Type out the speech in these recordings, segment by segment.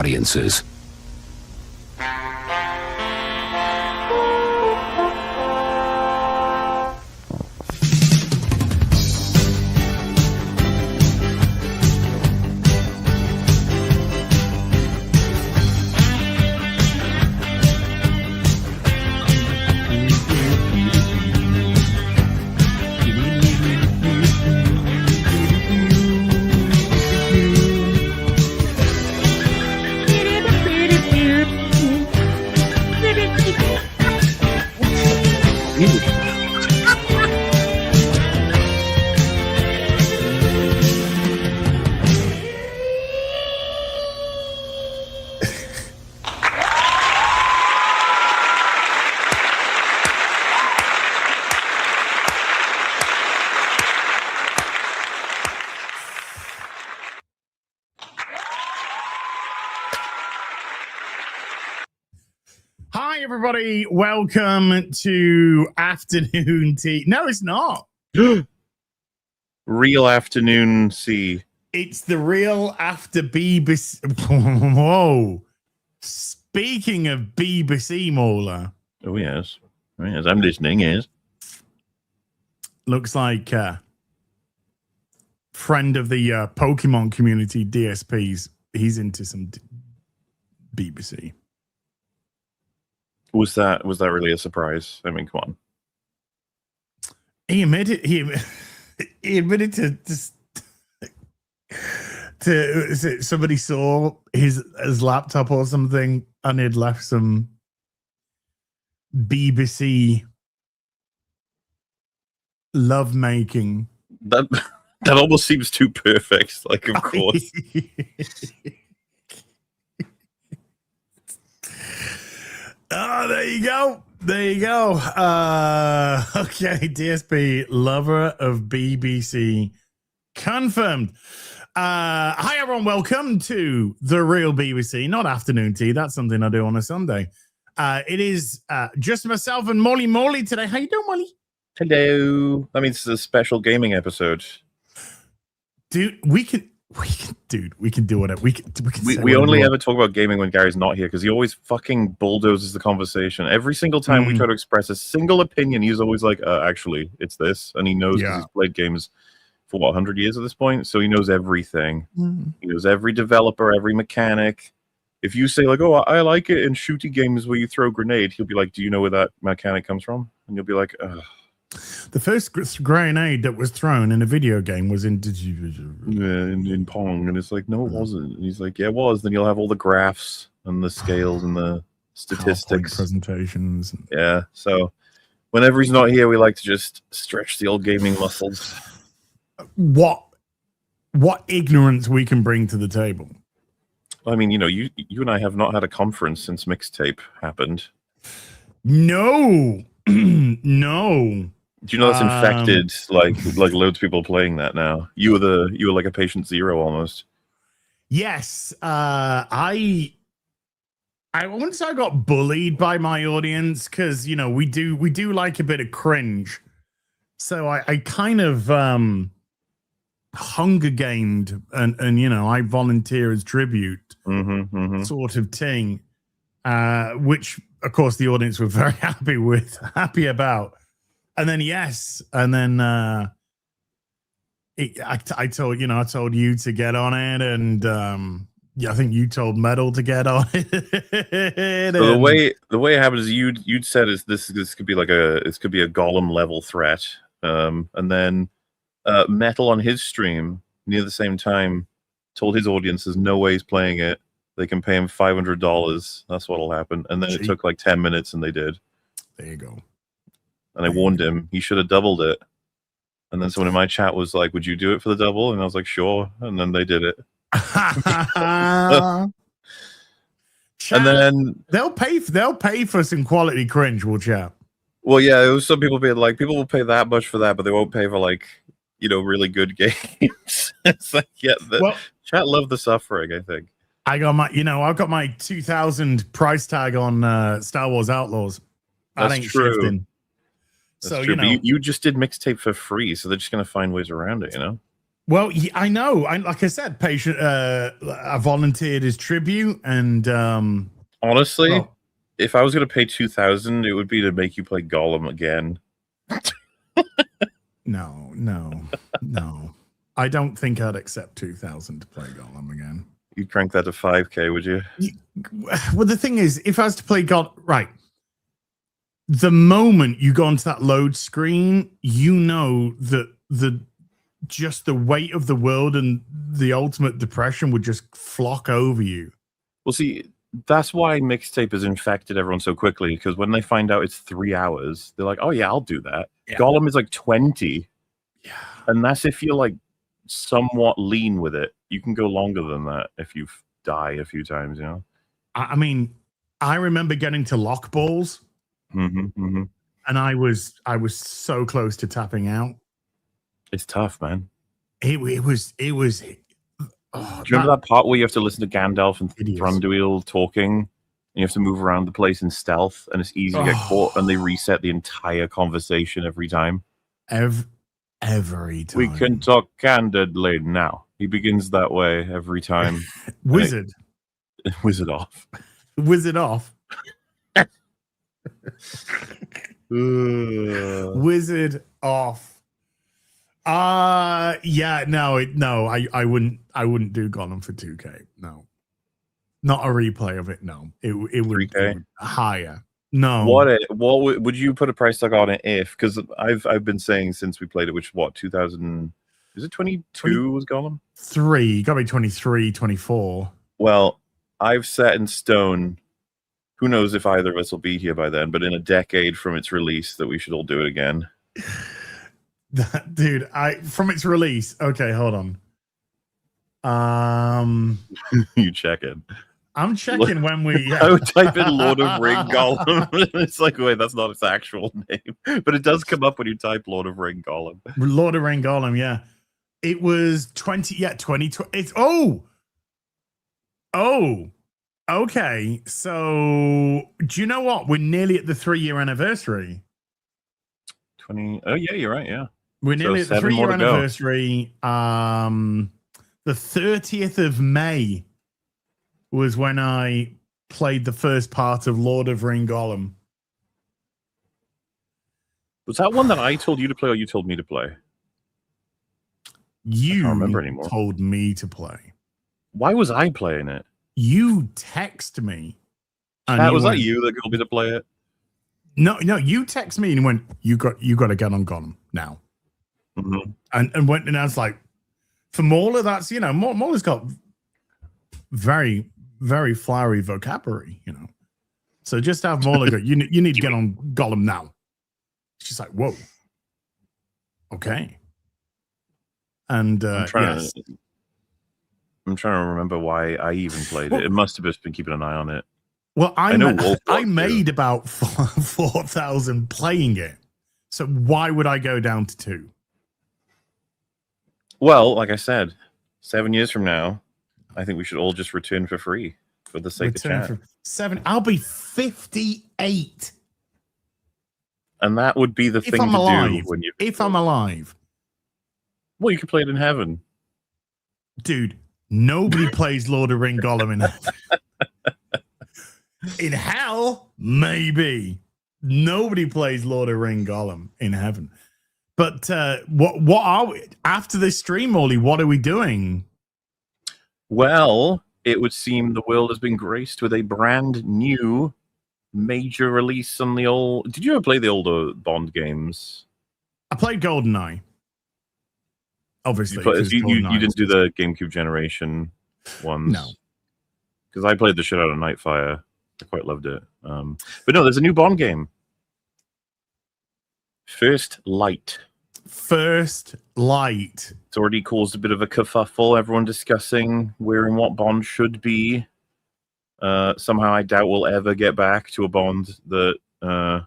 audiences. Hi, everybody. Welcome to Afternoon Tea. No, it's not. Real Afternoon Tea. It's the real after BBC. Whoa. Speaking of BBC, Mauler. Oh, yes. Oh, yes, I'm listening, yes. Looks like friend of the Pokemon community, DSPs. He's into some BBC. Was that really a surprise? I mean, come on. He admitted to somebody saw his laptop or something and he'd left some BBC lovemaking. That almost seems too perfect. Like, of course. Oh, there you go. There you go. Okay, DSP, lover of BBC, confirmed. Hi, everyone. Welcome to The Real BBC, not Afternoon Tea. That's something I do on a Sunday. It is just myself and Molly today. How you doing, Molly? Hello. That means it's a special gaming episode. Dude, we can do whatever. We only ever talk about gaming when Gary's not here because he always fucking bulldozes the conversation. Every single time we try to express a single opinion, he's always like, actually, it's this. And he knows because he's played games for, 100 years at this point? So he knows everything. He knows every developer, every mechanic. If you say, like, oh, I like it in shooty games where you throw a grenade, he'll be like, do you know where that mechanic comes from? And you'll be like, ugh. The first grenade that was thrown in a video game was in Pong, and it's like, no, it wasn't. And he's like, yeah, it was. Then you'll have all the graphs and the scales and the statistics, presentations. Yeah. So whenever he's not here, we like to just stretch the old gaming muscles. What ignorance we can bring to the table. I mean, you and I have not had a conference since Mixtape happened. No. No. Do you know that's infected? Like loads of people playing that now. You were like a patient zero almost. Yes, I wouldn't say I got bullied by my audience because we do like a bit of cringe. So I kind of Hunger Gamed and I volunteer as tribute sort of thing, which of course the audience were very happy about. And then I told you to get on it, and I think you told Metal to get on it. So the way it happens is you'd said is this could be a Golem level threat, and then Metal on his stream near the same time told his audience there's no way he's playing it. They can pay him $500. That's what'll happen. And then it took like 10 minutes, and they did. There you go. And I warned him he should have doubled it. And then someone in my chat was like, "Would you do it for the double?" And I was like, "Sure." And then they did it. And then they'll pay for some quality cringe. We'll chat. Well, yeah, it was some people being like, people will pay that much for that, but they won't pay for really good games. It's like, chat love the suffering, I think. I've got my 2,000 price tag on Star Wars Outlaws. That ain't shifting. That's true. But you just did Mixtape for free, so they're just gonna find ways around it, Well, I know. Like I said, patient. I volunteered as tribute, and honestly, if I was going to pay 2,000, it would be to make you play Gollum again. No. I don't think I'd accept 2,000 to play Gollum again. You'd crank that to 5K, would you? Well, the thing is, if I was to play right, the moment you go onto that load screen, you know that just the weight of the world and the ultimate depression would just flock over you. Well, see, that's why Mixtape has infected everyone so quickly, because when they find out it's 3 hours, they're like, oh yeah, I'll do that. Yeah. Gollum is like 20. Yeah. And that's if you're like somewhat lean with it. You can go longer than that if you die a few times, you know? I mean, I remember getting to lock balls, and I was so close to tapping out. It's tough, man. It was. Do you remember that part where you have to listen to Gandalf and Thranduil talking, and you have to move around the place in stealth, and it's easy to get caught, and they reset the entire conversation every time? Every time. We can talk candidly now. He begins that way every time. Wizard off. Wizard off. Wizard off. Yeah, no, I wouldn't do Gollum for 2K. No, not a replay of it. No, it would 3K higher. No, what would you put a price tag on it if? Because I've been saying since we played it, which 2000 is it 22 was Gollum? 3, gotta be 23, 24. Well, I've set in stone. Who knows if either of us will be here by then? But in a decade from its release, that we should all do it again. Dude, from its release. Okay, hold on. You check it. I'm checking when we. Yeah. I would type in Lord of Ring Gollum. It's like, wait, that's not its actual name, but it does come up when you type Lord of Ring Gollum. Lord of Ring Gollum, yeah. It was 20. Yeah, 2020. It's okay. So, do you know what? We're nearly at the 3-year anniversary. 20. Oh yeah, you're right. Yeah. We're nearly at the 3-year anniversary. The 30th of May was when I played the first part of Lord of Ring Gollum. Was that one that I told you to play or you told me to play? You I don't remember anymore. Told me to play. Why was I playing it? You text me. Was that you that told me to play it? No, you text me and you went, you got to get on Gollum now. And I was like, for Mauler, that's, Mauler's got very, very flowery vocabulary, So just have Mauler go, you need to get on Gollum now. She's like, whoa. Okay. And I'm trying to remember why I even played it. It must have just been keeping an eye on it. Well, I made about 4,000 playing it. So why would I go down to 2? Well, like I said, 7 years from now, I think we should all just return for free for the sake of chat. 7. I'll be 58. And that would be the thing to do when you. If I'm alive. Well, you could play it in heaven. Dude, nobody plays Lord of Ring Gollum in heaven. In hell, maybe. Nobody plays Lord of Ring Gollum in heaven. But what are we after this stream, Ollie? What are we doing? Well, it would seem the world has been graced with a brand new major release on the old. Did you ever play the older Bond games? I played GoldenEye. Obviously, you didn't do the GameCube generation ones. No, because I played the shit out of Nightfire. I quite loved it. But no, there's a new Bond game. First Light. It's already caused a bit of a kerfuffle. Everyone discussing where and what Bond should be. Somehow I doubt we'll ever get back to a Bond that, the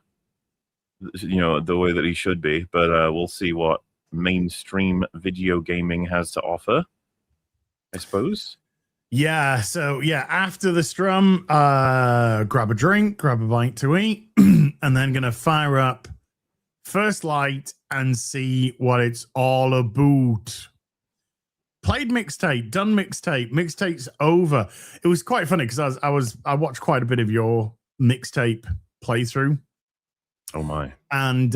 way that he should be. But we'll see what mainstream video gaming has to offer, I suppose. Yeah, so after the strum, grab a drink, grab a bite to eat, and then gonna fire up First Light and see what it's all about. Played mixtape, done mixtape, mixtape's over. It was quite funny because I watched quite a bit of your mixtape playthrough. Oh my. And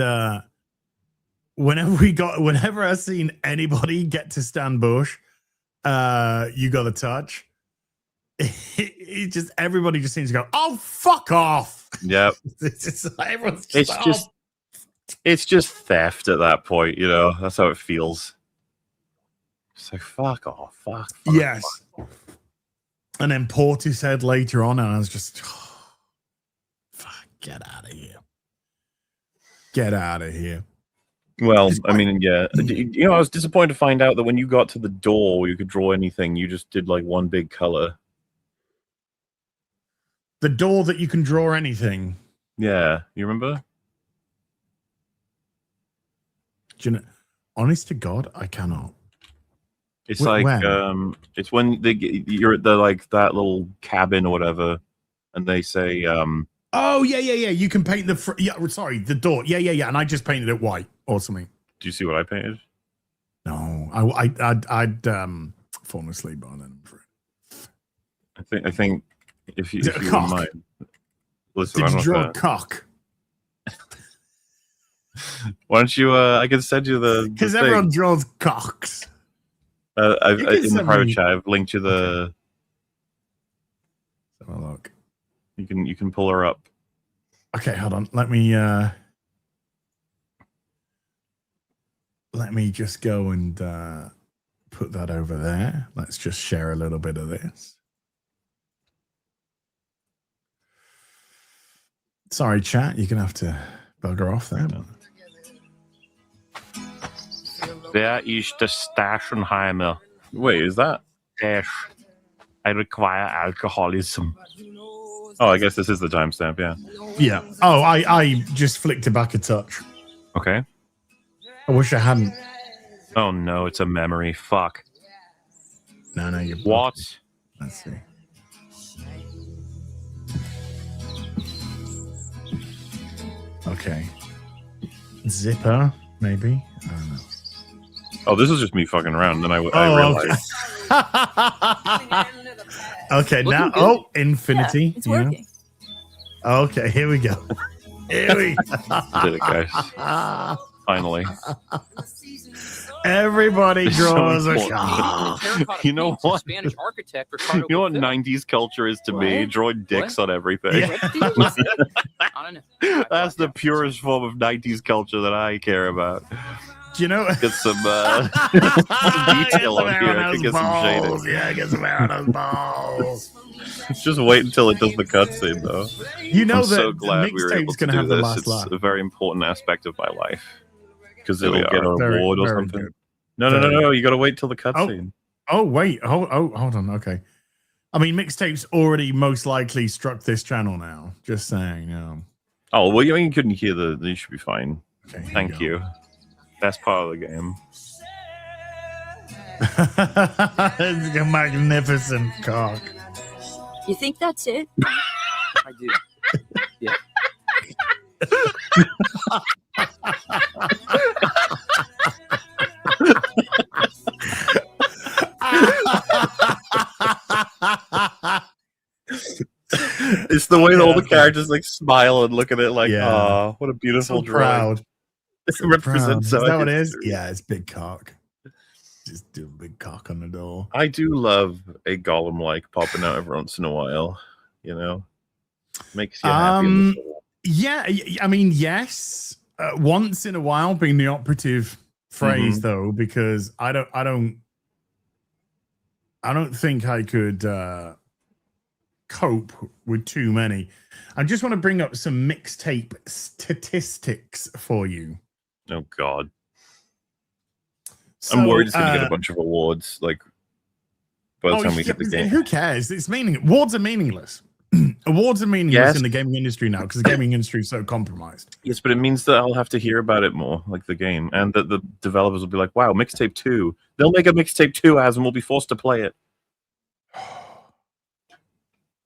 whenever I seen anybody get to Stan Bush, you got a touch. It just everybody just seems to go, oh fuck off. Yep. It's just theft at that point, you know. That's how it feels. It's like fuck off, fuck. Yes. Fuck. And then Porty said later on, and I was just, fuck, get out of here. Get out of here. Well, I mean, yeah. You know, I was disappointed to find out that when you got to the door where you could draw anything, you just did like one big color. The door that you can draw anything. Yeah, you remember? Do you know, honest to God, I cannot. It's like when? It's when you're at the like that little cabin or whatever, and they say oh yeah. You can paint the the door. Yeah. And I just painted it white or something. Do you see what I painted? No, I'd fallen asleep by then. I think if you wouldn't mind, listen, did you draw a cock? Why don't you? I can send you the because everyone draws cocks. I've in the private chat. I've linked you the. Have a look. You can pull her up. Okay, hold on. Let me just go and put that over there. Let's just share a little bit of this. Sorry, chat. You're gonna have to bugger off there. There is the Staschenheimer. Wait, is that? Dash. I require alcoholism. Oh, I guess this is the timestamp, yeah. Yeah. Oh, I just flicked it back a touch. Okay. I wish I hadn't. Oh no, it's a memory. Fuck. No, you're what? Let's see. Okay. Zipper, maybe? I don't know. Oh, this is just me fucking around. Then I realized. Okay, now, infinity. Yeah, it's working. Okay, here we go. Here we go. Did it, guys. Finally. Everybody draws a cock. You know what? Spanish architect Ricardo You know what Bofill. 90s culture is to me? What? Drawing dicks on everything. Yeah. I don't know. That's the purest form of 90s culture that I care about. Do you know? Get some detail on here. I can get some shading. Yeah, get some hair on those balls. Just wait until it does the cutscene, though. You know I'm that so glad we were able mixtape's to going to do have the this. last It's laugh. a very important aspect of my life. Because it'll We get are. an Very, award or very something. good. No. You got to wait till the cutscene. Oh, wait. Hold on. Okay. I mean, mixtape's already most likely struck this channel now. Just saying. Oh, well, you couldn't hear you should be fine. Okay, Thank you. That's part of the game. It's a magnificent cock. You think that's it? I do. Yeah. It's the way that all the characters like smile and look at it like, oh, what a beautiful So drawing. proud. It So represents proud. Is that what it our is? history. Yeah, it's big cock. Just do a big cock on the door. I do love a golem like popping out every once in a while, you know? Makes you happy. In the soul. Yeah, I mean, yes. Once in a while being the operative phrase, though, because I don't think I could cope with too many. I just want to bring up some mixtape statistics for you. Oh God. So, I'm worried it's gonna get a bunch of awards, like by the time we get the game. Who cares? It's awards are meaningless. Awards are meaningless in the gaming industry now because the gaming industry is so compromised. Yes, but it means that I'll have to hear about it more, like the game, and that the developers will be like, "Wow, Mixtape 2." They'll make a Mixtape 2 as, and we'll be forced to play it.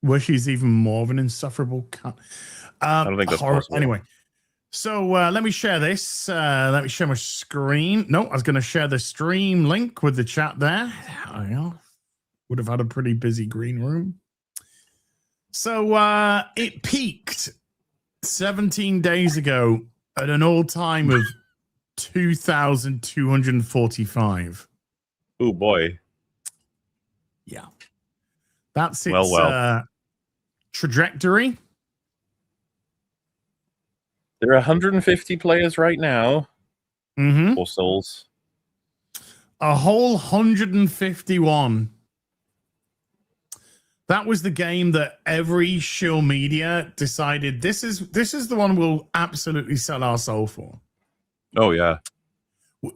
Where she's even more of an insufferable cunt. I don't think that's possible. Anyway, So let me share this. Let me share my screen. No, I was going to share the stream link with the chat there. Would have had a pretty busy green room. So it peaked 17 days ago at an all-time of 2,245. Oh boy. Yeah. That's its trajectory. There are 150 players right now. Mm-hmm. Poor souls. A whole 151. That was the game that every shill media decided this is the one we'll absolutely sell our soul for. Oh yeah.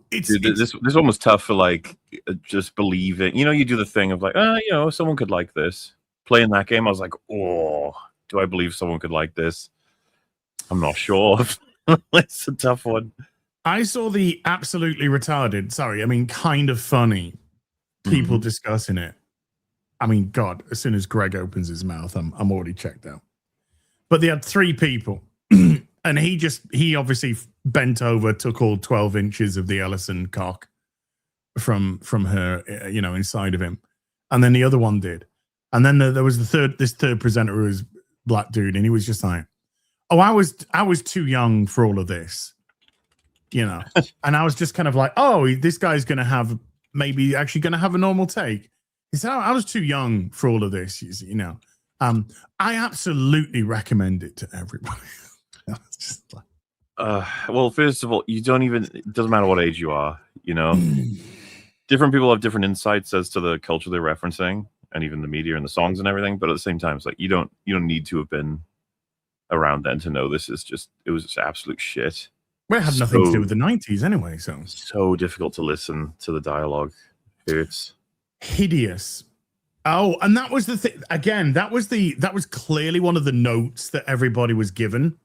This one was tough for like just believing. You know, you do the thing of like, someone could like this. Playing that game, I was like, oh, do I believe someone could like this? I'm not sure. It's a tough one. I saw the absolutely retarded, kind of funny people discussing it. I mean, God, as soon as Greg opens his mouth, I'm already checked out. But they had 3 people, and he obviously bent over, took all 12 inches of the Ellison cock from her, inside of him, and then the other one did, and then there was this third presenter who was black dude, and he was just like, "Oh, I was too young for all of this," and I was just kind of like, "Oh, this guy's going to have actually going to have a normal take." He said, I was too young for all of this, I absolutely recommend it to everybody. Just like... well, first of all, it doesn't matter what age you are, different people have different insights as to the culture they're referencing and even the media and the songs and everything. But at the same time, it's like, you don't need to have been around then to know it was just absolute shit. Well, it had nothing to do with the 90s anyway. So difficult to listen to the dialogue. Hurts. Hideous. Oh, and that was the thing again. That was clearly one of the notes that everybody was given,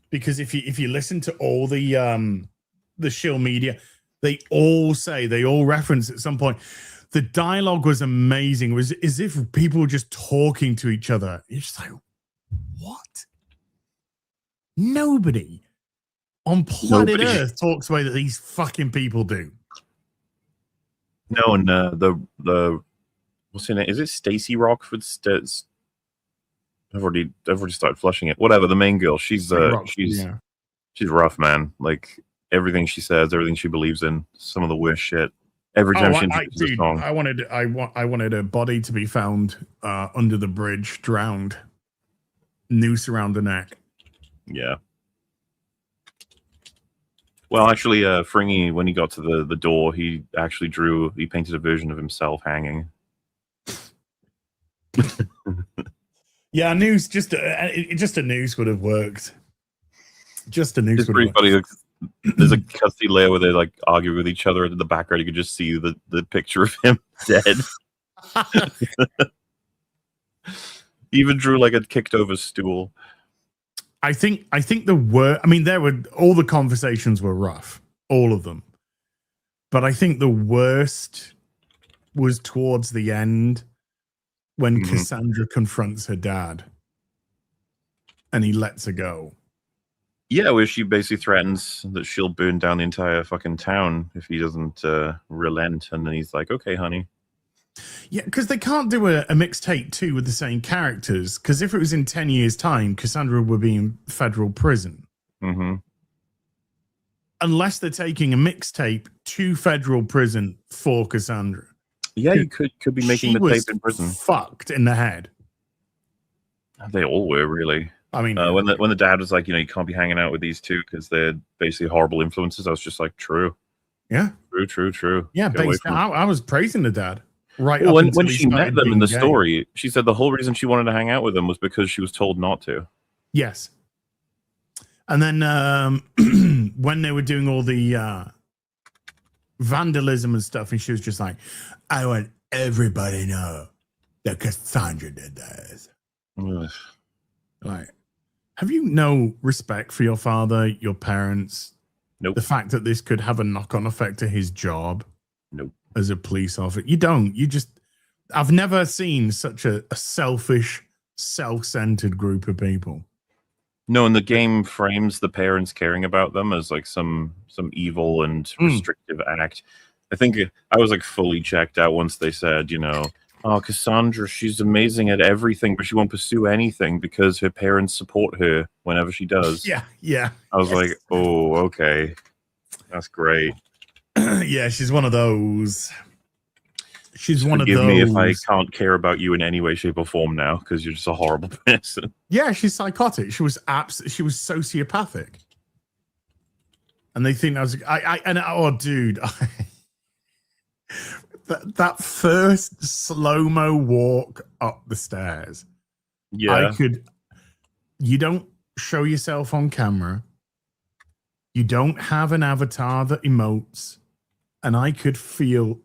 because if you listen to all the shill media, they all reference at some point the dialogue was amazing. It was as if people were just talking to each other. You're just like, what? Nobody on planet Earth talks the way that these fucking people do. No, and the what's her name? Is it Stacey Rockford? I've already started flushing it. Whatever, the main girl. She's rough, man. Like everything she says, everything she believes in, some of the worst shit. Every time she introduces a song. I wanted a body to be found under the bridge, drowned, noose around the neck. Yeah. Well, actually, Fringy, when he got to the door, he actually painted a version of himself hanging. Yeah, a noose, just a noose would have worked. Just a noose. It's pretty funny. There's a cutscene layer where they like argue with each other. In the background, you can just see the picture of him dead. He even drew like a kicked over stool. I think all the conversations were rough, all of them. But I think the worst was towards the end when Cassandra confronts her dad and he lets her go. Yeah, where she basically threatens that she'll burn down the entire fucking town if he doesn't relent. And then he's like, okay, honey. Yeah, because they can't do a mixtape 2 with the same characters, because if it was in 10 years' time, Cassandra would be in federal prison. Mm-hmm. Unless they're taking a mixtape to federal prison for Cassandra. Yeah, you could be making the tape in prison. Fucked in the head. They all were, really. I mean, when the dad was like, you can't be hanging out with these two because they're basically horrible influences, I was just like, true. Yeah. True. Yeah, I was praising the dad. Right. Well, when she met them in the story, she said the whole reason she wanted to hang out with them was because she was told not to. Yes. And then when they were doing all the vandalism and stuff, and she was just like, I want everybody to know that Cassandra did this. Like, have you no respect for your father, your parents? Nope. The fact that this could have a knock-on effect to his job? Nope. As a police officer, you don't. I've never seen such a selfish, self-centered group of people. No, and the game frames the parents caring about them as like some evil and restrictive act. I think I was like fully checked out once they said, you know, oh, Cassandra, she's amazing at everything, but she won't pursue anything because her parents support her whenever she does. Yeah. I was like, oh, okay. That's great. Yeah, she's one of those. She's one of Forgive those. me if I can't care about you in any way, shape, or form now because you're just a horrible person. Yeah, she's psychotic. She was sociopathic. And they think I was dude. that first slow-mo walk up the stairs. Yeah. You don't show yourself on camera. You don't have an avatar that emotes. And I could feel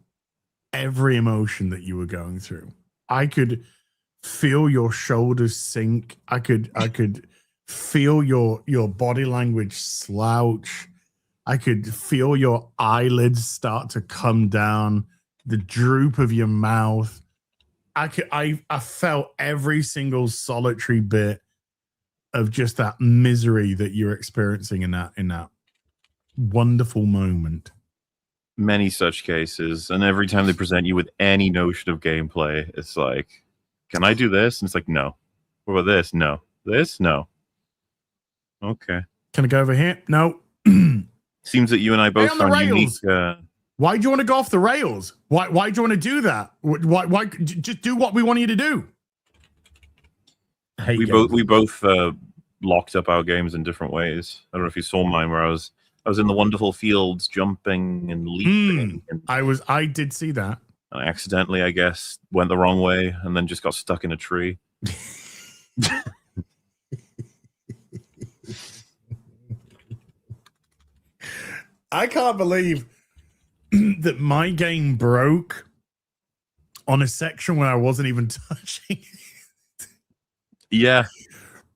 every emotion that you were going through. I could feel your shoulders sink. I could feel your body language slouch. I could feel your eyelids start to come down, the droop of your mouth. I felt every single solitary bit of just that misery that you're experiencing in that wonderful moment. Many such cases, and every time they present you with any notion of gameplay, it's like, can I do this? And it's like, no. What about this? No. This? No. Okay. Can I go over here? No. Seems that you and I both found unique. Why do you want to go off the rails? Why do you want to do that? Why just do what we want you to do? We both locked up our games in different ways. I don't know if you saw mine, where I was in the wonderful fields, jumping and leaping. And I did see that. I accidentally, I guess, went the wrong way and then just got stuck in a tree. I can't believe that my game broke on a section where I wasn't even touching it. Yeah.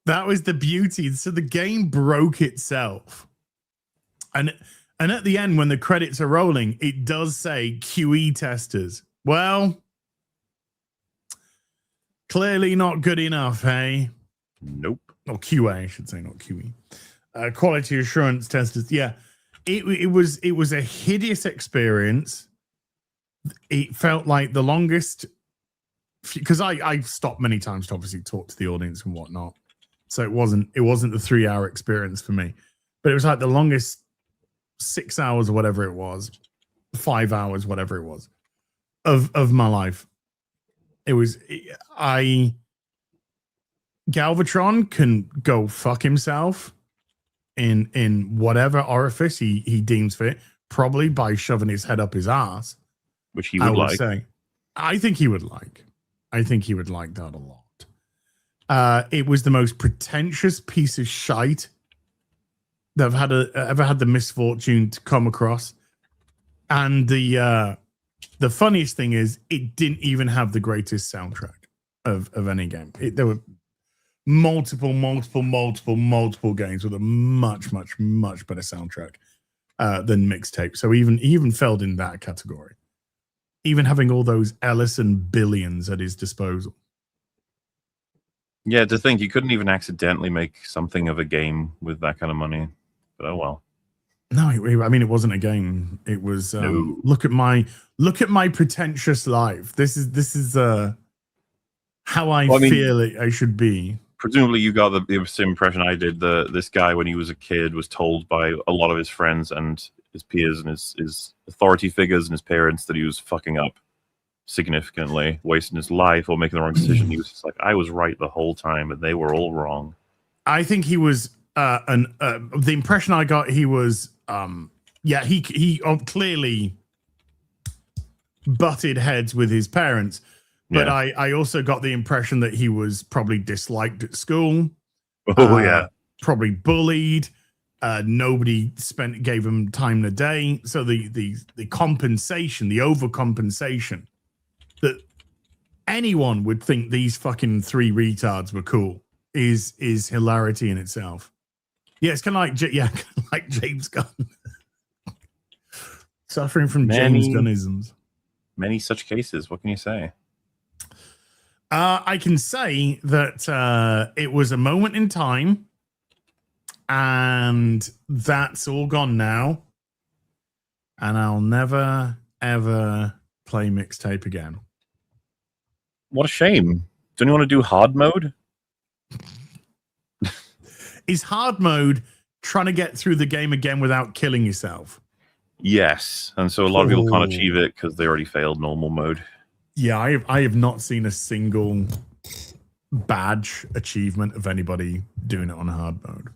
That was the beauty. So the game broke itself. And at the end, when the credits are rolling, it does say QE testers. Well, clearly not good enough, hey? Nope. Or QA, I should say, not QE. Quality assurance testers. Yeah. It was a hideous experience. It felt like the longest, because I stopped many times to obviously talk to the audience and whatnot. So it wasn't the 3-hour experience for me, but it was like the longest 6 hours or whatever it was, 5 hours, whatever it was, of my life. It was Galvatron can go fuck himself in whatever orifice he deems fit, probably by shoving his head up his ass, which he would like. I think he would like that a lot. It was the most pretentious piece of shite that I've ever had the misfortune to come across. And the funniest thing is, it didn't even have the greatest soundtrack of any game. There were multiple games with a much better soundtrack than mixtape. So he even failed in that category, even having all those Ellison billions at his disposal. Yeah, to think you couldn't even accidentally make something of a game with that kind of money. But oh well. No, I mean, it wasn't a game. It was no. Look at my pretentious life. This is how I feel I should be. Presumably, you got the same impression I did. This guy, when he was a kid, was told by a lot of his friends and his peers and his authority figures and his parents that he was fucking up significantly, wasting his life or making the wrong decision. He was just like, I was right the whole time, and they were all wrong. I think he was the impression I got, he was he clearly butted heads with his parents. But yeah. I also got the impression that he was probably disliked at school. Oh, yeah. Probably bullied. Nobody gave him time of day. So the compensation, the overcompensation that anyone would think these fucking 3 retards were cool is hilarity in itself. Yeah, it's kind of like James Gunn. Suffering from James Gunnisms. Many such cases. What can you say? I can say that it was a moment in time and that's all gone now. And I'll never, ever play Mixtape again. What a shame. Don't you want to do hard mode? Is hard mode trying to get through the game again without killing yourself? Yes. And so a lot of people can't achieve it because they already failed normal mode. Yeah, I have not seen a single badge achievement of anybody doing it on hard mode.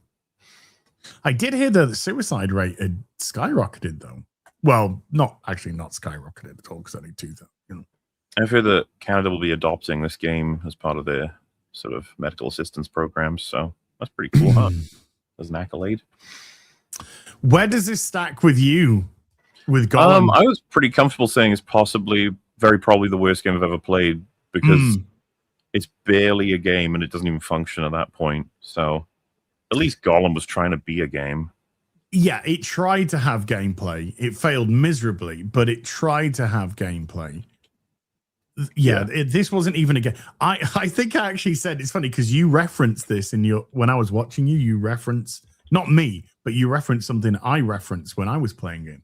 I did hear that the suicide rate had skyrocketed, though. Well, not skyrocketed at all, because only 2,000. You know. I've heard that Canada will be adopting this game as part of their sort of medical assistance programs, so that's pretty cool, huh? As an accolade. Where does this stack with you? With Gollum? I was pretty comfortable saying it's very probably the worst game I've ever played, because it's barely a game and it doesn't even function at that point. So at least Gollum was trying to be a game. Yeah, it tried to have gameplay. It failed miserably, but it tried to have gameplay. Yeah, this wasn't even a game. I think I actually said, it's funny because you referenced this when I was watching you. You referenced, not me, but you referenced something I referenced when I was playing it.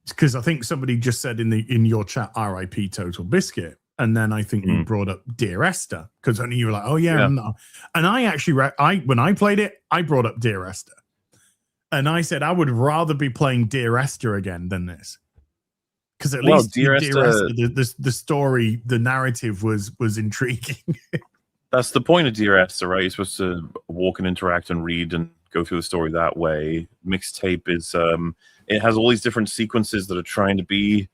Because I think somebody just said in your chat, RIP Total Biscuit. And then I think you brought up Dear Esther, because only you were like, oh yeah. No. And I actually, when I played it, I brought up Dear Esther. And I said, I would rather be playing Dear Esther again than this. Because at least Dear Esther, the story, the narrative was intriguing. That's the point of Dear Esther, right? You're supposed to walk and interact and read and go through the story that way. Mixtape is, it has all these different sequences that are trying to be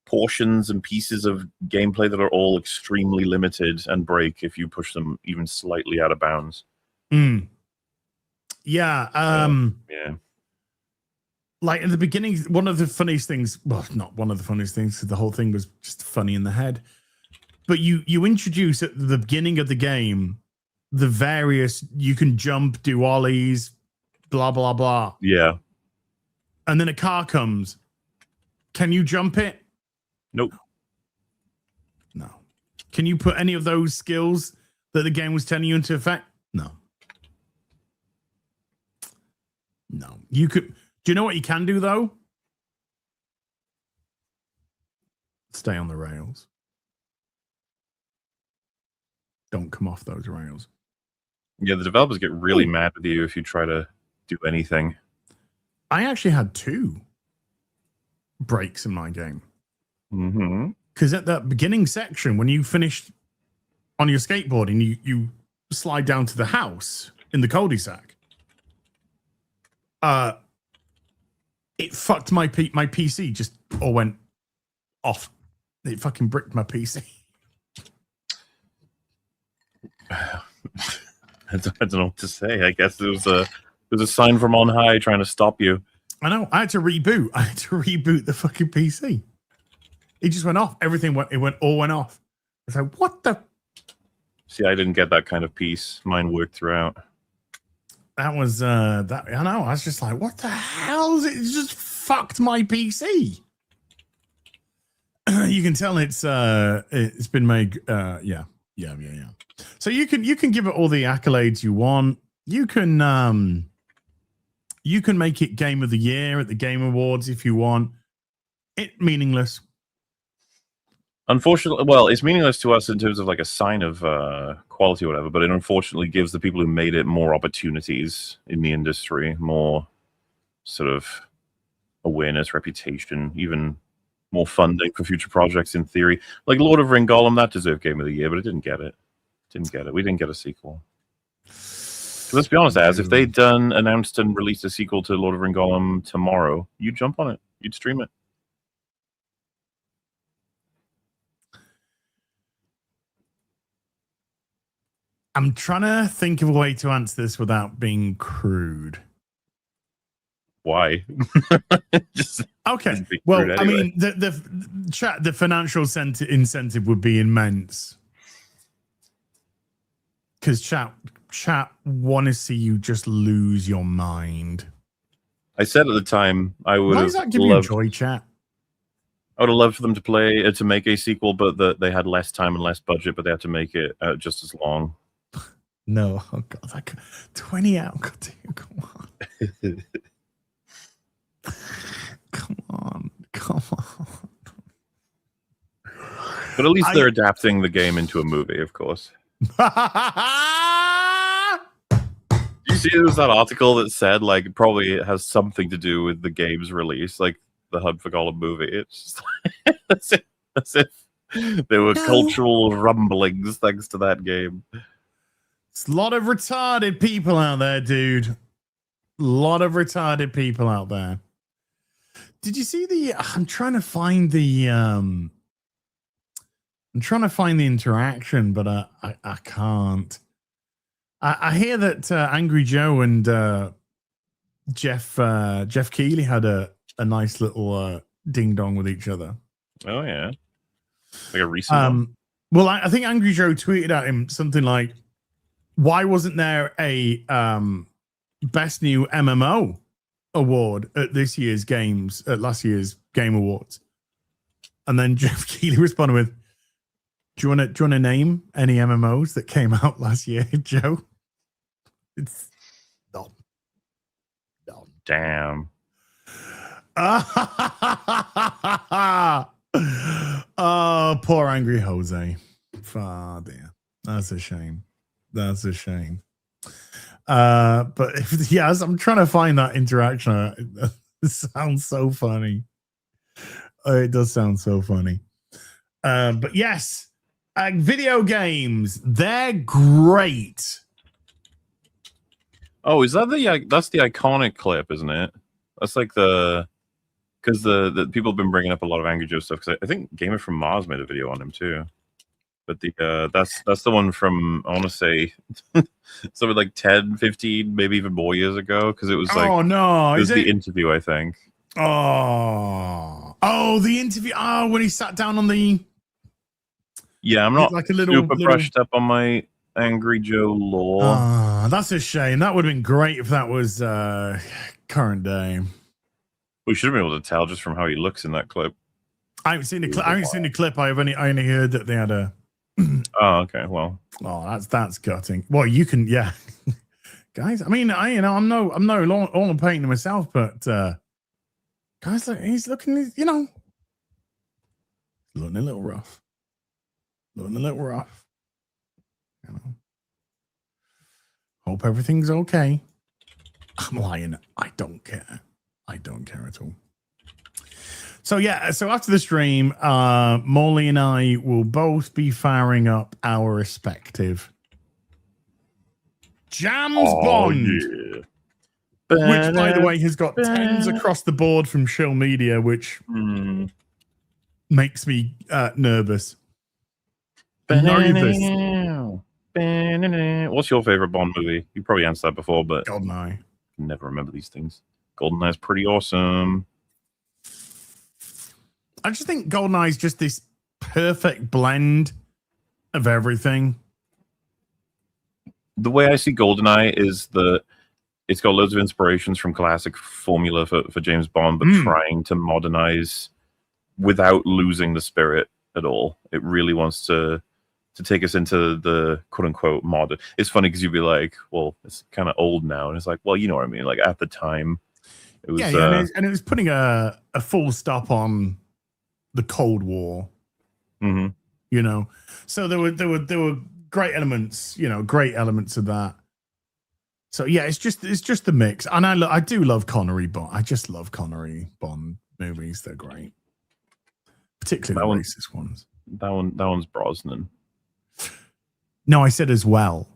portions and pieces of gameplay that are all extremely limited and break if you push them even slightly out of bounds. Yeah. Yeah. Like in the beginning, one of the funniest things, well, not one of the funniest things, because the whole thing was just funny in the head. But you introduce at the beginning of the game the various, you can jump, do ollies, blah, blah, blah. Yeah. And then a car comes. Can you jump it? Nope. No. Can you put any of those skills that the game was telling you into effect? No. No. You could. Do you know what you can do, though? Stay on the rails. Don't come off those rails. Yeah, the developers get really mad with you if you try to do anything. I actually had 2 breaks in my game. Because at that beginning section, when you finished on your skateboard and you slide down to the house in the cul-de-sac, it fucked my PC, just all went off. It fucking bricked my PC. I don't know what to say. I guess it was a sign from on high trying to stop you. I know. I had to reboot. The fucking PC. It just went off. Everything went off. I was like, what the? See, I didn't get that kind of peace. Mine worked throughout. That was that. I know. I was just like, what the hell? It just fucked my PC. You can tell it's been made. Yeah. So you can give it all the accolades you want. You can make it Game of the Year at the Game Awards if you want. It meaningless. Unfortunately, well, it's meaningless to us in terms of like a sign of quality or whatever, but it unfortunately gives the people who made it more opportunities in the industry, more sort of awareness, reputation, even more funding for future projects in theory. Like Lord of Ring Gollum, that deserved Game of the Year, but it didn't get it. We didn't get a sequel. So let's be honest, if they'd announced and released a sequel to Lord of Ring Gollum tomorrow, you'd jump on it. You'd stream it. I'm trying to think of a way to answer this without being crude. Why? Okay. Well, anyway. I mean, the financial incentive would be immense. Because chat want to see you just lose your mind. I said at the time I would. Why does that give you joy, chat? I would have loved for them to make a sequel, but they had less time and less budget, but they had to make it just as long. No, oh god, 20 out. God, dude, come on. Come on. But at least they're adapting the game into a movie, of course. You see, there was that article that said, like, probably it has something to do with the game's release, like the Hunt for Gollum movie. It's just as if there were cultural rumblings thanks to that game. It's a lot of retarded people out there, dude. A lot of retarded people out there. Did you see the? I'm trying to find the interaction, but I can't. I hear that Angry Joe and Jeff Keighley had a nice little ding dong with each other. Oh yeah, like a recent one. Well, I think Angry Joe tweeted at him something like, "Why wasn't there a best new MMO award at this year's games, at last year's Game Awards?" And then Jeff Keighley responded with, "Do you want to name any MMOs that came out last year, Joe?" It's dumb. Damn. Oh, poor Angry Jose. Oh, dear. That's a shame. But yes, I'm trying to find that interaction. It sounds so funny. It does sound so funny. But yes, video games, they're great. Oh, is that that's the iconic clip, isn't it? That's like because the people have been bringing up a lot of Angry Joe stuff, because I think Gamer from Mars made a video on him too. But that's the one from, I want to say something like 10, 15, maybe even more years ago, because it was like, oh no, it was the interview, I think. Oh, the interview. Oh, when he sat down on the. Yeah, I'm not like a super brushed up on my Angry Joe lore. Oh, that's a shame. That would have been great if that was current day. We should have been able to tell just from how he looks in that clip. I haven't seen the clip. I only heard that they had a. Oh, okay. Well. Oh, that's gutting. Well, you can, yeah, guys. I mean, I'm no all painting myself, but guys, he's looking, looking a little rough. Hope everything's okay. I'm lying. I don't care at all. So yeah, so after the stream, Morley and I will both be firing up our respective Jams Bond, yeah. which, by the way, has got 10s across the board from Shill Media, which makes me nervous. What's your favorite Bond movie? You probably answered that before, but GoldenEye. I never remember these things. GoldenEye's pretty awesome. I just think GoldenEye is just this perfect blend of everything. The way I see GoldenEye is it's got loads of inspirations from classic formula for James Bond, but trying to modernize without losing the spirit at all. It really wants to take us into the quote unquote modern. It's funny because you'd be like, well, it's kind of old now. And it's like, well, you know what I mean? Like at the time it was and it was putting a full stop on the Cold War. Mm-hmm. So there were great elements, great elements of that. So yeah, it's just the mix. And I do love Connery Bond. I just love Connery Bond movies. They're great. Particularly the racist ones. That one's Brosnan. No, I said as well.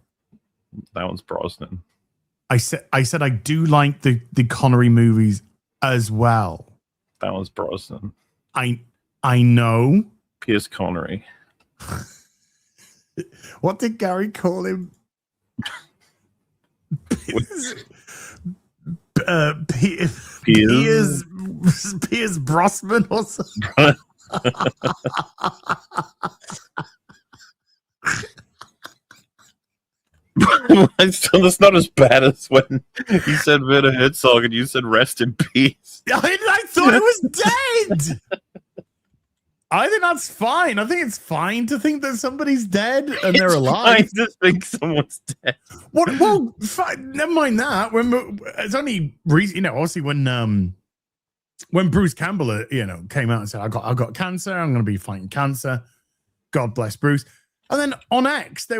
That one's Brosnan. I said I do like the Connery movies as well. That one's Brosnan. I know. Pierce Connery. What did Gary call him? Piers Brosnan or something. That's not as bad as when you said Werner Herzog and you said rest in peace. I thought it was dead. I think that's fine. I think it's fine to think that somebody's dead and they're It's alive. fine to think someone's dead. What? Well, never mind that. When it's only recent, obviously when Bruce Campbell, came out and said, "I got cancer. I'm going to be fighting cancer." God bless Bruce. And then on X, they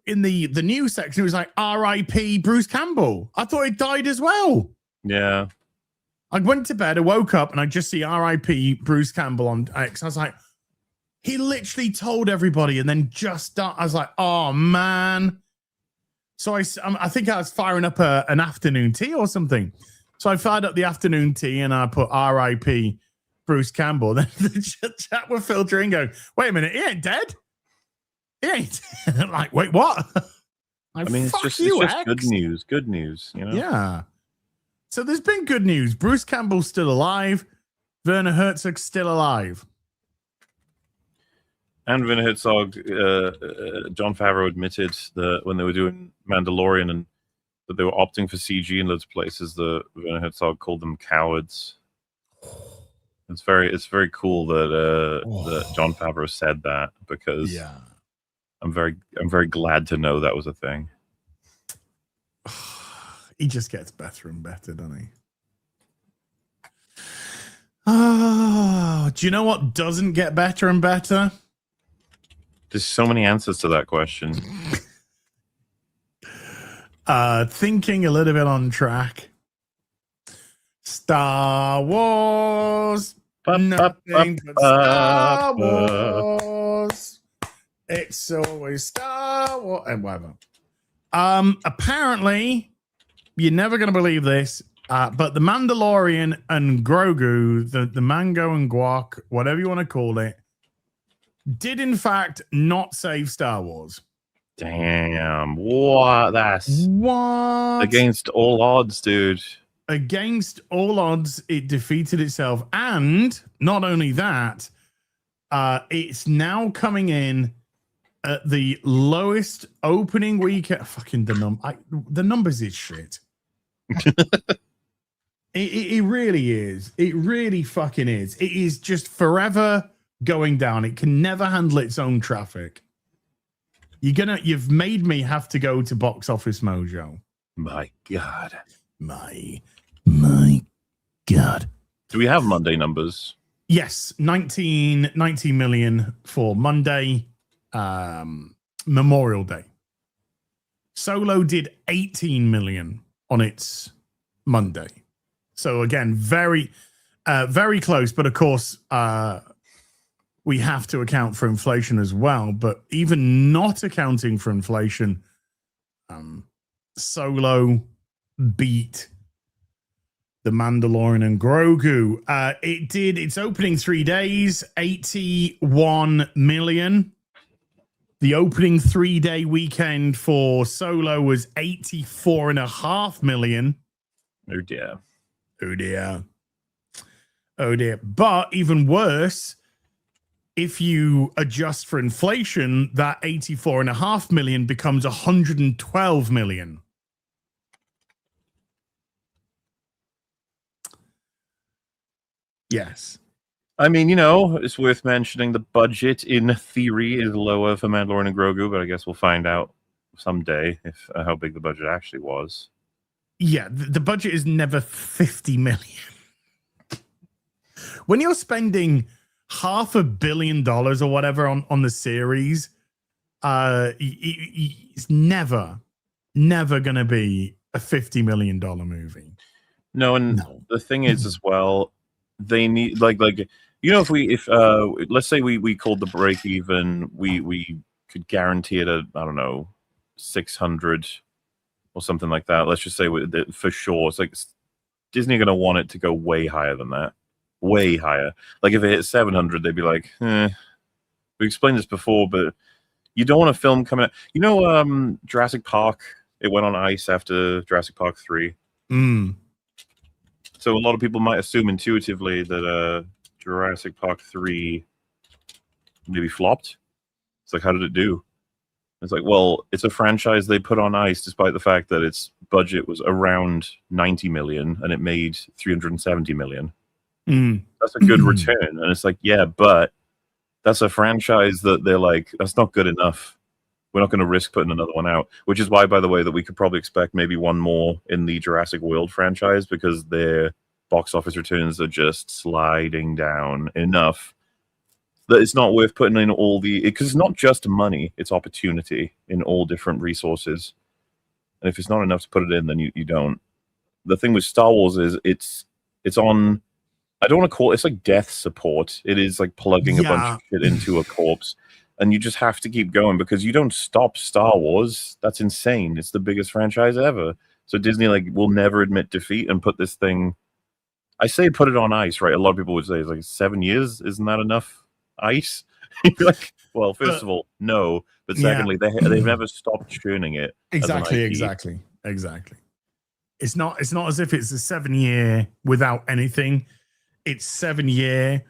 in the news section, it was like R.I.P. Bruce Campbell. I thought he died as well. Yeah. I went to bed, I woke up, and I just see R.I.P. Bruce Campbell on X. I was like, he literally told everybody, and then I was like, oh man. So I think I was firing up an afternoon tea or something. So I fired up the afternoon tea and I put R.I.P. Bruce Campbell. Then the chat were filtering, going, wait a minute, he ain't dead. He ain't. Like, wait, what? I mean, it's just good news. Good news, Yeah. So there's been good news. Bruce Campbell's still alive. Werner Herzog's still alive. And Werner Herzog, Jon Favreau admitted that when they were doing Mandalorian and that they were opting for CG in those places, the Werner Herzog called them cowards. It's very cool that Jon Favreau said that, because I'm very glad to know that was a thing. He just gets better and better, doesn't he? Oh, do you know what doesn't get better and better? There's so many answers to that question. Thinking a little bit on track. Star Wars. Nothing but Star Wars. It's always Star Wars. And whatever. Apparently, you're never going to believe this, but the Mandalorian and Grogu, the mango and guac, whatever you want to call it, did in fact not save Star Wars. Damn. What? What? Against all odds, dude. Against all odds, it defeated itself. And not only that, it's now coming in at the lowest opening weekend. Fucking the numbers is shit. It really is. It really fucking is. It is just forever going down. It can never handle its own traffic. You've made me have to go to Box Office Mojo. My God. My God. Do we have Monday numbers? Yes, 19 million for Monday, Memorial Day. Solo did 18 million on its Monday. So again, very close. But of course, we have to account for inflation as well. But even not accounting for inflation, Solo beat The Mandalorian and Grogu. It did its opening 3 days, 81 million. The opening 3-day weekend for Solo was 84.5 million. Oh dear. Oh dear. Oh dear. But even worse, if you adjust for inflation, that 84.5 million becomes 112 million. Yes. I mean, it's worth mentioning the budget in theory is lower for Mandalorian and Grogu, but I guess we'll find out someday if how big the budget actually was. Yeah, the budget is never 50 million. When you're spending $500 million or whatever on the series, it's never going to be a $50 million movie. No, and the thing is as well, they need like if let's say we called the break even, we could guarantee it at, I don't know, 600 or something like that. Let's just say for sure, it's like Disney are going to want it to go way higher than that, way higher. Like if it hit 700, they'd be like, we explained this before, but you don't want a film coming out. Jurassic Park, it went on ice after Jurassic Park 3. So a lot of people might assume intuitively that Jurassic Park 3 maybe flopped. It's like, how did it do? It's like, well, it's a franchise they put on ice despite the fact that its budget was around 90 million and it made 370 million. So that's a good return. And it's like, yeah, but that's a franchise that they're like, that's not good enough. We're not going to risk putting another one out, which is why, by the way, that we could probably expect maybe one more in the Jurassic World franchise, because their box office returns are just sliding down enough that it's not worth putting in all the, because it's not just money, it's opportunity in all different resources. And if it's not enough to put it in, then you don't. The thing with Star Wars is it's on, I don't want to call it, it's like death support. It is like plugging a bunch of shit into a corpse. And you just have to keep going because you don't stop Star Wars. That's insane. It's the biggest franchise ever. So Disney like will never admit defeat and put this thing, I say put it on ice, right? A lot of people would say it's like 7 years. Isn't that enough ice? Like, well, first of all, no. But secondly, they've never stopped churning it. Exactly. It's not as if it's a 7 year without anything. It's 7 year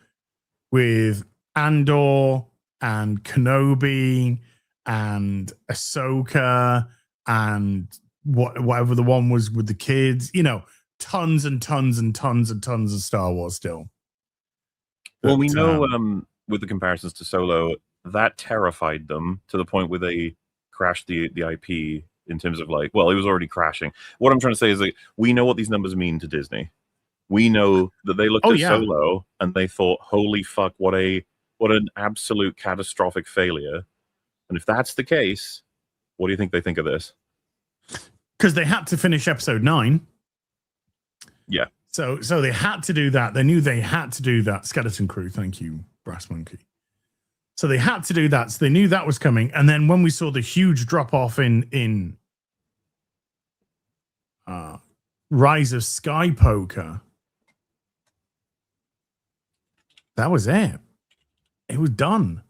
with Andor and Kenobi and Ahsoka and whatever the one was with the kids, tons and tons and tons and tons of Star Wars still. Well, we know with the comparisons to Solo, that terrified them to the point where they crashed the IP in terms of like, well, it was already crashing. What I'm trying to say is like, we know what these numbers mean to Disney. We know that they looked at Solo and they thought, holy fuck, what an absolute catastrophic failure. And if that's the case, what do you think they think of this? Because they had to finish episode 9. Yeah. So they had to do that. They knew they had to do that. Skeleton Crew, thank you, Brass Monkey. So they had to do that. So they knew that was coming. And then when we saw the huge drop off in Rise of Skypoker, that was it. It was done.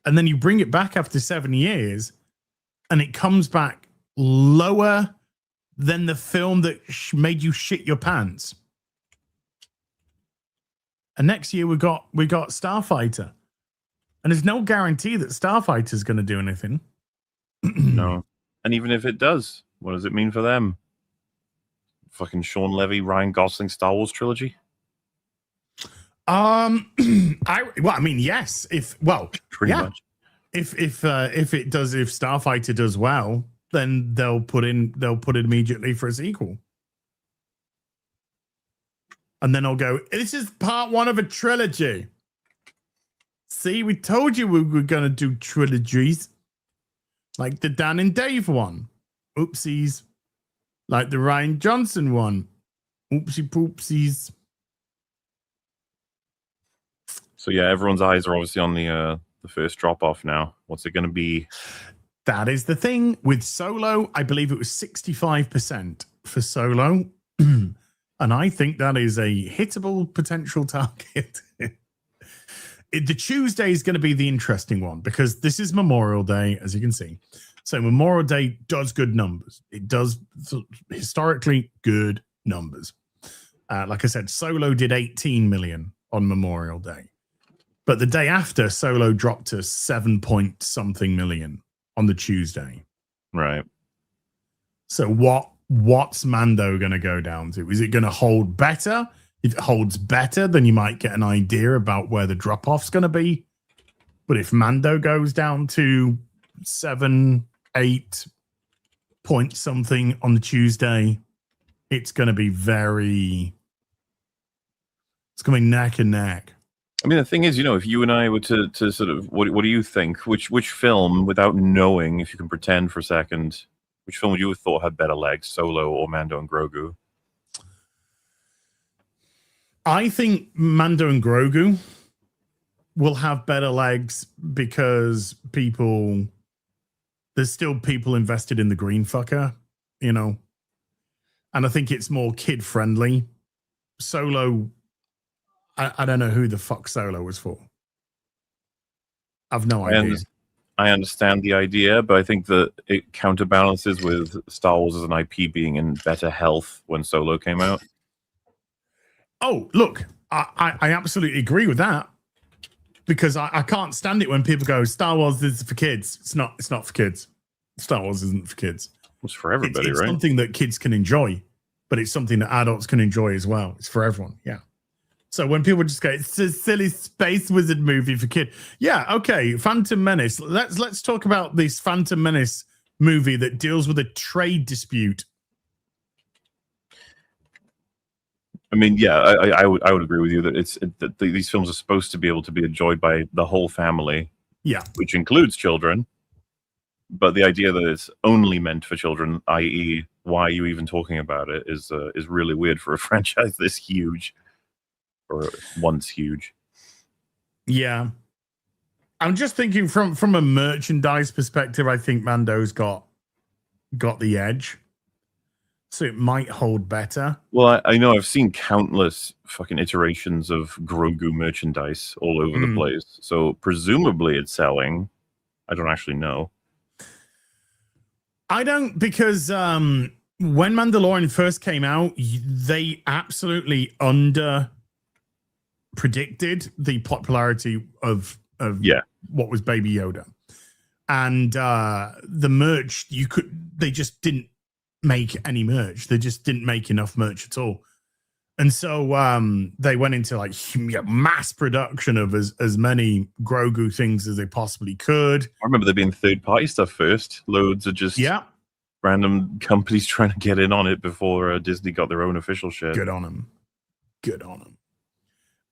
And then you bring it back after 7 years and it comes back lower than the film that made you shit your pants. And next year we got Starfighter. And there's no guarantee that Starfighter's going to do anything. No. And even if it does, what does it mean for them? Fucking Sean Levy, Ryan Gosling, Star Wars trilogy? Yes. If much. If Starfighter does well, then they'll put it immediately for a sequel. And then I'll go, this is part 1 of a trilogy. See, we told you we were going to do trilogies. Like the Dan and Dave one. Oopsies. Like the Ryan Johnson one. Oopsie poopsies. So yeah, everyone's eyes are obviously on the first drop-off now. What's it going to be? That is the thing. With Solo, I believe it was 65% for Solo. And I think that is a hittable potential target. The Tuesday is going to be the interesting one because this is Memorial Day, as you can see. So Memorial Day does good numbers. It does historically good numbers. Like I said, Solo did 18 million on Memorial Day. But the day after, Solo dropped to 7 point something million on the Tuesday. Right. So what's Mando going to go down to? Is it going to hold better? If it holds better, then you might get an idea about where the drop-off's going to be. But if Mando goes down to 7, 8 point something on the Tuesday, it's going to be it's going to be neck and neck. I mean, the thing is, if you and I were to sort of, what do you think? Which film, without knowing, if you can pretend for a second, which film would you have thought had better legs, Solo or Mando and Grogu? I think Mando and Grogu will have better legs because there's still people invested in the green fucker, and I think it's more kid friendly. Solo, I don't know who the fuck Solo was for. I've no idea. I understand the idea, but I think that it counterbalances with Star Wars as an IP being in better health when Solo came out. Oh, look, I absolutely agree with that because I can't stand it when people go, Star Wars is for kids. It's not for kids. Star Wars isn't for kids. It's for everybody, it's right? Something that kids can enjoy, but it's something that adults can enjoy as well. It's for everyone, yeah. So when people just go, it's a silly space wizard movie for kids. Yeah, okay. Phantom Menace. Let's talk about this Phantom Menace movie that deals with a trade dispute. I mean, yeah, I would agree with you that these films are supposed to be able to be enjoyed by the whole family. Yeah, which includes children. But the idea that it's only meant for children, i.e., why are you even talking about it, is really weird for a franchise this huge, or once huge. Yeah, I'm just thinking from a merchandise perspective. I think Mando's got the edge, so it might hold better. Well, I know I've seen countless fucking iterations of Grogu merchandise all over the place, so presumably it's selling. I don't actually know. I don't, because when Mandalorian first came out, they absolutely under predicted the popularity of what was Baby Yoda, and the merch they just didn't make any merch. They just didn't make enough merch at all, and so they went into like mass production of as many Grogu things as they possibly could. I remember there being third-party stuff first. Loads of just random companies trying to get in on it before Disney got their own official shit. Good on them.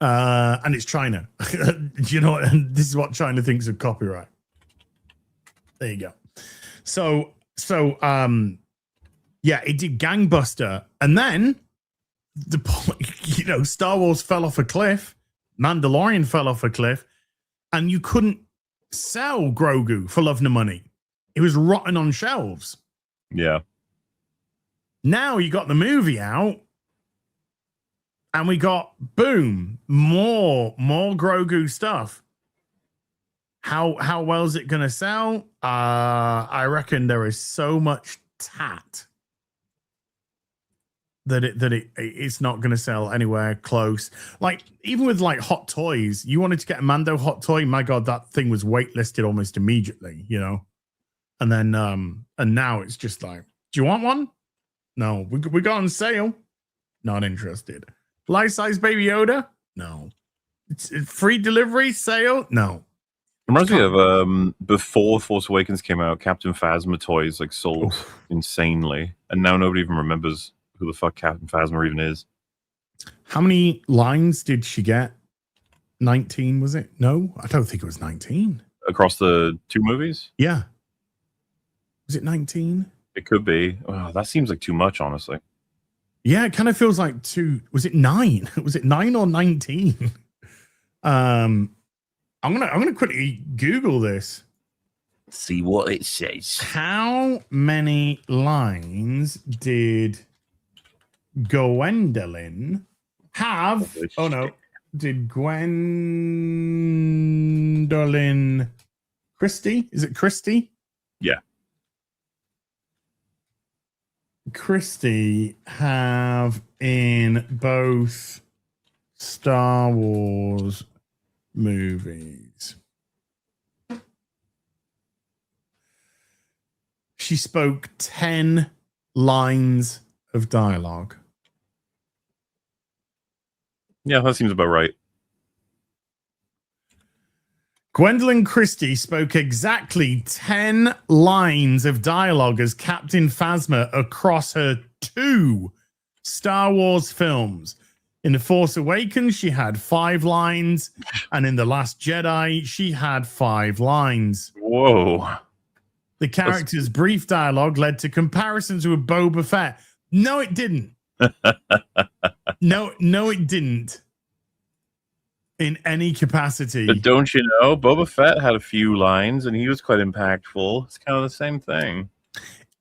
And it's China. You know, and this is what China thinks of copyright. There you go. So yeah, it did gangbuster, and then Star Wars fell off a cliff, Mandalorian fell off a cliff, and you couldn't sell Grogu for love nor money. It was rotting on shelves. Yeah. Now you got the movie out, and we got boom, more Grogu stuff. How well is it going to sell? I reckon there is so much tat that it's not going to sell anywhere close. Like, even with like hot toys, you wanted to get a Mando hot toy, my god, that thing was waitlisted almost immediately, you know. And then and now it's just like, do you want one? No. We got on sale. Not interested. Life-size Baby Yoda? No. It's free delivery sale? No. Reminds me of before Force Awakens came out, Captain Phasma toys like sold insanely, and now nobody even remembers who the fuck Captain Phasma even is. How many lines did she get? 19, was it? No, I don't think it was 19. Across the two movies? Yeah. Was it 19? It could be. Oh, that seems like too much, honestly. Yeah, it kind of feels like was it 9? Was it 9 or 19? I'm gonna quickly Google this. See what it says. How many lines did Gwendolyn have? Oh no. Did Gwendolyn Christie? Is it Christie? Yeah. Christie have in both Star Wars movies. She spoke 10 lines of dialogue. Yeah, that seems about right. Gwendolyn Christie spoke exactly 10 lines of dialogue as Captain Phasma across her 2 Star Wars films. In The Force Awakens, she had 5 lines, and in The Last Jedi, she had 5 lines. Whoa. The character's brief dialogue led to comparisons with Boba Fett. No, it didn't. No, it didn't. In any capacity. But don't you know, Boba Fett had a few lines, and he was quite impactful. It's kind of the same thing.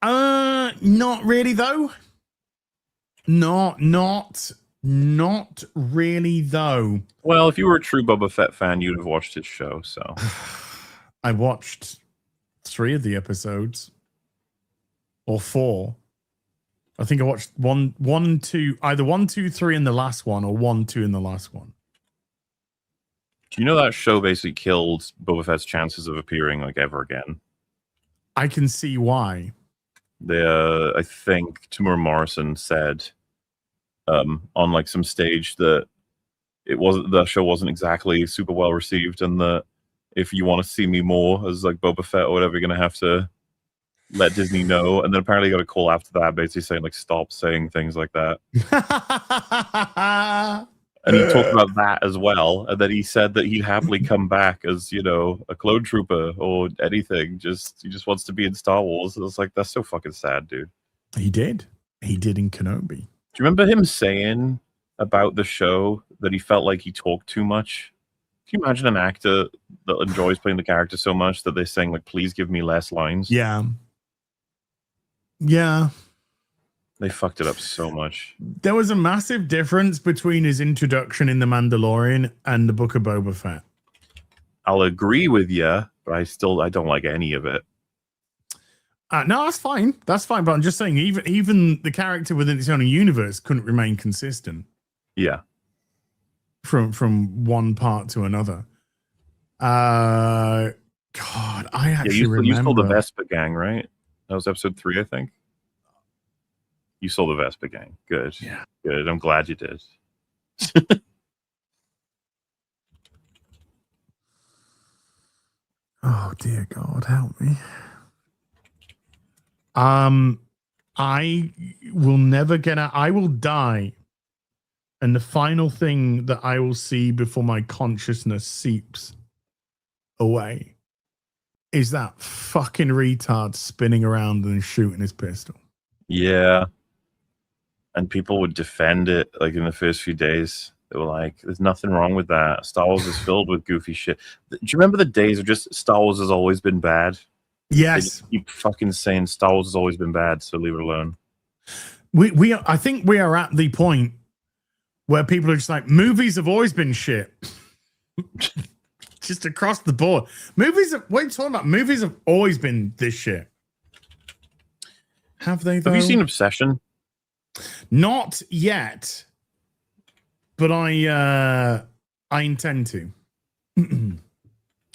Not really, though. Not really, though. Well, if you were a true Boba Fett fan, you'd have watched his show, so. I watched 3 of the episodes. Or 4. I think I watched 1, 2, either 1, 2, 3 in the last one, or 1, 2 in the last one. Do you know that show basically killed Boba Fett's chances of appearing like ever again? I can see why. I think Tamura Morrison said on like some stage that the show wasn't exactly super well received, and that if you want to see me more as like Boba Fett or whatever, you're gonna have to let Disney know. And then apparently got a call after that, basically saying like stop saying things like that. And he talked about that as well, and then he said that he'd happily come back as, you know, a clone trooper or anything. He just wants to be in Star Wars. It's like, that's so fucking sad, dude. He did in Kenobi. Do you remember him saying about the show that he felt like he talked too much? Can you imagine an actor that enjoys playing the character so much that they're saying like, please give me less lines? Yeah. They fucked it up so much. There was a massive difference between his introduction in The Mandalorian and the Book of Boba Fett. I'll agree with you, but I don't like any of it. No, that's fine. That's fine. But I'm just saying, even the character within its own universe couldn't remain consistent. Yeah. From one part to another. God, I actually remember. You saw the Vespa Gang, right? That was episode 3, I think. You saw the Vespa Gang. Good. Yeah. Good. I'm glad you did. Oh dear God, help me. I will never get out. I will die. And the final thing that I will see before my consciousness seeps away is that fucking retard spinning around and shooting his pistol. Yeah. And people would defend it like in the first few days. They were like, there's nothing wrong with that. Star Wars is filled with goofy shit. Do you remember the days of just Star Wars has always been bad? Yes. They keep fucking saying Star Wars has always been bad, so leave it alone. I think we are at the point where people are just like, movies have always been shit. Just across the board. What are you talking about? Movies have always been this shit. Have they, though? Have you seen Obsession? Not yet. But I intend to.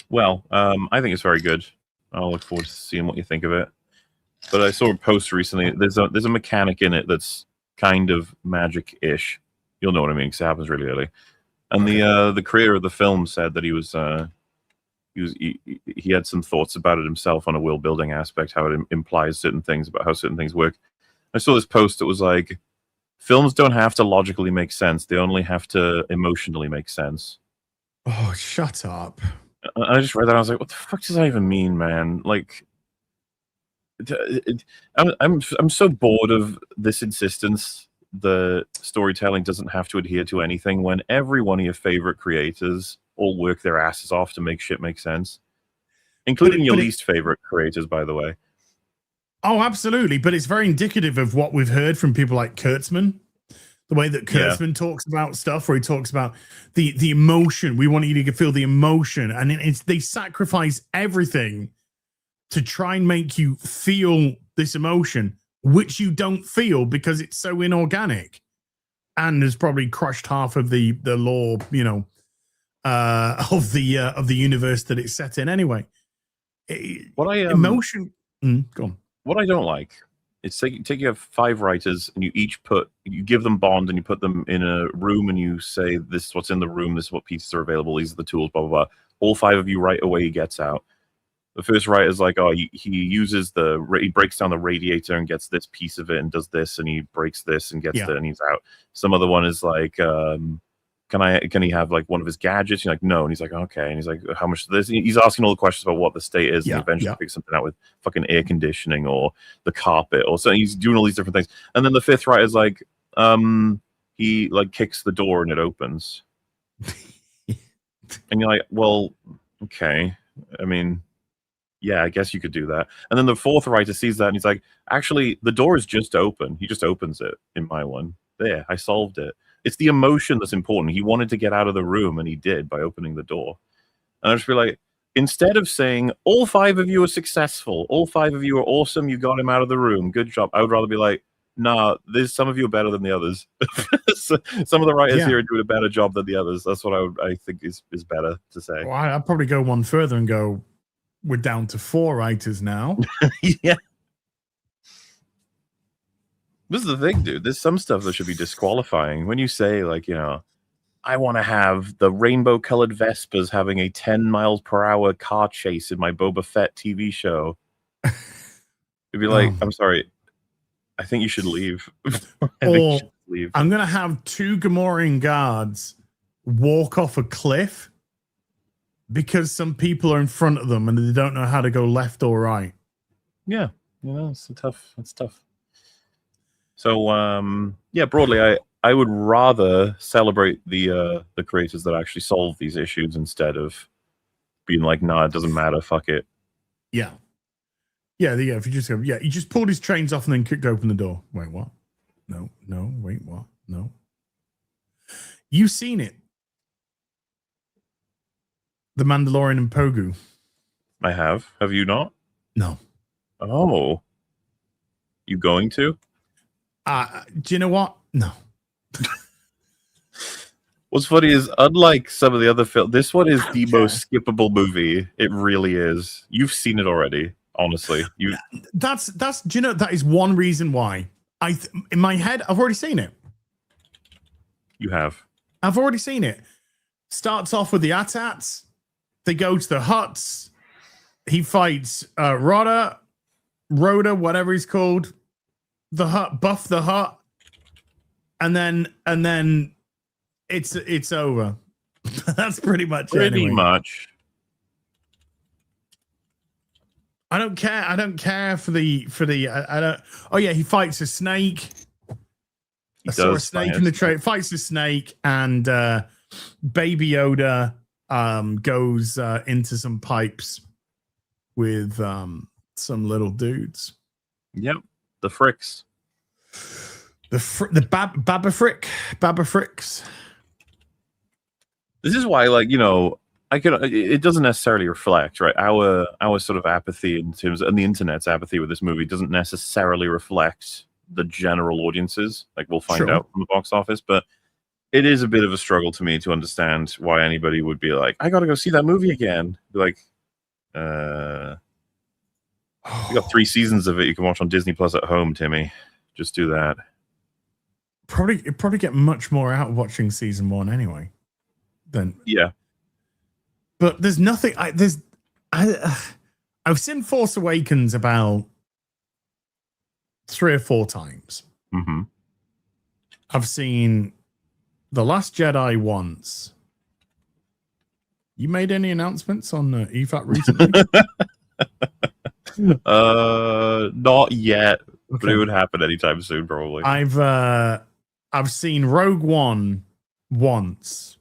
Well, I think it's very good. I'll look forward to seeing what you think of it. But I saw a post recently. There's a mechanic in it that's kind of magic-ish. You'll know what I mean, because it happens really early. And the creator of the film said that he had some thoughts about it himself on a world building aspect, how it implies certain things about how certain things work. I saw this post that was like, films don't have to logically make sense; they only have to emotionally make sense. Oh, shut up! I just read that. I was like, "What the fuck does that even mean, man?" Like, I'm so bored of this insistence that storytelling doesn't have to adhere to anything when every one of your favorite creators all work their asses off to make shit make sense, including your least favorite creators, by the way. Oh, absolutely. But it's very indicative of what we've heard from people like Kurtzman. The way that Kurtzman talks about stuff, where he talks about the emotion. We want you to feel the emotion. And they sacrifice everything to try and make you feel this emotion, which you don't feel because it's so inorganic. And has probably crushed half of the lore, of the universe that it's set in anyway. Emotion. Go on. What I don't like is you have 5 writers and you give them Bond and you put them in a room and you say, this is what's in the room, this is what pieces are available, these are the tools, blah, blah, blah. All 5 of you right away he gets out. The first writer's like, oh, he uses he breaks down the radiator and gets this piece of it and does this, and he breaks this and gets that and he's out. Some other one is like, can he have like one of his gadgets? You're like, no. And he's like, okay. And he's like, how much of this? And he's asking all the questions about what the state is, and eventually picks something out with fucking air conditioning or the carpet or so. He's doing all these different things. And then the 5th writer is like, he like kicks the door and it opens. And you're like, well, okay. I mean, yeah, I guess you could do that. And then the 4th writer sees that and he's like, actually, the door is just open. He just opens it in my one. There, I solved it. It's the emotion that's important. He wanted to get out of the room, and he did by opening the door. And I just feel like, instead of saying, all 5 of you are successful, all 5 of you are awesome, you got him out of the room, good job, I would rather be like, nah, there's some of you are better than the others. Some of the writers here are doing a better job than the others. That's what I think is better to say. Well, I'd probably go one further and go, we're down to 4 writers now. Yeah. This is the thing, dude. There's some stuff that should be disqualifying. When you say, like, I want to have the rainbow-colored Vespers having a 10 miles per hour car chase in my Boba Fett TV show. It'd be like, I'm sorry, I think you should leave. Leave. I'm going to have 2 Gamorrean guards walk off a cliff because some people are in front of them and they don't know how to go left or right. Yeah, it's tough. It's tough. So, broadly, I would rather celebrate the creators that actually solve these issues instead of being like, nah, it doesn't matter, fuck it. Yeah. Yeah, if you just go, he just pulled his trains off and then kicked open the door. Wait, what? No, wait, what? No. You've seen it. The Mandalorian and Pogu. I have. Have you not? No. Oh. You going to? Do you know what? No. What's funny is, unlike some of the other films, this one is the most skippable movie. It really is. You've seen it already, honestly. That's. Do you know that is one reason why in my head I've already seen it. You have. I've already seen it. Starts off with the AT-ATs. They go to the huts. He fights Rhoda, whatever he's called. The hut, buff the hut, and then it's over. That's pretty much it. Pretty much. I don't care. I don't care for the. I don't. Oh yeah, he fights a snake. I saw a snake in the trailer. Fights a snake, and Baby Yoda goes into some pipes with some little dudes. Yep, the Fricks. The Baba Fricks. This is why, like, it doesn't necessarily reflect, right? Our sort of apathy in terms of, and the internet's apathy with this movie doesn't necessarily reflect the general audiences. Like, we'll find out from the box office, but it is a bit of a struggle to me to understand why anybody would be like, I gotta go see that movie again. Be like, you got 3 seasons of it you can watch on Disney Plus at home, Timmy. Just do that. Probably get much more out of watching season 1 anyway. Yeah. But there's nothing. I've seen Force Awakens about 3 or 4 times. Mm-hmm. I've seen The Last Jedi once. You made any announcements on EFAT recently? Not yet, okay. But it would happen anytime soon, probably. I've seen Rogue One once.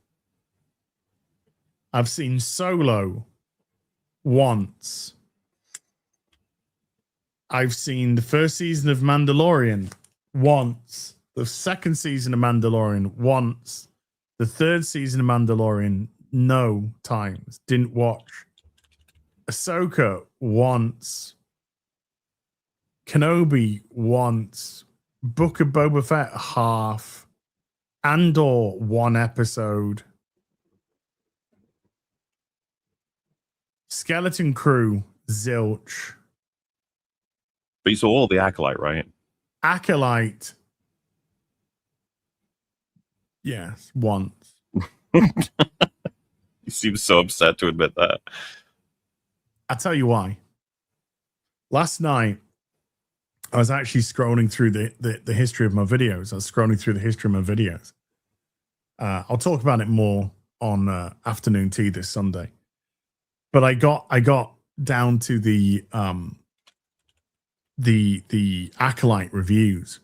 I've seen Solo once. I've seen the first season of Mandalorian once. The second season of Mandalorian once. The third season of Mandalorian, no times. Didn't watch. Ahsoka once. Kenobi once. Book of Boba Fett half. Andor 1 episode. Skeleton Crew zilch. But you saw all the Acolyte, right? Acolyte. Yes, once. You seem so upset to admit that. I'll tell you why. Last night, I was actually scrolling through the history of my videos. I was scrolling through the history of my videos. I'll talk about it more on Afternoon Tea this Sunday. But I got down to the Acolyte reviews.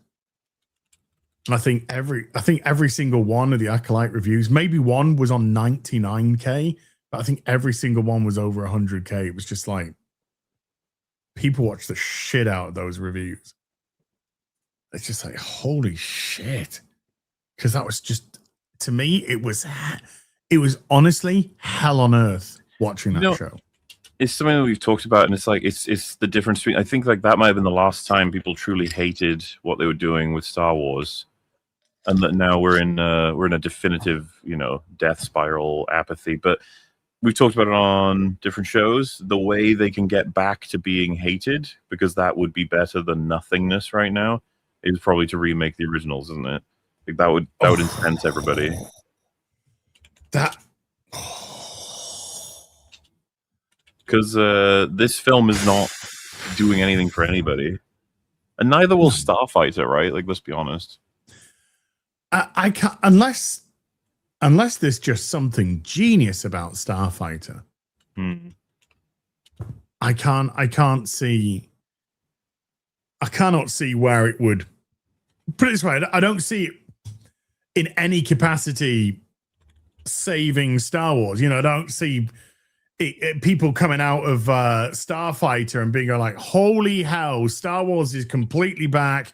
And I think every single one of the Acolyte reviews, maybe one was on 99K, but I think every single one was over 100K. It was just like, people watch the shit out of those reviews. It's just like, holy shit. Because that was just, to me, it was honestly hell on earth watching that show. It's something that we've talked about, and it's like, it's the difference between, I think like that might have been the last time people truly hated what they were doing with Star Wars. And that now we're in a definitive, death spiral apathy. But we've talked about it on different shows. The way they can get back to being hated, because that would be better than nothingness right now, is probably to remake the originals, isn't it? Like that would incense everybody. That because this film is not doing anything for anybody, and neither will Starfighter, right? Like, let's be honest. I can't unless there's just something genius about Starfighter. I cannot see where it would put it this way. I don't see it in any capacity saving Star Wars. You know, I don't see people coming out of Starfighter and being like, holy hell, Star Wars is completely back.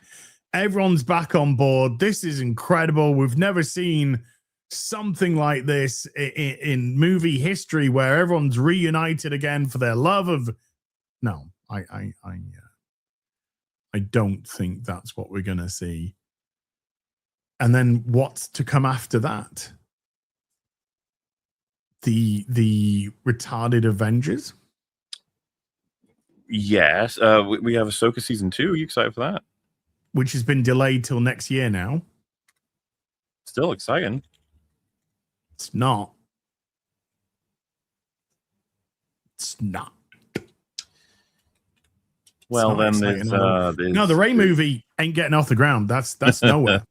Everyone's back on board. This is incredible. We've never seen something like this in movie history where everyone's reunited again for their love of. No, I don't think that's what we're going to see. And then what's to come after that? The retarded Avengers? Yes. We have Ahsoka season 2. Are you excited for that? Which has been delayed till next year now. Still exciting. It's not. It's not. Well, then there's no, the Rey movie ain't getting off the ground. That's nowhere.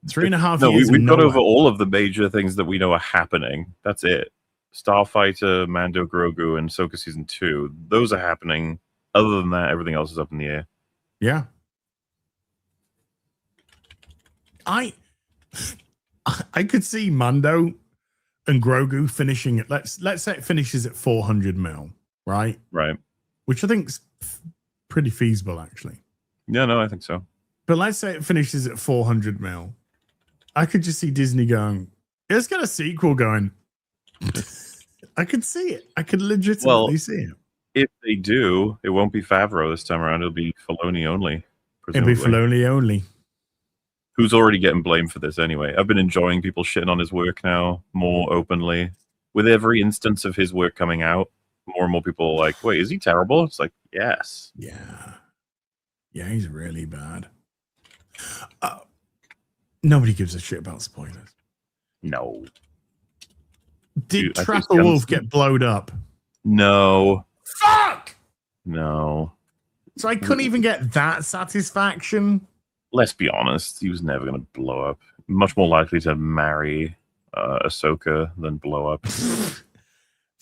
3.5 no, years. We've got over all of the major things that we know are happening. That's it. Starfighter, Mando Grogu, and Ahsoka season 2. Those are happening. Other than that, everything else is up in the air. Yeah. I could see Mando and Grogu finishing it. Let's say it finishes at 400 mil, right? Right. Which I think's pretty feasible, actually. Yeah, no, I think so. But let's say it finishes at 400 mil. I could just see Disney going, let's get a sequel going. I could see it. I could legitimately see it. If they do, it won't be Favreau this time around. It'll be Filoni only. Presumably. It'll be Filoni only. Who's already getting blamed for this anyway. I've been enjoying people shitting on his work now more openly. With every instance of his work coming out, more and more people are like, wait, is he terrible? It's like, yes. Yeah. Yeah, he's really bad. Nobody gives a shit about spoilers. No. Did Trapper Wolf get blowed up? No. Fuck! No. So I couldn't even get that satisfaction? Let's be honest, he was never going to blow up. Much more likely to marry Ahsoka than blow up.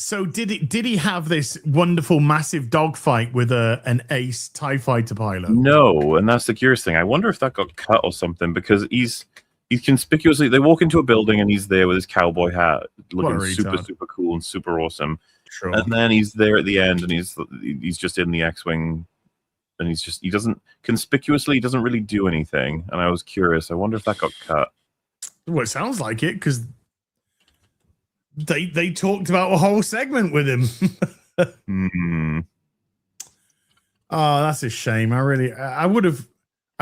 So did he have this wonderful massive dogfight with an ace TIE fighter pilot? No, and that's the curious thing. I wonder if that got cut or something, because he's conspicuously, they walk into a building and he's there with his cowboy hat, looking super cool and super awesome. Sure. And then he's there at the end and he's just in the X-Wing, and he doesn't really do anything. And I was curious, I wonder if that got cut. Well, it sounds like it, because they talked about a whole segment with him. Oh, that's a shame. I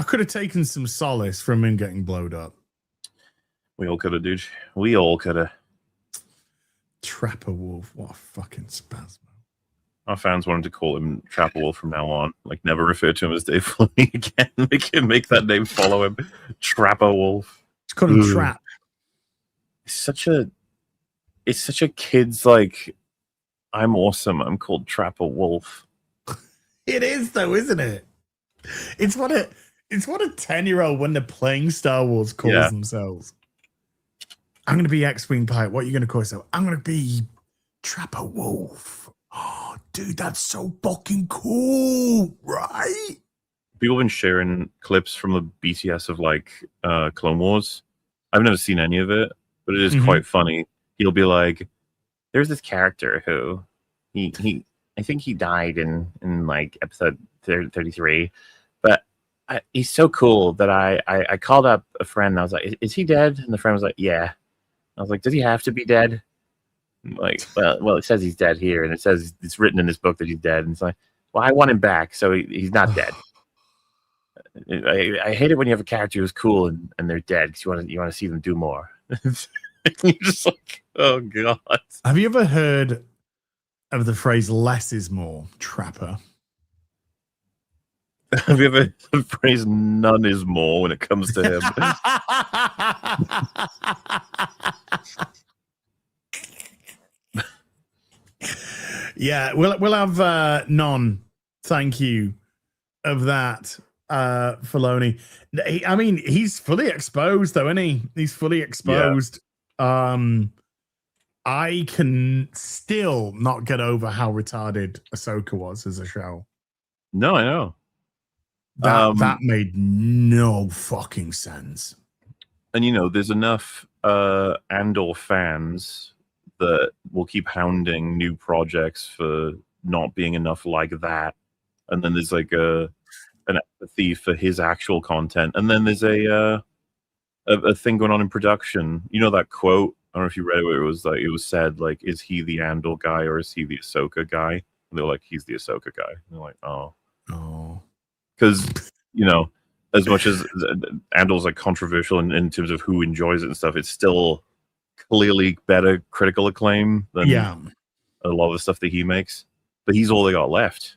could have taken some solace from him getting blowed up. We all could have, dude. We all could have. Trapper Wolf, what a fucking spasmo. Our fans wanted to call him Trapper Wolf from now on. Like, never refer to him as Dave Filoni again. Make that name follow him. Trapper Wolf. It's called him Trap. It's such a kid's like, I'm awesome. I'm called Trapper Wolf. It is though, isn't it? It's what a 10-year-old when they're playing Star Wars calls themselves. I'm going to be X-Wing pilot. What are you going to call yourself? I'm going to be Trapper Wolf. Oh, dude, that's so fucking cool, right? People have been sharing clips from the BTS of like Clone Wars. I've never seen any of it, but it is quite funny. He'll be like, there's this character who I think he died in like episode 33, but he's so cool that I called up a friend and I was like, is he dead? And the friend was like, yeah. I was like, does he have to be dead? I'm like, well, it says he's dead here, and it says it's written in this book that he's dead. And it's like, well, I want him back, so he's not dead. I hate it when you have a character who's cool and they're dead, because you want to see them do more. You're just like, oh god. Have you ever heard of the phrase "less is more"? Trapper. Have you ever heard the phrase "none is more" when it comes to him? Yeah, we'll have none. Thank you of that, Filoni. I mean, he's fully exposed, though, isn't he? He's fully exposed. Yeah. I can still not get over how retarded Ahsoka was as a show. No, I know. That made no fucking sense. And there's enough Andor fans that will keep hounding new projects for not being enough like that. And then there's like an apathy for his actual content. And then there's a thing going on in production. You know that quote? I don't know if you read it. Where it was said like, "Is he the Andor guy or is he the Ahsoka guy?" And they're like, "He's the Ahsoka guy." And they're like, "Oh, because as much as Andor's like controversial in terms of who enjoys it and stuff, it's still clearly better critical acclaim than a lot of the stuff that he makes. But he's all they got left."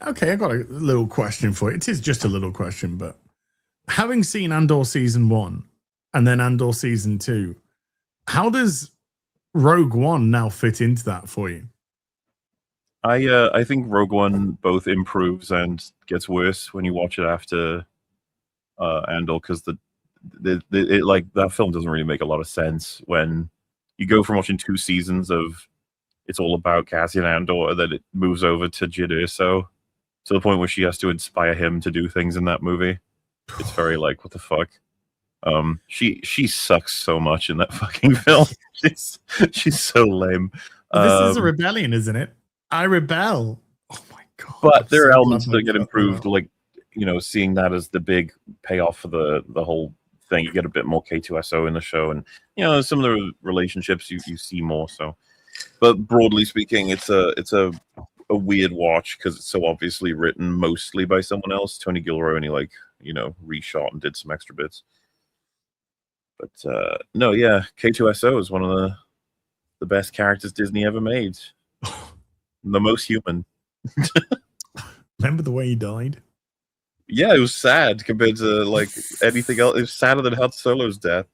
Okay, I got a little question for you. It is just a little question, but having seen Andor season 1 and then Andor season 2, how does Rogue One now fit into that for you? I think Rogue One both improves and gets worse when you watch it after Andor, because that film doesn't really make a lot of sense when you go from watching 2 seasons of it's all about Cassian Andor, and then it moves over to Jyn Erso to the point where she has to inspire him to do things in that movie. It's very like, what the fuck? She sucks so much in that fucking film. She's so lame. This is a rebellion, isn't it? I rebel. Oh my god! But there are elements that get improved, like seeing that as the big payoff for the whole thing. You get a bit more K2SO in the show, and some of the relationships you see more. So, but broadly speaking, it's a weird watch because it's so obviously written mostly by someone else. Tony Gilroy only reshot and did some extra bits. But no, yeah, K2SO is one of the best characters Disney ever made. The most human. Remember the way he died? Yeah, it was sad compared to like anything else. It was sadder than Han Solo's death.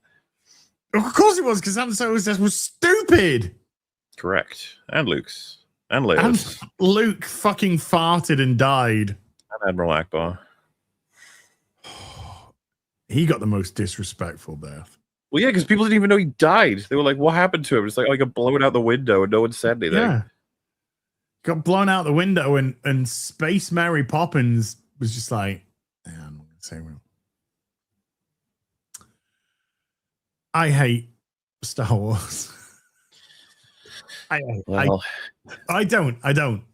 Of course it was, because Han Solo's death was stupid. Correct. And Luke's. And Leia's. And Luke fucking farted and died. And Admiral Akbar. He got the most disrespectful death. Well, yeah, because people didn't even know he died. They were like, what happened to him? It's like, I got blown out the window and no one said anything. Yeah. Got blown out the window, and Space Mary Poppins was just like, I'm not going to say real. I hate Star Wars. I don't.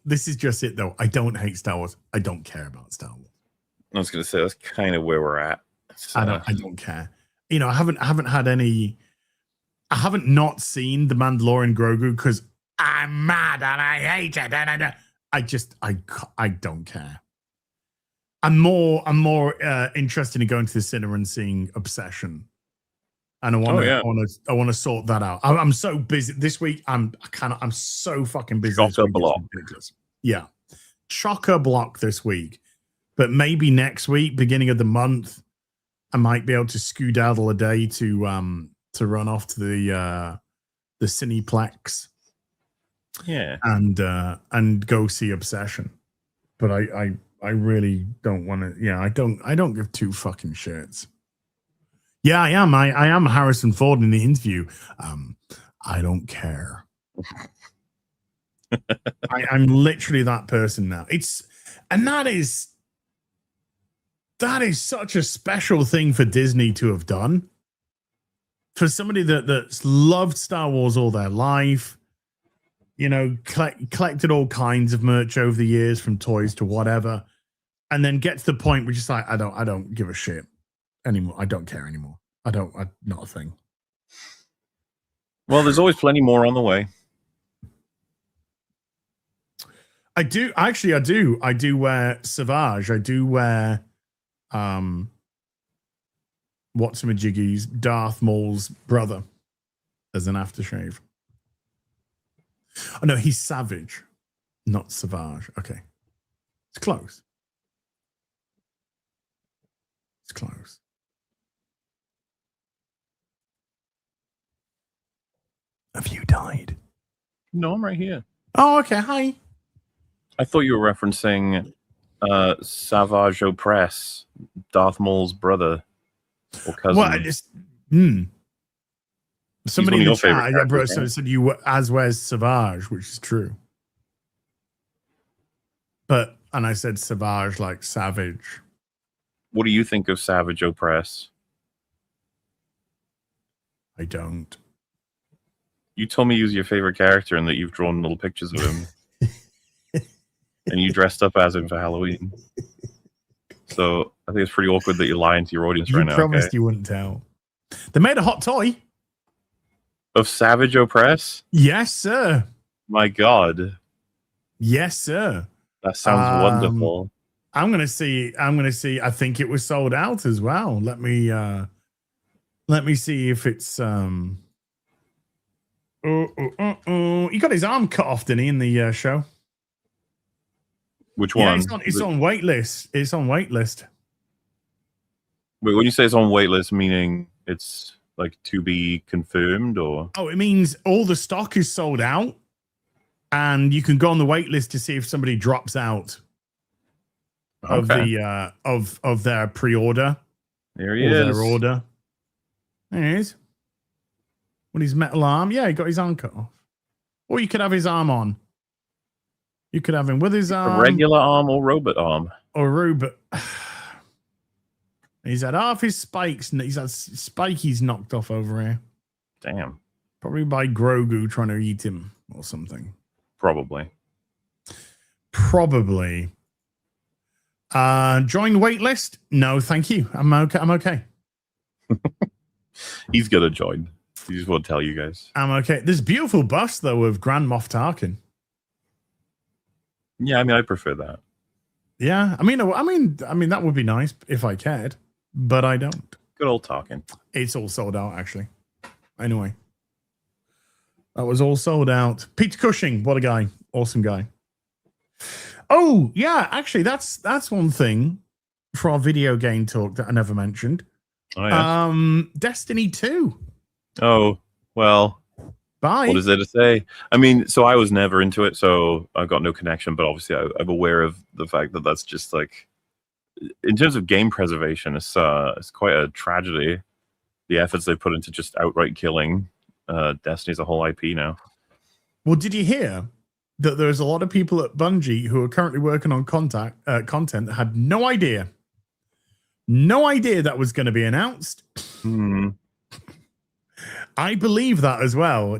This is just it, though. I don't hate Star Wars. I don't care about Star Wars. I was going to say, that's kind of where we're at. I don't care. I haven't had any. I haven't not seen The Mandalorian Grogu because I'm mad and I hate it. I don't care. I'm more interested in going to the cinema and seeing Obsession, and I want to sort that out. I'm so busy this week. I'm so fucking busy. Chock-a-block. Yeah, chock-a-block this week, but maybe next week, beginning of the month, I might be able to skedaddle a day to run off to the Cineplex. Yeah, and go see Obsession, but I really don't want to. Yeah, I don't give two fucking shits. Yeah, I am Harrison Ford in the interview. I don't care. I'm literally that person now. That is such a special thing for Disney to have done. For somebody that's loved Star Wars all their life, collected all kinds of merch over the years, from toys to whatever, and then get to the point where just like, I don't give a shit anymore. I don't care anymore. Not a thing. Well, there's always plenty more on the way. I do wear Savage. I do wear what's-a-majiggy's Darth Maul's brother as an aftershave. Oh no, he's Savage, not Savage. Okay. It's close. It's close. Have you died? No, I'm right here. Oh, okay. Hi. I thought you were referencing Savage Opress, Darth Maul's brother or cousin. Well, I just somebody in the chat said you were as where's Savage, which is true. And I said Savage like savage. What do you think of Savage Opress? I don't. You told me he was your favorite character and that you've drawn little pictures of him. And you dressed up as him for Halloween. So I think it's pretty awkward that you're lying to your audience right now. You promised you wouldn't tell. They made a hot toy. Of Savage Opress? Yes, sir. My God. Yes, sir. That sounds wonderful. I'm gonna see. I think it was sold out as well. Let me see if it's He got his arm cut off, didn't he, in the show? Which one? It's on waitlist. It's on waitlist. Wait, when you say it's on waitlist, meaning it's like to be confirmed, or? Oh, it means all the stock is sold out, and you can go on the waitlist to see if somebody drops out of the of their pre-order. There he is. Their order. There he is. With his metal arm. Yeah, he got his arm cut off. Or you could have his arm on. You could have him with his arm. A regular arm or robot arm. Or robot. He's had half his spikes. He's had spikies knocked off over here. Damn. Probably by Grogu trying to eat him or something. Probably. Join waitlist? No, thank you. I'm okay. He's gonna join. He just won't tell you guys. I'm okay. There's a beautiful bust though of Grand Moff Tarkin. Yeah, I mean, I prefer that. Yeah, I mean, that would be nice if I cared, but I don't. Good old Tarkin. It's all sold out, actually. Anyway, that was all sold out. Peter Cushing, what a guy! Awesome guy. Oh yeah, actually, that's one thing for our video game talk that I never mentioned. Oh yeah. Destiny 2. Oh well. Bye. What is there to say? I mean, so I was never into it, so I've got no connection. But obviously, I'm aware of the fact that that's just like, in terms of game preservation, it's quite a tragedy. The efforts they put into just outright killing Destiny's a whole IP now. Well, did you hear that there's a lot of people at Bungie who are currently working on content that had no idea that was going to be announced? I believe that as well.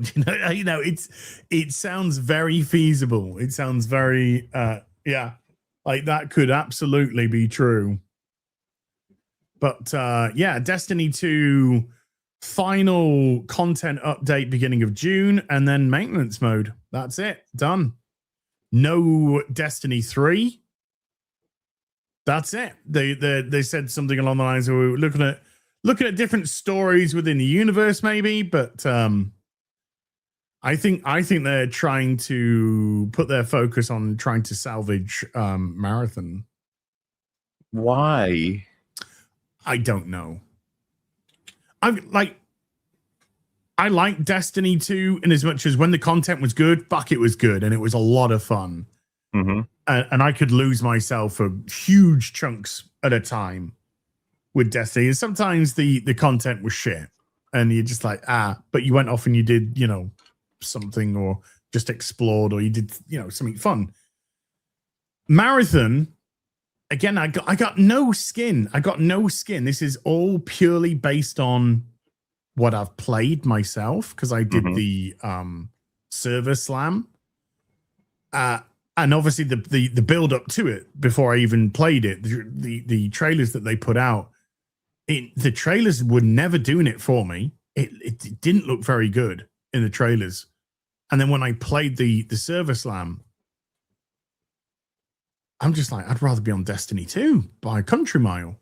You know, it sounds very feasible. It sounds very, like that could absolutely be true. But Destiny 2 final content update beginning of June, and then maintenance mode. That's it. Done. No Destiny 3. That's it. They said something along the lines of we were looking at different stories within the universe, maybe, but I think they're trying to put their focus on trying to salvage Marathon. Why? I don't know. I like Destiny 2 in as much as when the content was good, it was good, and it was a lot of fun. Mm-hmm. And I could lose myself for huge chunks at a time with Destiny. And sometimes the content was shit, and you're just like, but you went off and you did, something, or just explored, or you did, something fun. Marathon, again, I got no skin. This is all purely based on what I've played myself, because I did the server slam. And obviously the build up to it before I even played it, the trailers that they put out, the trailers were never doing it for me. It didn't look very good in the trailers. And then when I played the server slam, I'm just like, I'd rather be on Destiny 2 by a country mile.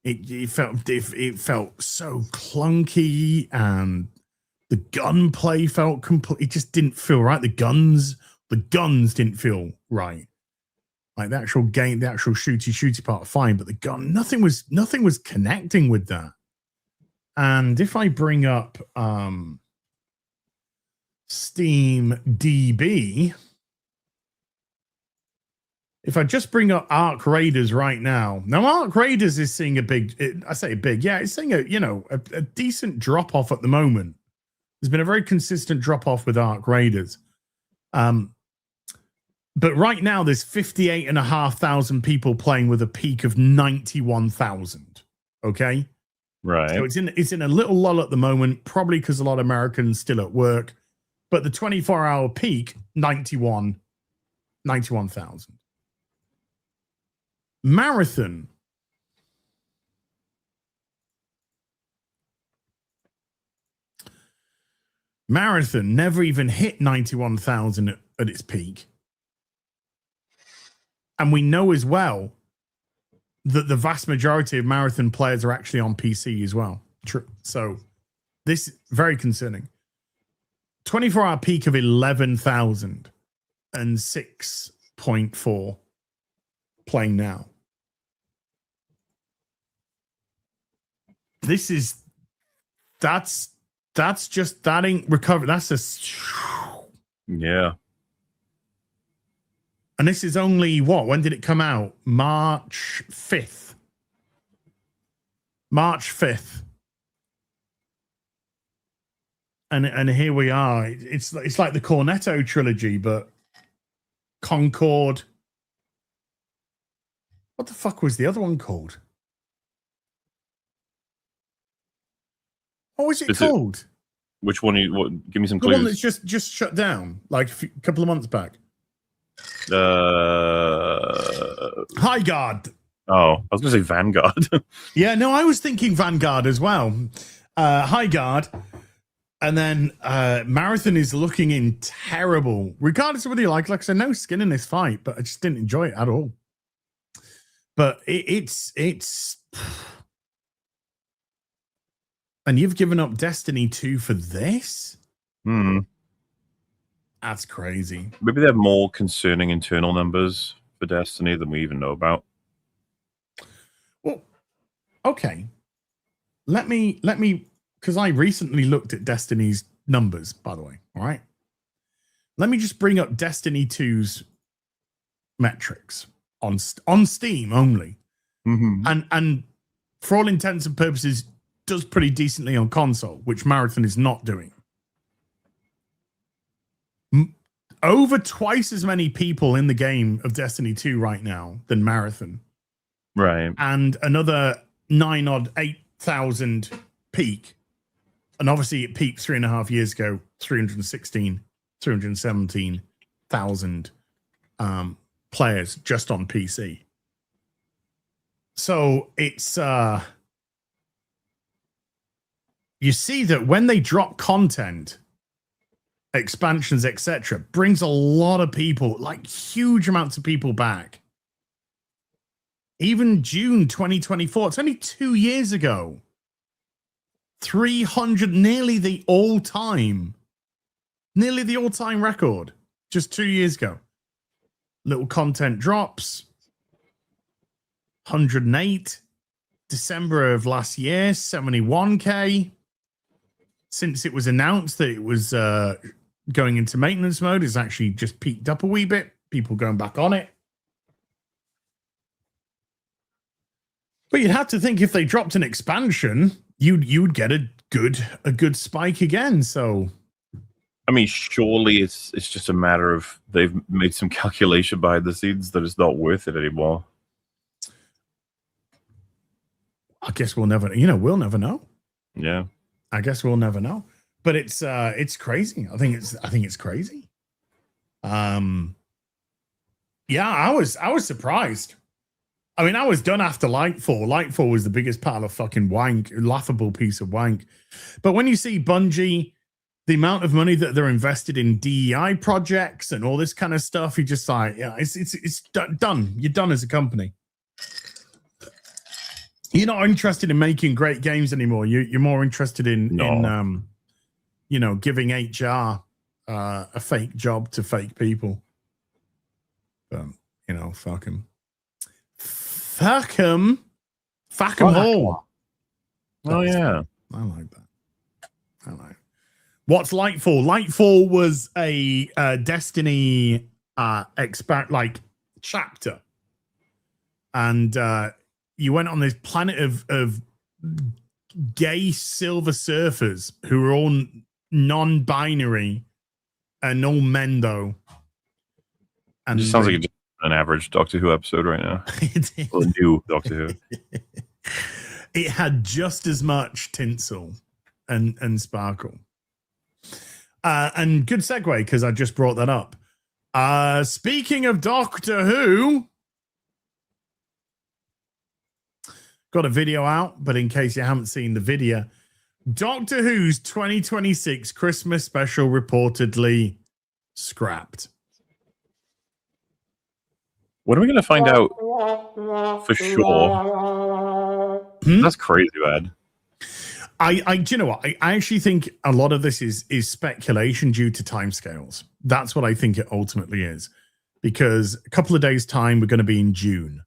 It felt so clunky, and the gunplay felt complete. It just didn't feel right. The guns didn't feel right. Like the actual game, the actual shooty part, fine, but the gun, nothing was connecting with that. And if I bring up Steam DB. If I just bring up Arc Raiders right now. Now, Arc Raiders is seeing a big, I say big, yeah, it's seeing a decent drop off at the moment. There's been a very consistent drop off with Arc Raiders. But right now, there's 58,500 people playing with a peak of 91,000. Okay. Right. So it's in a little lull at the moment, probably because a lot of Americans still at work. But the 24-hour peak, 91,000. Marathon. Marathon never even hit 91,000 at its peak. And we know as well that the vast majority of Marathon players are actually on PC as well. So this is very concerning. 24-hour peak of 11,000 and 6.4 playing now. That's just, that ain't recovered. That's yeah. And this is only what? When did it come out? March 5th. March 5th. And here we are. It's like the Cornetto trilogy, but Concord. What the fuck was the other one called? What was it called? Which one? Give me some The clues. one that's just shut down like a couple of months back. High Guard. Oh, I was going to say Vanguard. Yeah, no, I was thinking Vanguard as well. High Guard. And then Marathon is looking in terrible. Regardless of whether you like I said, no skin in this fight, but I just didn't enjoy it at all. But it's and you've given up Destiny 2 for this? That's crazy. Maybe they have more concerning internal numbers for Destiny than we even know about. Well, okay. Let me, because I recently looked at Destiny's numbers, by the way. All right. Let me just bring up Destiny 2's metrics on Steam only. And for all intents and purposes, does pretty decently on console, which Marathon is not doing. Over twice as many people in the game of Destiny 2 right now than Marathon. Right. And another 8,000 peak. And obviously it peaked 3.5 years ago, 317,000 players just on PC. So it's you see that when they drop content, expansions, etc., brings a lot of people, like huge amounts of people back. Even June 2024, it's only 2 years ago. 300, nearly the all-time record, just 2 years ago. Little content drops. 108. December of last year, 71K. Since it was announced that it was going into maintenance mode, it's actually just peaked up a wee bit. People going back on it. But you'd have to think if they dropped an expansion, you'd get a good spike again. So, I mean, surely it's just a matter of they've made some calculation behind the scenes that it's not worth it anymore. I guess we'll never know. Yeah. I guess we'll never know. But it's crazy. I think it's crazy. Yeah, I was surprised. I mean, I was done after Lightfall. Lightfall was the biggest pile of fucking wank, laughable piece of wank. But when you see Bungie, the amount of money that they're invested in DEI projects and all this kind of stuff, you're just like, yeah, it's done. You're done as a company. You're not interested in making great games anymore. You're more interested in giving HR a fake job to fake people. But fuck them. Fuck them all. Oh yeah, I like that. What's Lightfall? Lightfall was a Destiny chapter, and you went on this planet of gay silver surfers who were all non-binary and all men though. And it just sounds like an average Doctor Who episode right now. Or a new Doctor Who. It had just as much tinsel and sparkle. And good segue, because I just brought that up. Speaking of Doctor Who, got a video out, but in case you haven't seen the video, Doctor Who's 2026 Christmas special reportedly scrapped. When are we going to find out for sure? That's crazy bad. Do you know what? I actually think a lot of this is speculation due to timescales. That's what I think it ultimately is. Because a couple of days' time, we're going to be in June.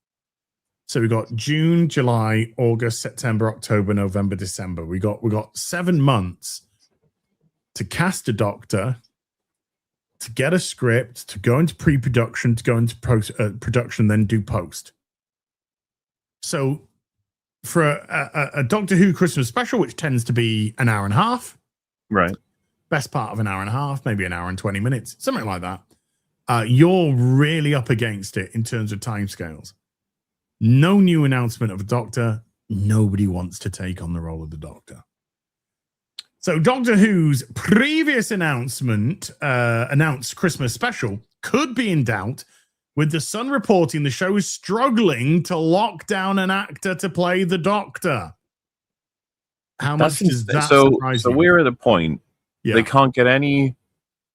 So we got June, July, August, September, October, November, December. We got 7 months to cast a Doctor, to get a script, to go into pre-production, to go into production, then do post. So for a Doctor Who Christmas special, which tends to be an hour and a half, right? Best part of an hour and a half, maybe an hour and 20 minutes, something like that. You're really up against it in terms of timescales. No new announcement of a Doctor. Nobody wants to take on the role of the Doctor. So Doctor Who's previous announced Christmas special could be in doubt, with The Sun reporting the show is struggling to lock down an actor to play the Doctor. How much does that surprise you? So we're at a point, they can't get any,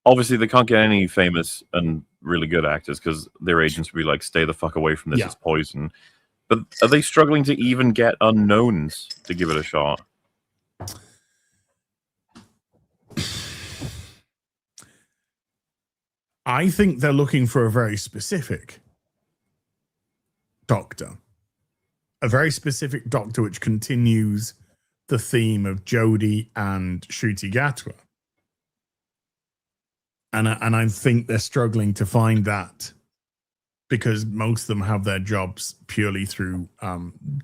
obviously they can't get any famous and really good actors because their agents would be like, stay the fuck away from this, it's poison. But are they struggling to even get unknowns to give it a shot? I think they're looking for a very specific Doctor. A very specific Doctor which continues the theme of Jodie and Ncuti Gatwa. And I think they're struggling to find that because most of them have their jobs purely through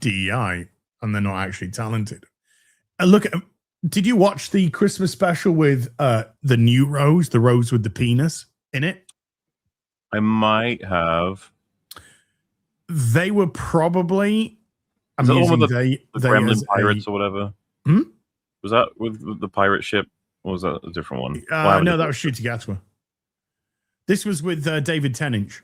DEI and they're not actually talented. Did you watch the Christmas special with the new Rose, the Rose with the penis in it? I might have. They were probably. I'm the using one with the Gremlin pirates or whatever. Was that with the pirate ship? Or was that a different one? No, that was Ncuti Gatwa. This was with David Tennant.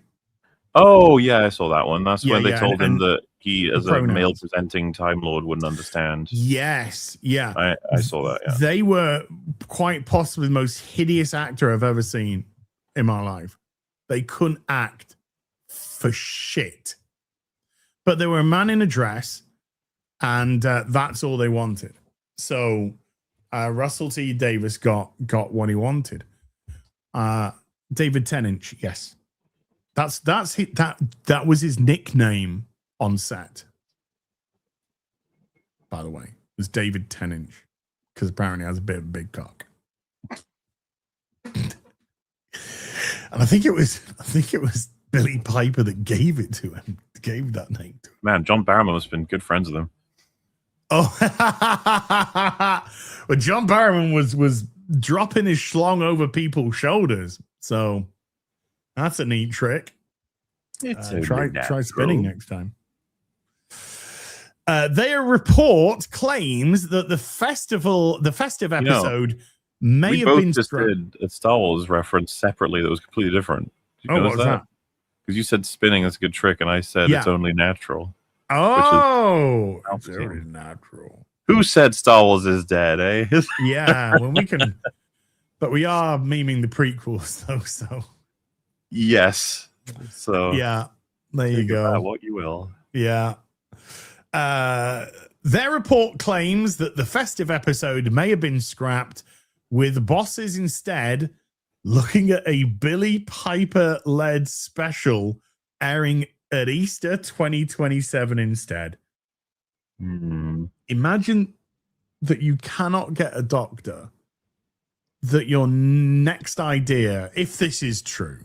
Oh yeah, I saw that one. That's when they told him that he, as a male presenting Time Lord, wouldn't understand. Yes, yeah, I saw that. Yeah. They were quite possibly the most hideous actor I've ever seen in my life. They couldn't act for shit, but they were a man in a dress, and that's all they wanted. So Russell T Davies got what he wanted. David Tennant, yes, that was his nickname on set. By the way, it was David Tennant because apparently he has a bit of a big cock. And I think it was Billy Piper that gave it to him, gave that name to him. Man, John Barrowman must have been good friends with him. Oh, well, John Barrowman was dropping his schlong over people's shoulders, so that's a neat trick. Try spinning next time. Their report claims that the festive episode may have been. We both just did a Star Wars reference separately that was completely different. What was that? Because you said spinning is a good trick, and I said it's only natural. Oh, very natural. Who said Star Wars is dead, eh? Yeah, well, we can. But we are memeing the prequels, though, so. Yes. So. Yeah, there you go. What you will. Yeah. Their report claims that the festive episode may have been scrapped, with bosses instead looking at a Billy Piper-led special airing at Easter 2027 instead. Imagine that you cannot get a Doctor that your next idea, if this is true,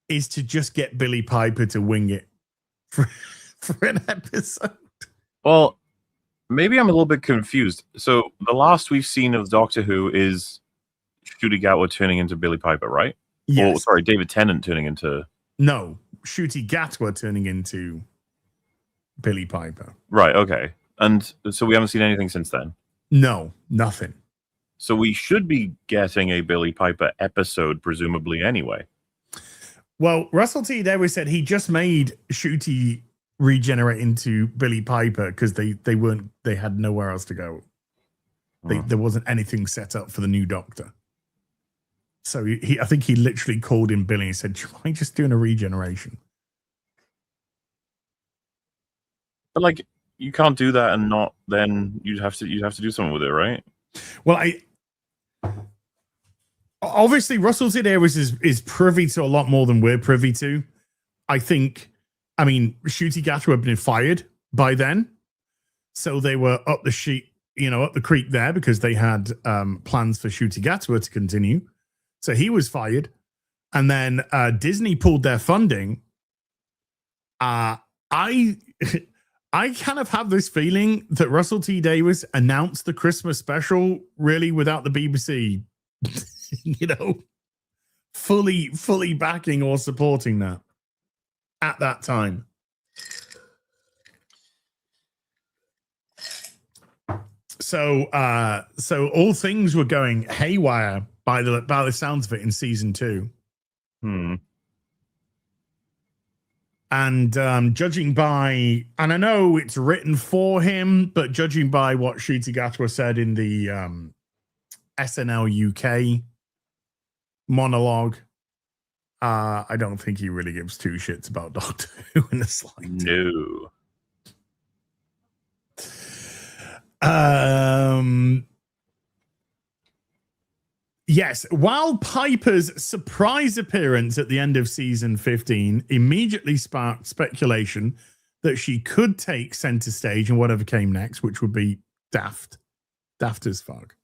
is to just get Billy Piper to wing it for an episode? Well, maybe I'm a little bit confused. So the last we've seen of Doctor Who is Ncuti Gatwa turning into Billy Piper, right? Yes. Oh, sorry, David Tennant turning into... No, Ncuti Gatwa turning into Billy Piper. Right, okay. And so we haven't seen anything since then? No, nothing. So we should be getting a Billy Piper episode, presumably, anyway. Well, Russell T. Davies said he just made Ncuti regenerate into Billy Piper because they had nowhere else to go. There wasn't anything set up for the new Doctor. So I think he literally called in Billy and said, "Do you mind just doing a regeneration?" But like, you can't do that and not then you'd have to do something with it, right? Well, obviously Russell T. Davies is privy to a lot more than we're privy to. Ncuti Gatwa had been fired by then, so they were up the creek there because they had plans for Ncuti Gatwa to continue. So he was fired, and then Disney pulled their funding. I kind of have this feeling that Russell T. Davies announced the Christmas special really without the BBC, fully backing or supporting that at that time. So all things were going haywire by the sounds of it in season 2. And judging by, and I know it's written for him, but judging by what Ncuti Gatwa said in the SNL UK monologue, I don't think he really gives two shits about Doctor Who in the slightest. No. Yes, while Piper's surprise appearance at the end of season 15 immediately sparked speculation that she could take center stage in whatever came next, which would be daft as fuck.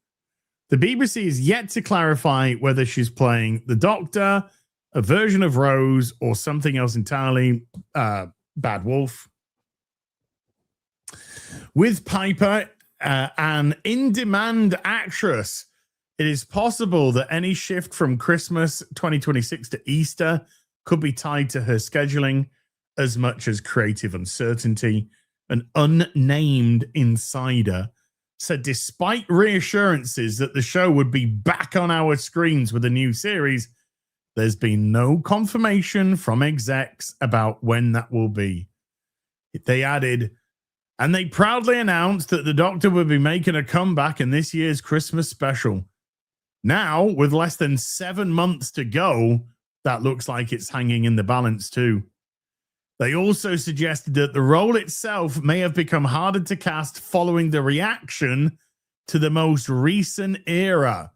The BBC is yet to clarify whether she's playing the Doctor, a version of Rose, or something else entirely. Bad Wolf. With Piper, an in-demand actress, it is possible that any shift from Christmas 2026 to Easter could be tied to her scheduling as much as creative uncertainty. An unnamed insider said despite reassurances that the show would be back on our screens with a new series, there's been no confirmation from execs about when that will be. They added, and they proudly announced that the Doctor will be making a comeback in this year's Christmas special. Now, with less than 7 months to go, that looks like it's hanging in the balance too. They also suggested that the role itself may have become harder to cast following the reaction to the most recent era,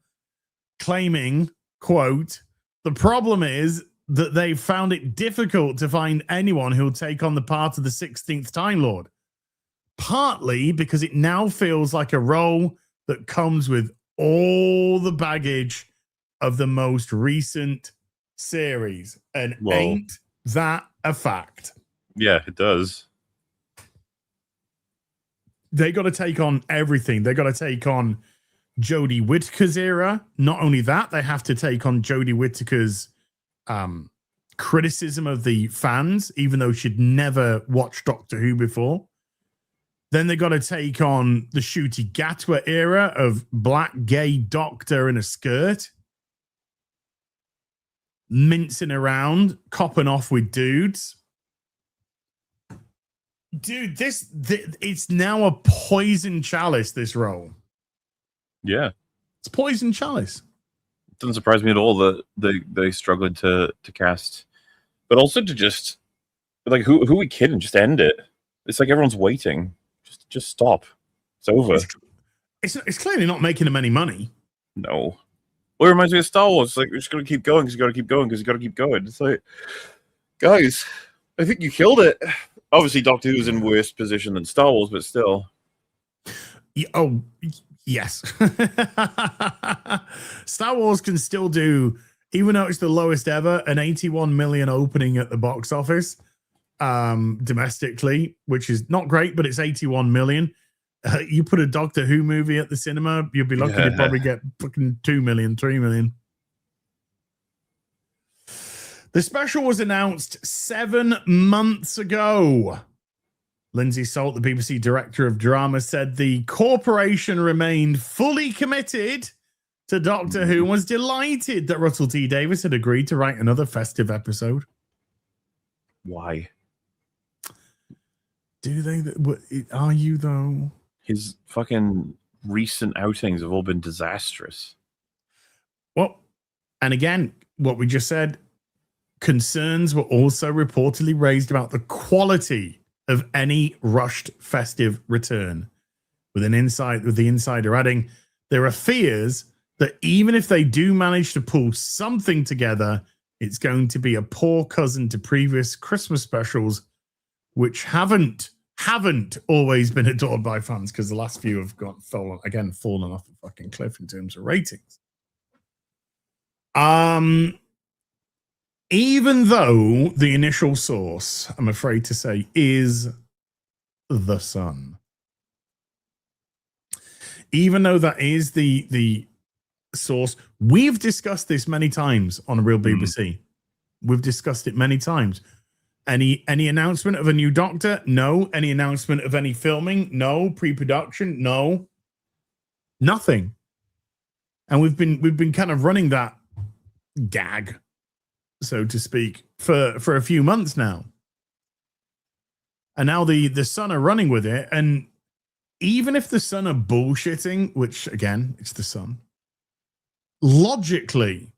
claiming, quote, "The problem is that they found it difficult to find anyone who'll take on the part of the 16th Time Lord, partly because it now feels like a role that comes with all the baggage of the most recent series." And ain't that a fact? Yeah, it does. They got to take on everything. They got to take on Jodie Whittaker's era. Not only that, they have to take on Jodie Whittaker's criticism of the fans, even though she'd never watched Doctor Who before. Then they got to take on the Ncuti Gatwa era of black gay doctor in a skirt, mincing around, copping off with dudes. Dude, it's now a poison chalice, this role. Yeah. It's poison chalice. It doesn't surprise me at all that they struggled to cast. But also to just, like, who are we kidding? Just end it. It's like everyone's waiting. Just stop. It's over. It's clearly not making them any money. No. Well, it reminds me of Star Wars. It's like, we're just going to keep going because you got to keep going because you got to keep going. It's like, guys, I think you killed it. Obviously, Doctor Who's in worse position than Star Wars, but still. Yes. Star Wars can still do, even though it's the lowest ever, an 81 million opening at the box office domestically, which is not great, but it's 81 million. You put a Doctor Who movie at the cinema, you'll be lucky to probably get fucking 2 million, 3 million. The special was announced 7 months ago. Lindsay Salt, the BBC director of drama, said the corporation remained fully committed to Doctor Who and was delighted that Russell T Davies had agreed to write another festive episode. Why? Do they? Are you, though? His fucking recent outings have all been disastrous. Well, and again, what we just said, concerns were also reportedly raised about the quality of any rushed festive return. With the insider adding, there are fears that even if they do manage to pull something together, it's going to be a poor cousin to previous Christmas specials, which haven't always been adored by fans, because the last few have fallen off the fucking cliff in terms of ratings. Even though the initial source, I'm afraid to say, is The Sun. Even though that is the source, we've discussed this many times on A Real BBC. We've discussed it many times. Any announcement of a new Doctor? No. Any announcement of any filming? No. Pre-production? No. Nothing. And we've been kind of running that gag, so to speak, for a few months now. And now the Sun are running with it. And even if the Sun are bullshitting, which again, it's the Sun, logically,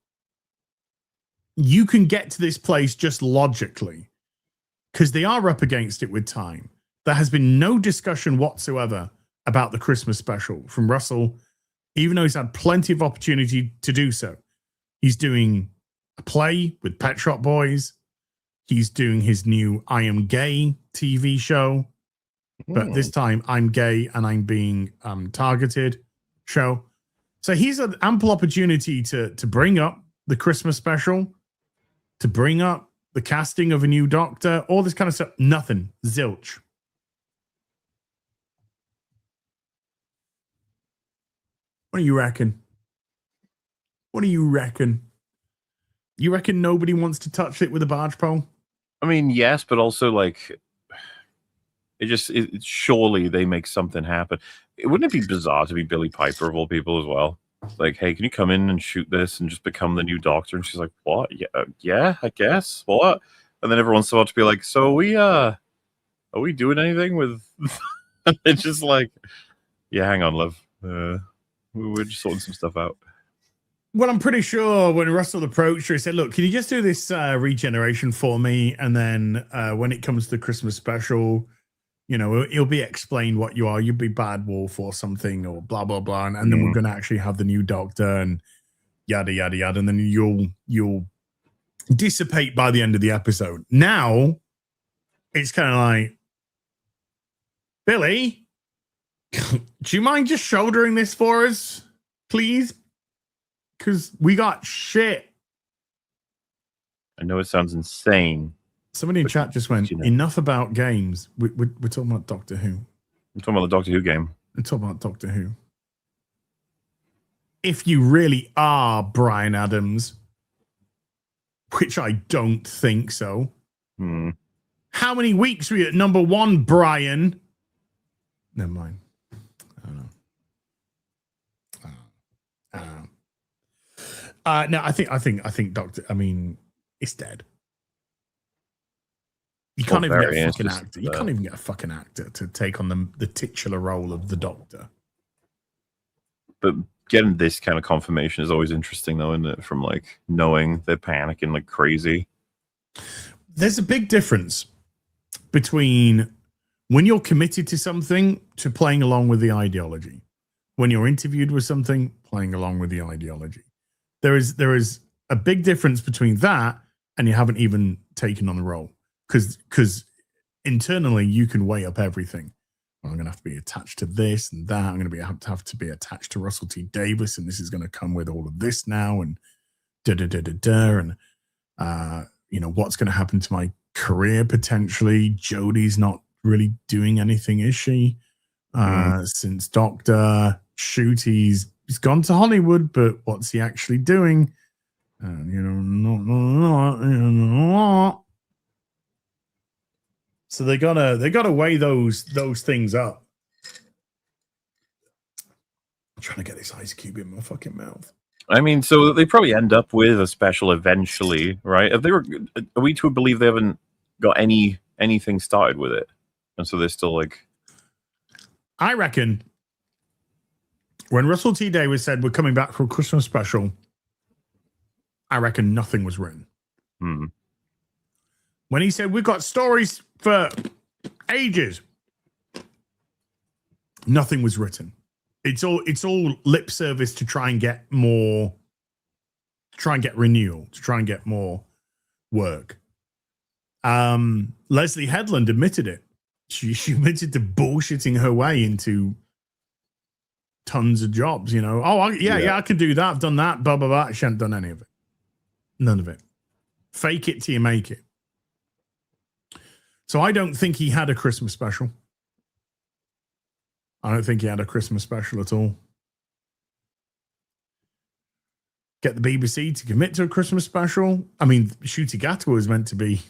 you can get to this place just logically, because they are up against it with time. There has been no discussion whatsoever about the Christmas special from Russell, even though he's had plenty of opportunity to do so. He's doing a play with Pet Shop Boys. He's doing his new I Am Gay TV show. But this time, I'm gay and I'm being targeted show. So he's had ample opportunity to bring up the Christmas special, to bring up the casting of a new Doctor, all this kind of stuff. Nothing. Zilch. What do you reckon? What do you reckon? You reckon nobody wants to touch it with a barge pole? I mean, yes, but also like surely they make something happen. Wouldn't it be bizarre to be Billie Piper of all people as well? Like, hey, can you come in and shoot this and just become the new Doctor? And she's like, what? Yeah, I guess. What? And then everyone's about to be like, so are we doing anything with? And it's just like, yeah, hang on, love. We're just sorting some stuff out. Well, I'm pretty sure when Russell approached her, he said, look, can you just do this regeneration for me? And then when it comes to the Christmas special, you know, it'll be explained what you are. You'll be Bad Wolf or something or blah, blah, blah. And then we're going to actually have the new Doctor and yada, yada, yada. And then you'll dissipate by the end of the episode. Now, it's kind of like, Billy, do you mind just shouldering this for us, please? Because we got shit. I know it sounds insane. Somebody in chat just went, enough about games. We're talking about Doctor Who. I'm talking about the Doctor Who game. We're talking about Doctor Who. If you really are Brian Adams, which I don't think so. How many weeks were you at number 1, Brian? Never mind. I don't know. No, I think Doctor. I mean, it's dead. You can't even get a fucking actor. You can't even get a fucking actor to take on the titular role of the Doctor. But getting this kind of confirmation is always interesting, though, isn't it? From like knowing they're panicking like crazy. There's a big difference between when you're committed to something to playing along with the ideology. When you're interviewed with something, playing along with the ideology. There is a big difference between that and you haven't even taken on the role. Because internally you can weigh up everything. I'm going to have to be attached to this and that. I'm going to have to be attached to Russell T Davies, and this is going to come with all of this now, and and what's going to happen to my career potentially. Jodie's not really doing anything, is she? Since Doctor Shoot, he's gone to Hollywood, but what's he actually doing? So they gotta weigh those things up. I'm trying to get this ice cube in my fucking mouth. I mean, so they probably end up with a special eventually, right? Are we to believe they haven't got anything started with it, and so they're still like? I reckon when Russell T Davies said we're coming back for a Christmas special, I reckon nothing was written. When he said we've got stories for ages, nothing was written. It's all lip service to try and get more, to try and get renewal, to try and get more work. Leslie Headland admitted it. She admitted to bullshitting her way into tons of jobs. I could do that. I've done that. Blah blah blah. She hadn't done any of it. None of it. Fake it till you make it. So I don't think he had a Christmas special. I don't think he had a Christmas special at all. Get the BBC to commit to a Christmas special. I mean, Ncuti Gatwa was meant to be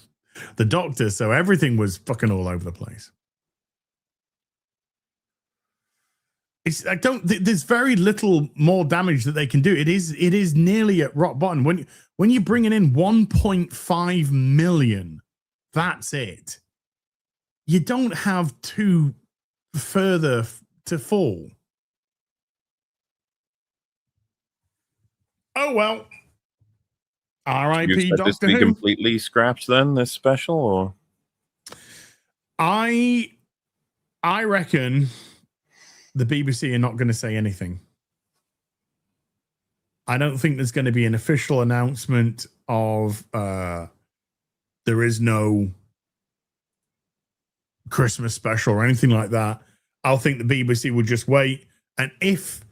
the Doctor, so everything was fucking all over the place. There's very little more damage that they can do. It is nearly at rock bottom. When you're bringing in 1.5 million, that's it. You don't have two further to fall. Oh well. R.I.P. Doctor Doctor Who. Be Who. completely scrapped then, this special, or? I reckon the BBC are not going to say anything. I don't think there's going to be an official announcement of there is no Christmas special or anything like that. I'll think the BBC will just wait, and if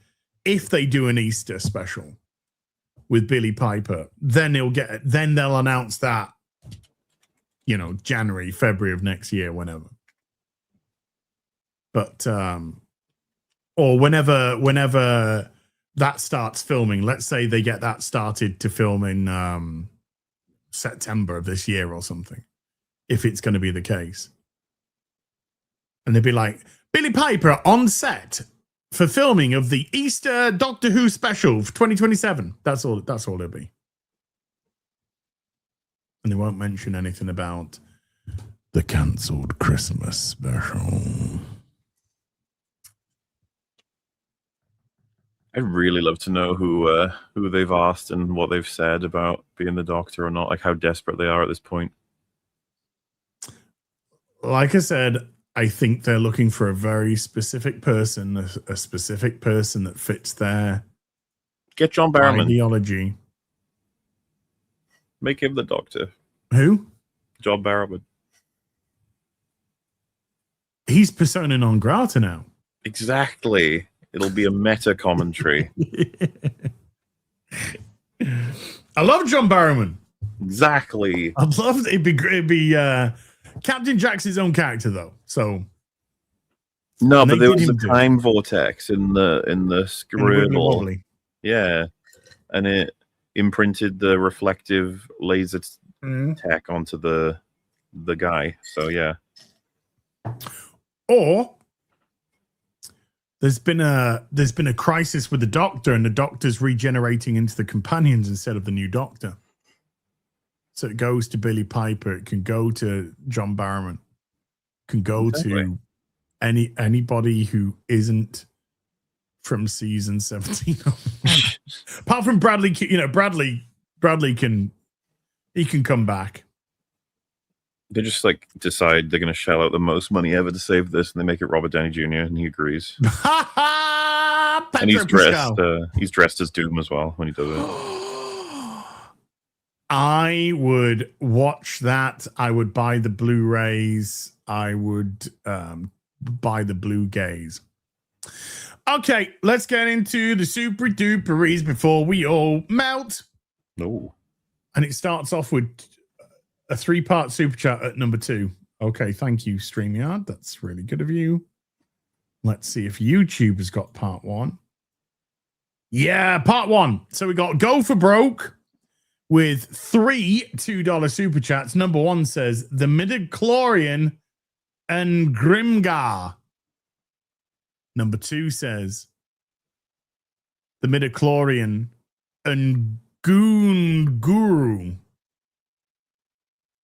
they do an Easter special with Billy Piper, then they'll announce that, January, February of next year, whenever. But or whenever that starts filming, let's say they get that started to film in September of this year or something, if it's going to be the case. And they'd be like, Billy Piper on set for filming of the Easter Doctor Who special for 2027. That's all it'll be. And they won't mention anything about the cancelled Christmas special. I'd really love to know who they've asked and what they've said about being the Doctor or not, like how desperate they are at this point. Like I said, I think they're looking for a very specific person, a specific person that fits their Get John Barrowman. ideology. Make him the Doctor. Who? John Barrowman. He's persona non grata now. Exactly. It'll be a meta commentary. I love John Barrowman. Exactly. I'd love it'd be Captain Jack's his own character though. So no, but there did was a him do time vortex in the scribble. Wobbly. Yeah. And it imprinted the reflective laser tech onto the guy. So yeah. Or there's been a crisis with the Doctor, and the Doctor's regenerating into the companions instead of the new Doctor. So it goes to Billy Piper. It can go to John Barrowman. It can go to anybody who isn't from season 17. Apart from Bradley, Bradley can come back. They just decide they're going to shell out the most money ever to save this, and they make it Robert Downey Jr. and he agrees. And he's dressed as Doom as well when he does it. I would watch that. I would buy the Blu-rays. I would by the blue gaze. Okay, let's get into the super duperies before we all melt. No. And it starts off with a 3-part super chat at number 2. Okay, thank you, StreamYard. That's really good of you. Let's see if YouTube has got part 1. Yeah, part 1. So we got Go for Broke with 3 $2 super chats. Number 1 says the midichlorian and Grimgar. Number 2 says the midichlorian and Goon Guru.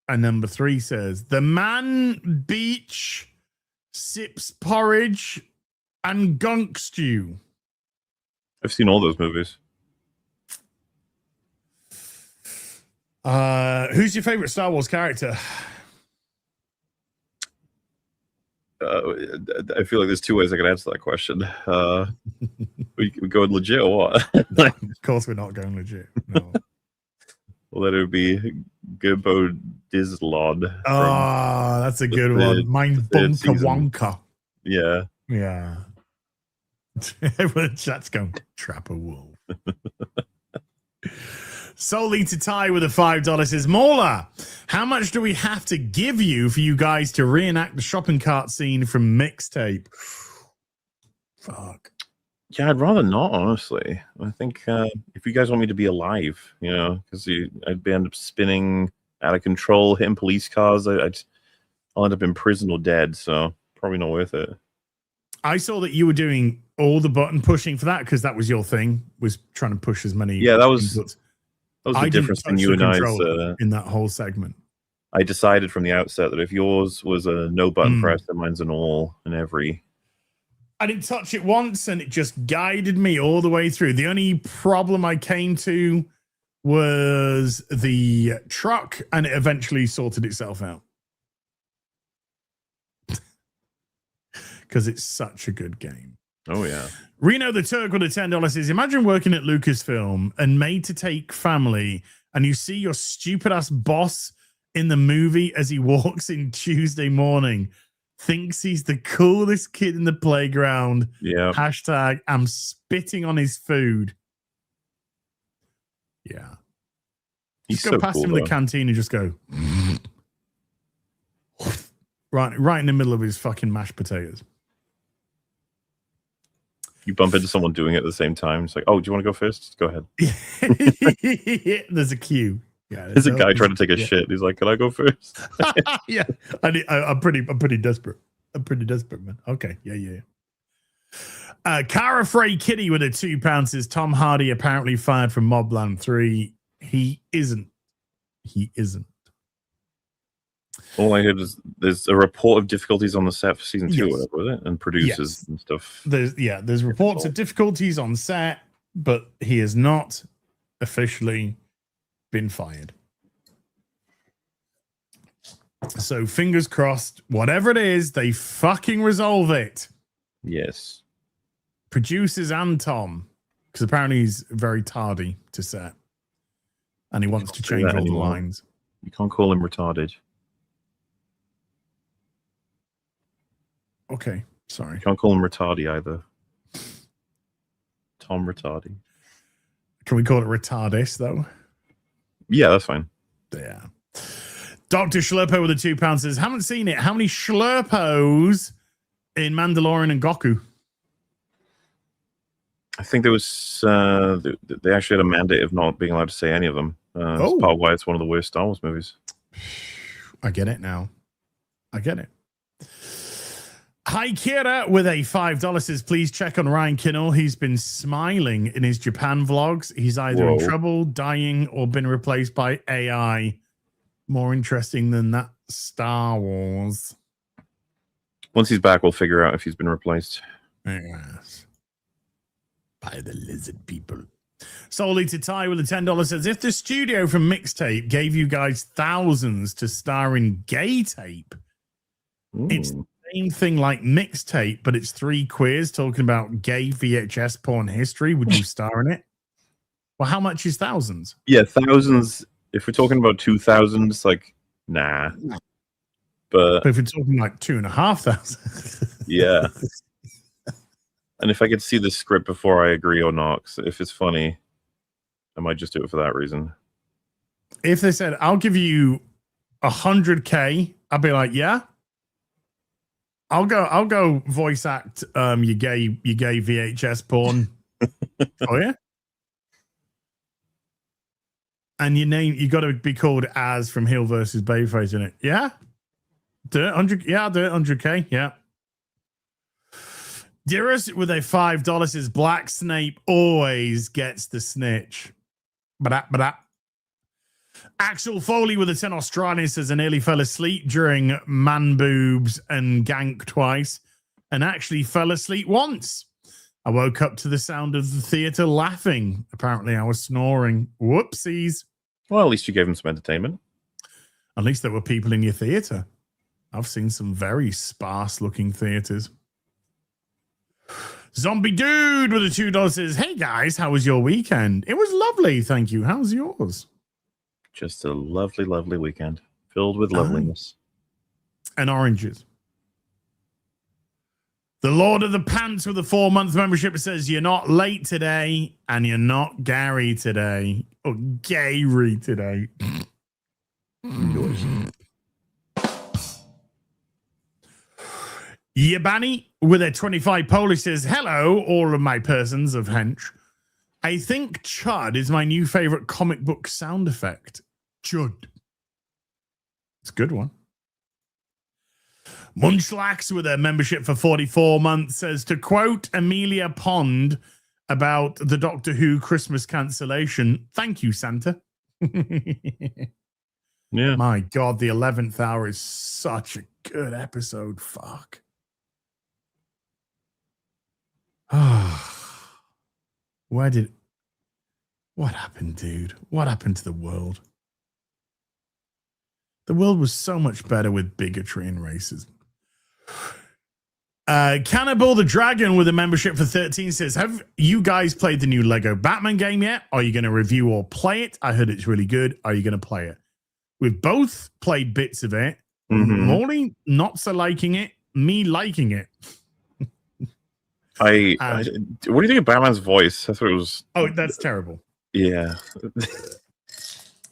And number 3 says the man beach sips porridge and gunk stew. I've seen all those movies. Who's your favorite Star Wars character? I feel like there's 2 ways I can answer that question. We going legit or what? Of course, we're not going legit. No. Well, then it would be Gimbo Dislod. Oh, that's a good one. Mine Bunker Wonka. Yeah. Yeah. Everyone in chat's going, Trapper Wolf. Solely to tie with a $5 says, Mola, how much do we have to give you for you guys to reenact the shopping cart scene from Mixtape? Fuck. Yeah, I'd rather not, honestly. I think if you guys want me to be alive, because I'd end up spinning out of control, hitting police cars. I'll end up in prison or dead, so probably not worth it. I saw that you were doing all the button pushing for that because that was your thing, was trying to push as many. Yeah, that was inputs. the difference in you and I's. In that whole segment. I decided from the outset that if yours was a no button press, then mine's an all in every. I didn't touch it once, and it just guided me all the way through. The only problem I came to was the truck, and it eventually sorted itself out. Because it's such a good game. Oh, yeah. Reno the Turk with a $10 says, imagine working at Lucasfilm and Made to Take Family, and you see your stupid-ass boss in the movie as he walks in Tuesday morning. Thinks he's the coolest kid in the playground. Yeah. Hashtag, I'm spitting on his food. Yeah. He's just go so past cool, him in though. the canteen and just go right in the middle of his fucking mashed potatoes. You bump into someone doing it at the same time. It's like, oh, do you want to go first? Go ahead. There's a queue. Yeah, there's a guy trying to take a shit. He's like, can I go first? Yeah, I'm pretty desperate. I'm pretty desperate, man. Okay, yeah. Cara Frey Kitty with a £2 says Tom Hardy apparently fired from Mobland 3. He isn't. All I heard is there's a report of difficulties on the set for season 2, Yes. or whatever, was it? And producers and stuff. There's reports of difficulties on set, but he has not officially been fired. So fingers crossed, whatever it is, they fucking resolve it. Yes. Producers and Tom, because apparently he's very tardy to set, and he wants to change all the anymore. lines. You can't call him retarded. Okay, sorry. You can't call him retardy either. Tom Retardy. Can we call it retardis though? Yeah, that's fine. Yeah. Dr. Schlurpo with a £2 says, haven't seen it. How many Schlurpos in Mandalorian and Goku? I think there was they actually had a mandate of not being allowed to say any of them. That's part of why it's one of the worst Star Wars movies. I get it now. I get it. Hi, Kira with a $5 says, please check on Ryan Kinnell. He's been smiling in his Japan vlogs. He's either in trouble, dying, or been replaced by AI. More interesting than that Star Wars. Once he's back, we'll figure out if he's been replaced. Yes. By the lizard people. Solely to tie with a $10 says, if the studio from Mixtape gave you guys thousands to star in Gay Tape, it's the same thing like Mixtape, but it's 3 queers talking about gay VHS porn history. Would you star in it? Well, how much is thousands? Yeah, thousands. If we're talking about 2,000, it's like, nah. But if we're talking like 2,500. Yeah. And if I could see the script before I agree or not, 'cause if it's funny, I might just do it for that reason. If they said, I'll give you 100K, I'd be like, yeah. I'll go voice act you gay VHS porn. Oh yeah. And your name, you got to be called as from Hill versus Babyface in it. Yeah. Do it 100. Yeah, I'll do it 100K. Yeah. Dearest with a $5 says Black Snape always gets the snitch. But Axel Foley with a 10 Australian says I nearly fell asleep during Man Boobs and Gank twice and actually fell asleep once. I woke up to the sound of the theater laughing. Apparently I was snoring. Whoopsies. Well, at least you gave him some entertainment. At least there were people in your theater. I've seen some very sparse looking theaters. Zombie Dude with a $2 says, hey guys, how was your weekend? It was lovely, thank you. How's yours? Just a lovely, lovely weekend filled with loveliness. And oranges. The Lord of the Pants with a 4-month membership says, you're not late today and you're not Gary today. Or Gary today. Yabani with a 25 Polish says, hello, all of my persons of hench. I think Chud is my new favorite comic book sound effect. Chud. It's a good one. Munchlax with a membership for 44 months says, to quote Amelia Pond about the Doctor Who Christmas cancellation, thank you, Santa. Yeah. My God, the 11th hour is such a good episode. Fuck. What happened, dude? What happened to the world? The world was so much better with bigotry and racism. Cannibal the Dragon with a membership for 13 says, have you guys played the new Lego Batman game yet? Are you going to review or play it? I heard it's really good. Are you going to play it? We've both played bits of it. Mm-hmm. Morley not so liking it. Me liking it. What do you think of Batman's voice? I thought it was. Oh, that's terrible. Yeah.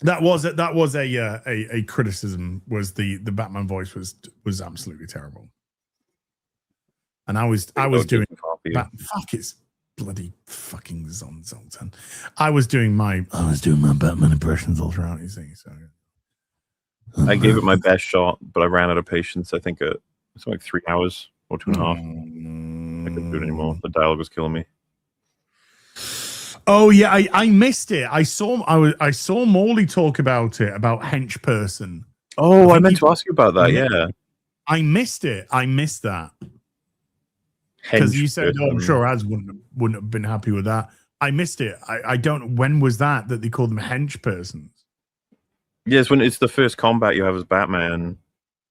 That was a criticism. Was the Batman voice was absolutely terrible. And I was doing fuck it's bloody fucking Zoltan. I was doing my Batman impressions all throughout. You see, so I gave it my best shot, but I ran out of patience. I think it's like 3 hours or 2.5. I couldn't do it anymore. The dialogue was killing me. Oh yeah, I missed it. I saw Morley talk about it, about hench person. Oh, I meant to ask you about that. Yeah, I missed it. I missed that because you said, "Oh, I'm sure Az wouldn't have been happy with that." I missed it. I don't. When was that they called them hench persons? Yes, when it's the first combat you have as Batman.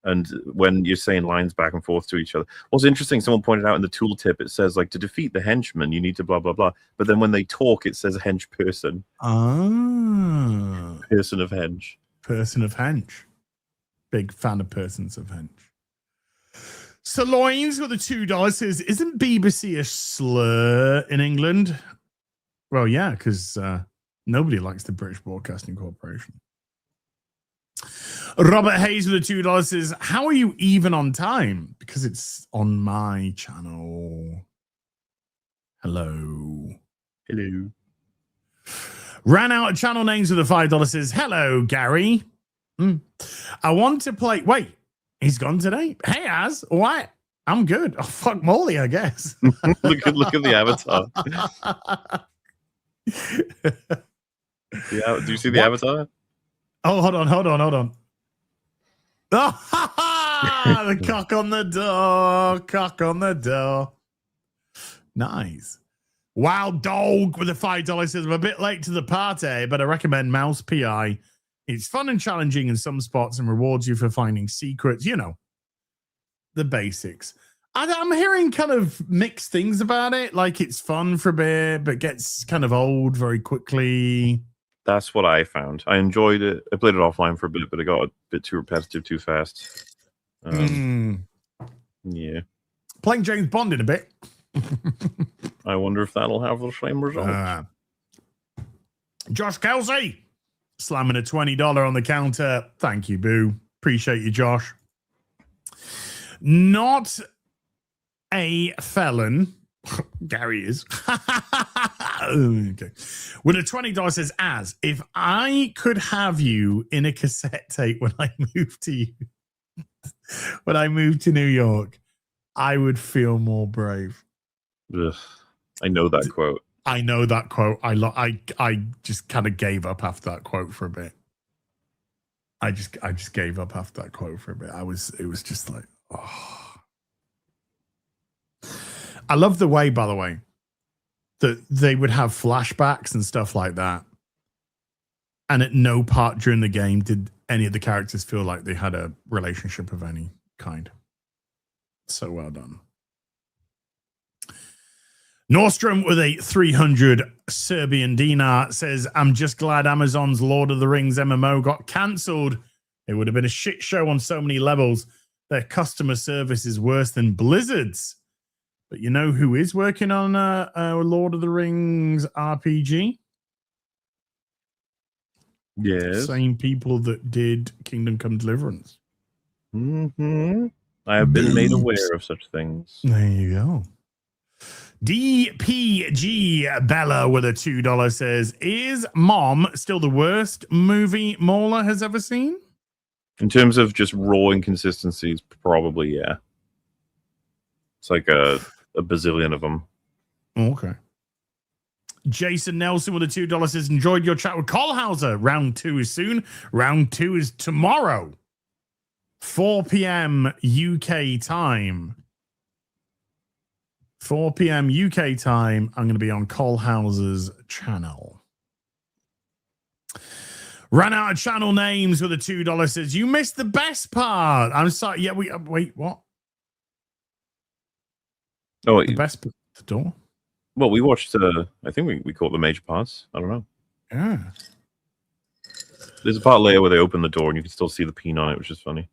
And when you're saying lines back and forth to each other. What's interesting, someone pointed out in the tooltip, it says, like, to defeat the henchman, you need to blah, blah, blah. But then when they talk, it says hench person. Ah. Person of hench. Person of hench. Big fan of persons of hench. Sirloins with the $2 says, isn't BBC a slur in England? Well, yeah, because nobody likes the British Broadcasting Corporation. Robert Hayes with the $2 says, how are you even on time? Because it's on my channel. Hello. Ran out of channel names with the $5 says, hello, Gary. I want to play. Wait, he's gone today? Hey, Az, what? I'm good. Oh, fuck Molly, I guess. look at the avatar. Yeah, do you see the avatar? Oh, hold on. Oh, the cock on the door. Nice. Wild Dog with a $5 says, I'm a bit late to the party, but I recommend Mouse PI. It's fun and challenging in some spots and rewards you for finding secrets. You know, the basics. I'm hearing kind of mixed things about it. Like it's fun for a bit, but gets kind of old very quickly. That's what I found. I enjoyed it. I played it offline for a bit, but it got a bit too repetitive too fast. Yeah. Playing James Bond in a bit. I wonder if that'll have the same result. Josh Kelsey slamming a $20 on the counter. Thank you, Boo. Appreciate you, Josh. Not a felon. Gary is. Okay. With a $20 says, as if I could have you in a cassette tape when I moved to you, when I moved to New York, I would feel more brave. Ugh, I know that quote. I know that quote. I just kind of gave up after that quote for a bit. I just gave up after that quote for a bit. It was just like, oh. I love the way, by the way, that they would have flashbacks and stuff like that. And at no part during the game did any of the characters feel like they had a relationship of any kind. So well done. Nordstrom with a 300 Serbian dinar says, I'm just glad Amazon's Lord of the Rings MMO got cancelled. It would have been a shit show on so many levels. Their customer service is worse than Blizzard's. But you know who is working on a Lord of the Rings RPG? Yes. Same people that did Kingdom Come Deliverance. Mm-hmm. I have been made aware of such things. There you go. DPG Bella with a $2 says, is Mom still the worst movie Mauler has ever seen? In terms of just raw inconsistencies, probably, yeah. It's like a bazillion of them. Okay. Jason Nelson with a $2 says, enjoyed your chat with Colhauser. Round 2 is soon. Round 2 is tomorrow. 4 p.m. UK time. 4 p.m. UK time. I'm going to be on Colhauser's channel. Ran out of channel names with a $2 says, you missed the best part. I'm sorry. Yeah, wait, what? Oh, the best the door? Well, we watched, I think we caught the major parts. I don't know. Yeah. There's a part later where they open the door and you can still see the peen on it, which is funny.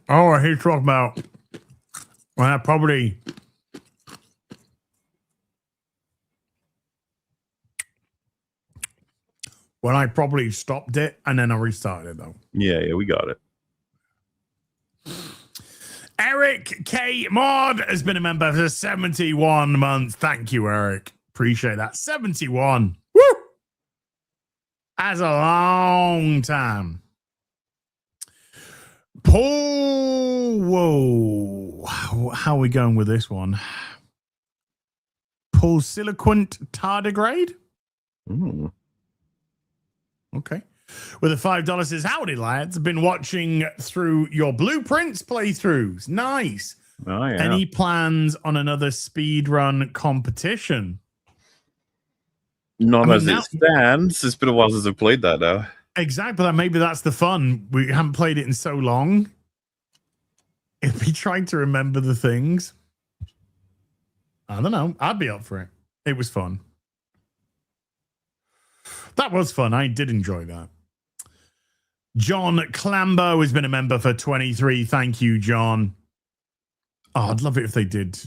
Oh, I hear you talking about when I probably stopped it and then I restarted it though. Yeah, we got it. Eric K. Mod has been a member for 71 months. Thank you, Eric. Appreciate that. 71. Woo! That's a long time. Paul, whoa. How are we going with this one? Paul Siliquant Tardigrade? Okay. With a $5 says, howdy, lads. Been watching through your Blueprints playthroughs. Nice. Oh, yeah. Any plans on another speedrun competition? Not as it stands. It's been a while since I've played that now. Exactly. Maybe that's the fun. We haven't played it in so long. It'd be trying to remember the things. I don't know. I'd be up for it. It was fun. That was fun. I did enjoy that. John Clambo has been a member for 23. Thank you, John. Oh, I'd love it if they did,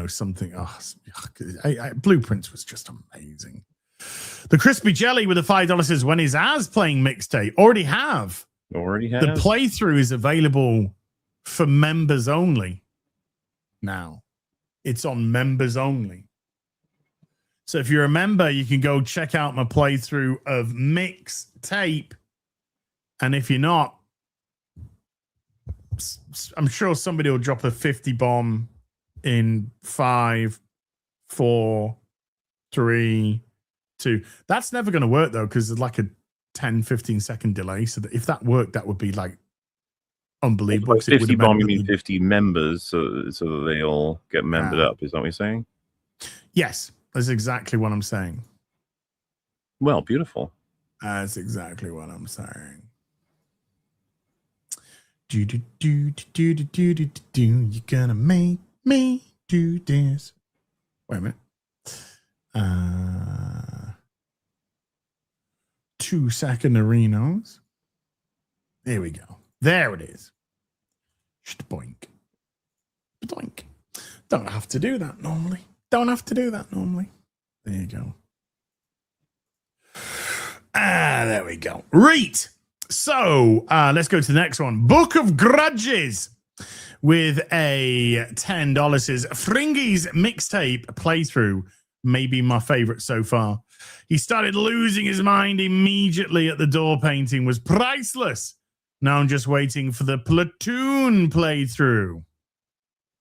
something. Oh, Blueprints was just amazing. The Crispy Jelly with a $5 says, when is Az playing mixtape? Already have. The playthrough is available for members only now. It's on members only. So if you're a member, you can go check out my playthrough of Mixtape. And if you're not, I'm sure somebody will drop a 50 bomb in 5, 4, 3, 2. That's never going to work, though, because there's like a 10, 15 second delay. So that if that worked, that would be like unbelievable. 50 bomb, you mean 50 members, so that they all get membered up. Is that what you're saying? Yes, that's exactly what I'm saying. Well, beautiful. That's exactly what I'm saying. You're gonna make me do this. Wait a minute. 2 second arenas. There we go. There it is. Boink. Boink. Don't have to do that normally. Don't have to do that normally. There you go. There we go. Right. So let's go to the next one. Book of Grudges with a $10 is Fringy's mixtape playthrough. Maybe my favorite so far. He started losing his mind immediately at the door painting was priceless. Now I'm just waiting for the Platoon playthrough.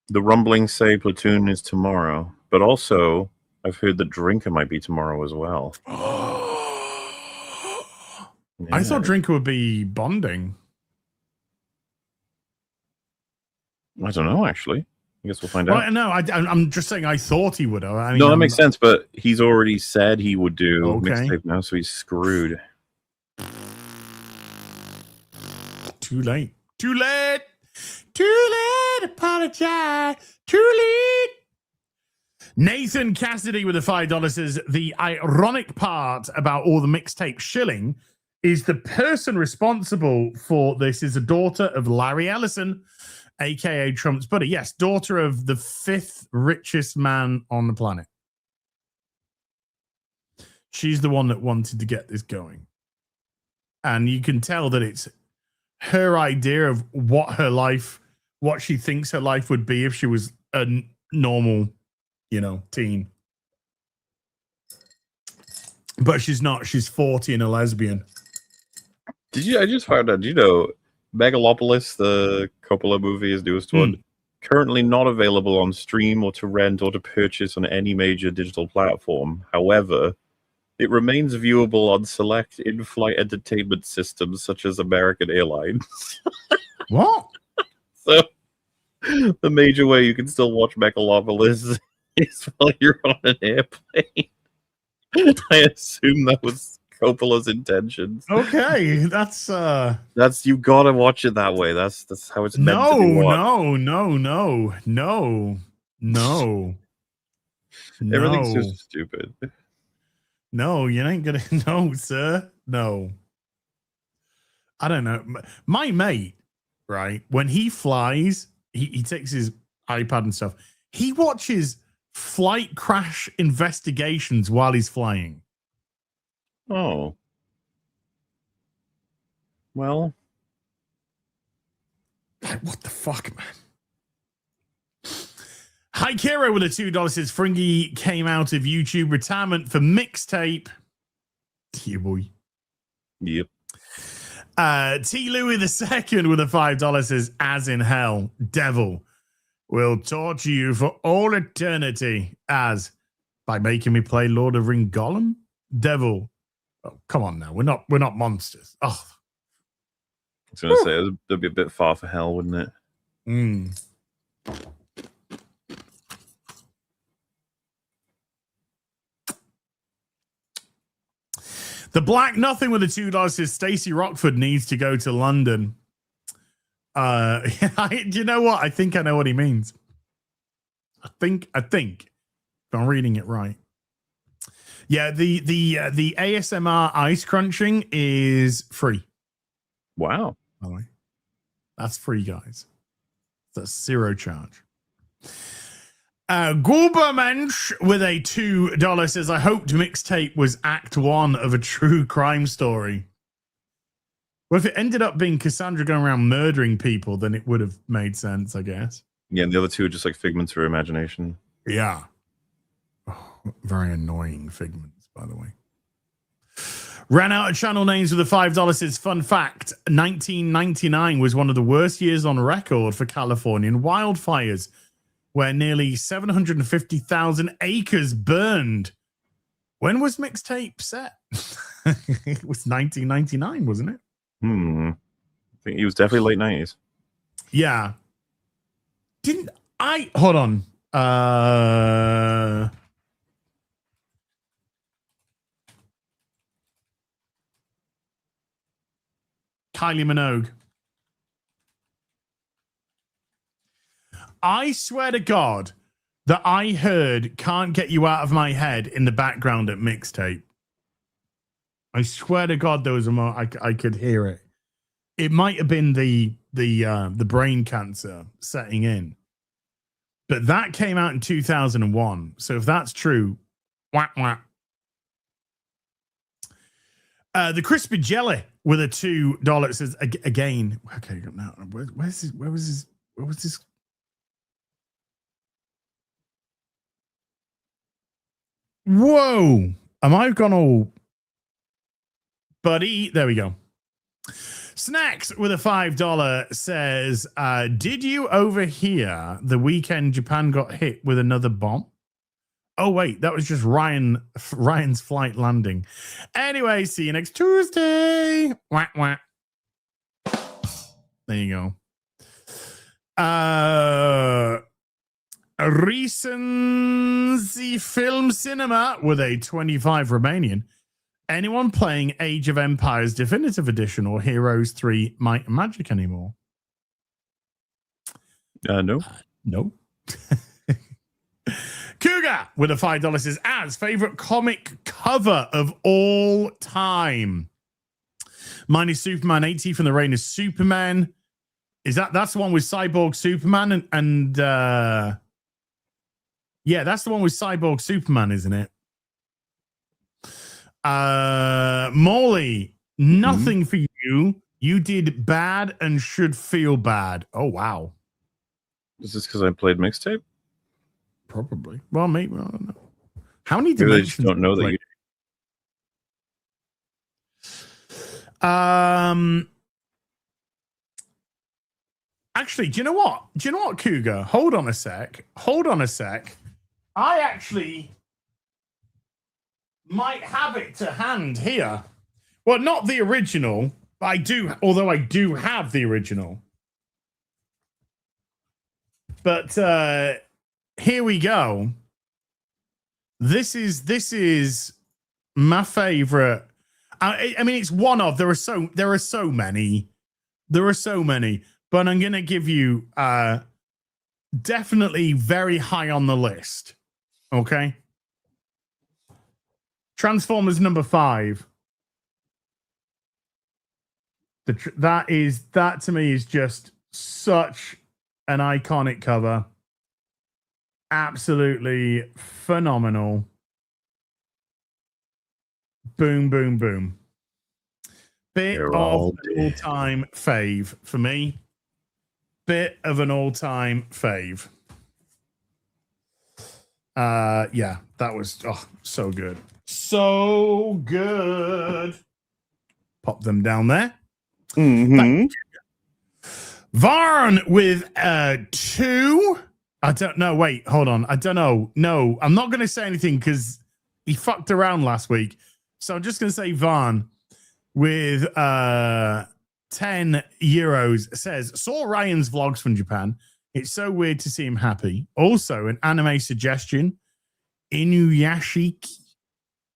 The rumblings say Platoon is tomorrow, but also I've heard that Drinker might be tomorrow as well. I thought Drinker would be bonding. I don't know, actually. I guess we'll find out. No, I'm just saying I thought he would. I mean, no, that makes sense, but he's already said he would do Okay. mixtape now, so he's screwed. Too late. Too late. Too late. Apologize. Too late. Nathan Cassidy with the $5 says the ironic part about all the mixtape shilling is the person responsible for this is a daughter of Larry Ellison, aka Trump's buddy. Yes, daughter of the 5th richest man on the planet. She's the one that wanted to get this going. And you can tell that it's her idea of what she thinks her life would be if she was a normal, teen. But she's not. She's 40 and a lesbian. I just found out, Megalopolis, the Coppola movie, his newest one, currently not available on stream or to rent or to purchase on any major digital platform. However, it remains viewable on select in-flight entertainment systems such as American Airlines. What? So, the major way you can still watch Megalopolis is while you're on an airplane. I assume that was Coppola's intentions. Okay, that's you gotta watch it that way. That's how it's meant to be watched. No. Everything's so stupid. No, you ain't gonna. No, sir. No. I don't know. My mate, right? When he flies, he takes his iPad and stuff. He watches flight crash investigations while he's flying. Oh. Well. Like, what the fuck, man? Hi, Kiro with a $2 says Fringy came out of YouTube retirement for mixtape. Yeah, boy. Yep. T. Louis II with a $5 says, as in hell, devil will torture you for all eternity by making me play Lord of Ring Gollum. Devil. Oh, come on now. We're not monsters. Oh. I was going to say, it'd be a bit far for hell, wouldn't it? The Black Nothing with the $2 says Stacey Rockford needs to go to London. Do you know what? I think I know what he means. I think if I'm reading it right. Yeah, the ASMR ice crunching is free. Wow. By the way. That's free, guys. That's zero charge. Gulbermensch with a $2 says, I hoped mixtape was act 1 of a true crime story. Well, if it ended up being Cassandra going around murdering people, then it would have made sense, I guess. Yeah, and the other two are just like figments of her imagination. Yeah. Oh, very annoying figments, by the way. Ran out of channel names with the $5 says, fun fact, 1999 was one of the worst years on record for Californian wildfires, where nearly 750,000 acres burned. When was mixtape set? It was 1999, wasn't it? I think he was definitely late 90s. Yeah. Didn't I? Hold on. Kylie Minogue. I swear to God that I heard Can't Get You Out of My Head in the background at mixtape. I swear to God there was a moment I could hear it. It might have been the brain cancer setting in. But that came out in 2001. So if that's true, wah, wah. The crispy jelly with a $2 says again. Okay, now where was this? Whoa! Am I gone all buddy? There we go. Snacks with a $5 says, did you overhear the weekend Japan got hit with another bomb? Oh, wait, that was just Ryan's flight landing. Anyway, see you next Tuesday. Wah, wah. There you go. Recency Film Cinema with a 25 Romanian. Anyone playing Age of Empires Definitive Edition or Heroes 3 Might and Magic anymore? No. No. Cougar with a $5 says, as favorite comic cover of all time. Mine is Superman 80 from the Reign of Superman. That's the one with Cyborg Superman and yeah, that's the one with Cyborg Superman, isn't it? Morley, nothing for you. You did bad and should feel bad. Oh, wow. Is this because I played mixtape? Probably. Well, maybe. I don't know. How many Maybe dimensions? they just don't know that you. Actually, do you know what? Cougar? Hold on a sec. I actually might have it to hand here. Well, not the original, but I do, although I do have the original. But here we go. This is my favorite. I mean, it's one of, there are so many, but I'm going to give you definitely very high on the list. Okay. Transformers number 5. That to me is just such an iconic cover. Absolutely phenomenal. Boom, boom, boom. Bit of an all-time fave for me. Bit of an all-time fave. Yeah, that was so good. So good. Pop them down there. Mm-hmm. Varn with 2. I don't know. Wait, hold on. I don't know. No, I'm not going to say anything because he fucked around last week. So I'm just going to say Varn with 10 euros says, saw Ryan's vlogs from Japan. It's so weird to see him happy. Also, an anime suggestion. Inuyashiki,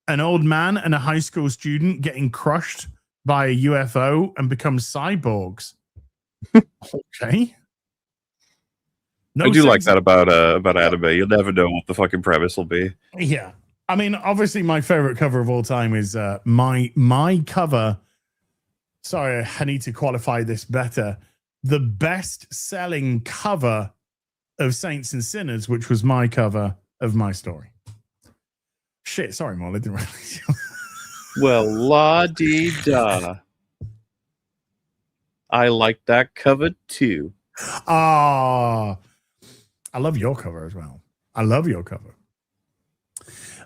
an old man and a high school student getting crushed by a UFO and become cyborgs. Okay. No, I do like that about anime. You'll never know what the fucking premise will be. Yeah. I mean, obviously my favorite cover of all time is my cover. Sorry, I need to qualify this better. The best selling cover of Saints and Sinners, which was my cover of my story. Shit, sorry, Molly, I didn't realize. Well, la-dee-da. I like that cover too. I love your cover as well. I love your cover.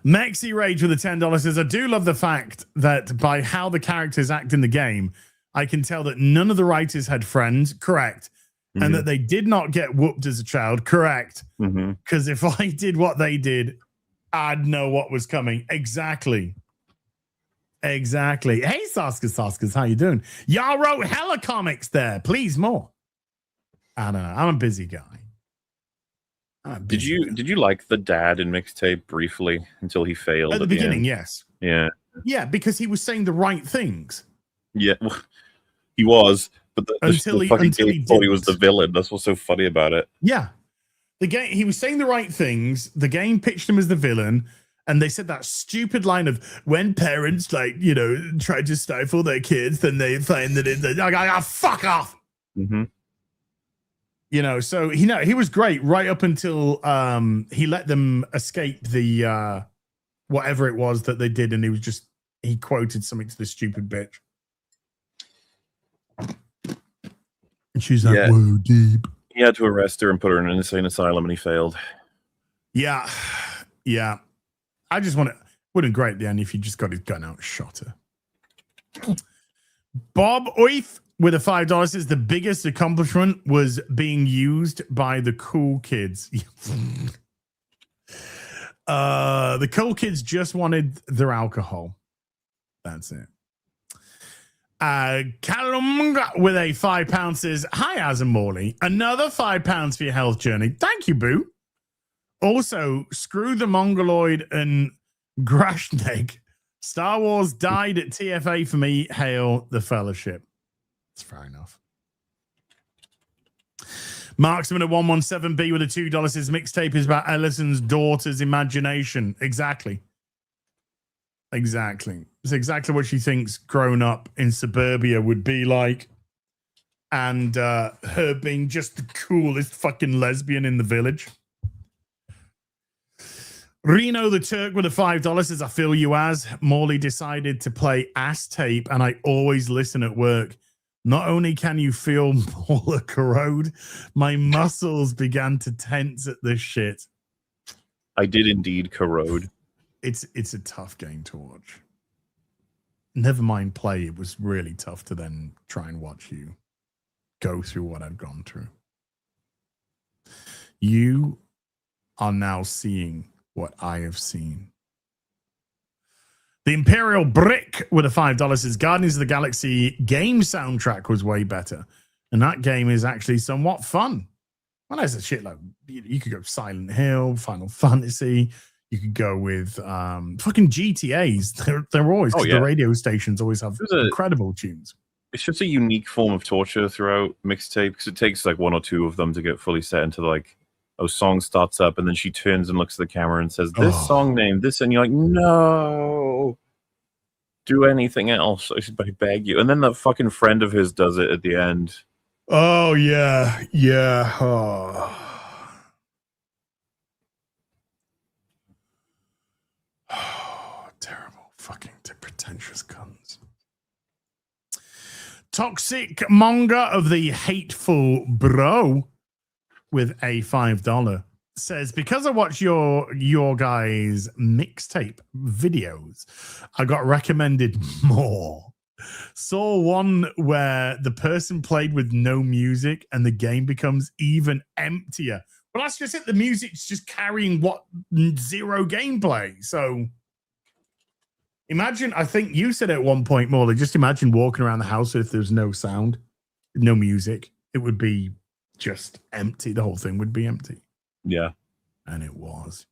Mexi Rage with the $10 says, I do love the fact that by how the characters act in the game, I can tell that none of the writers had friends. Correct. Mm-hmm. And that they did not get whooped as a child. Correct. Because if I did what they did, I'd know what was coming. Exactly. Hey, Saskas, how you doing? Y'all wrote hella comics there. Please, more. I don't know. I'm a busy guy. Did you like the dad in mixtape briefly until he failed at the beginning? End? Yes. Yeah, because he was saying the right things. Yeah, he was, but the fucking game thought he was the villain. That's what's so funny about it. Yeah, the game, he was saying the right things. The game pitched him as the villain, and they said that stupid line of when parents try to stifle their kids, then they find that it's fuck off. Mm-hmm. So he was great right up until he let them escape the whatever it was that they did, and he quoted something to the stupid bitch. And she's like, whoa, deep. He had to arrest her and put her in an insane asylum, and he failed. Yeah. I just wouldn't great at the end if he just got his gun out and shot her. Bob Oif with a $5 says the biggest accomplishment was being used by the cool kids. The cool kids just wanted their alcohol. That's it. Callum with a £5 says, hi, Azam Morley. Another £5 for your health journey. Thank you, Boo. Also, screw the Mongoloid and Grashnek. Star Wars died at TFA for me. Hail the Fellowship. That's fair enough. Marksman at 117B with a $2 says mixtape is about Ellison's daughter's imagination. Exactly. It's exactly what she thinks grown up in suburbia would be like. And her being just the coolest fucking lesbian in the village. Reno the Turk with a $5 says, I feel you as. Morley decided to play Ass Tape, and I always listen at work. Not only can you feel Mauler corrode, my muscles began to tense at this shit. I did indeed corrode. It's a tough game to watch. Never mind play. It was really tough to then try and watch you go through what I've gone through. You are now seeing what I have seen. The Imperial Brick with a $5 says Guardians of the Galaxy game soundtrack was way better. And that game is actually somewhat fun. Well, there's a shit like you could go Silent Hill, Final Fantasy. You could go with fucking GTAs. They're always, the radio stations always have incredible tunes. It's just a unique form of torture throughout mixtape because it takes like one or two of them to get fully set into like, song starts up and then she turns and looks at the camera and says, this song name, this, and you're like, no, do anything else. I beg you. And then that fucking friend of his does it at the end. Oh, yeah. Yeah. Oh, terrible. Fucking pretentious cunts. Toxic Manga of the Hateful Bro with a $5 says, because I watch your guys' mixtape videos, I got recommended more. Saw one where the person played with no music and the game becomes even emptier. Well, that's just it. The music's just carrying zero gameplay. So imagine, I think you said at one point, Morley, just imagine walking around the house if there's no sound, no music. It would be just empty. The whole thing would be empty. Yeah. And it was.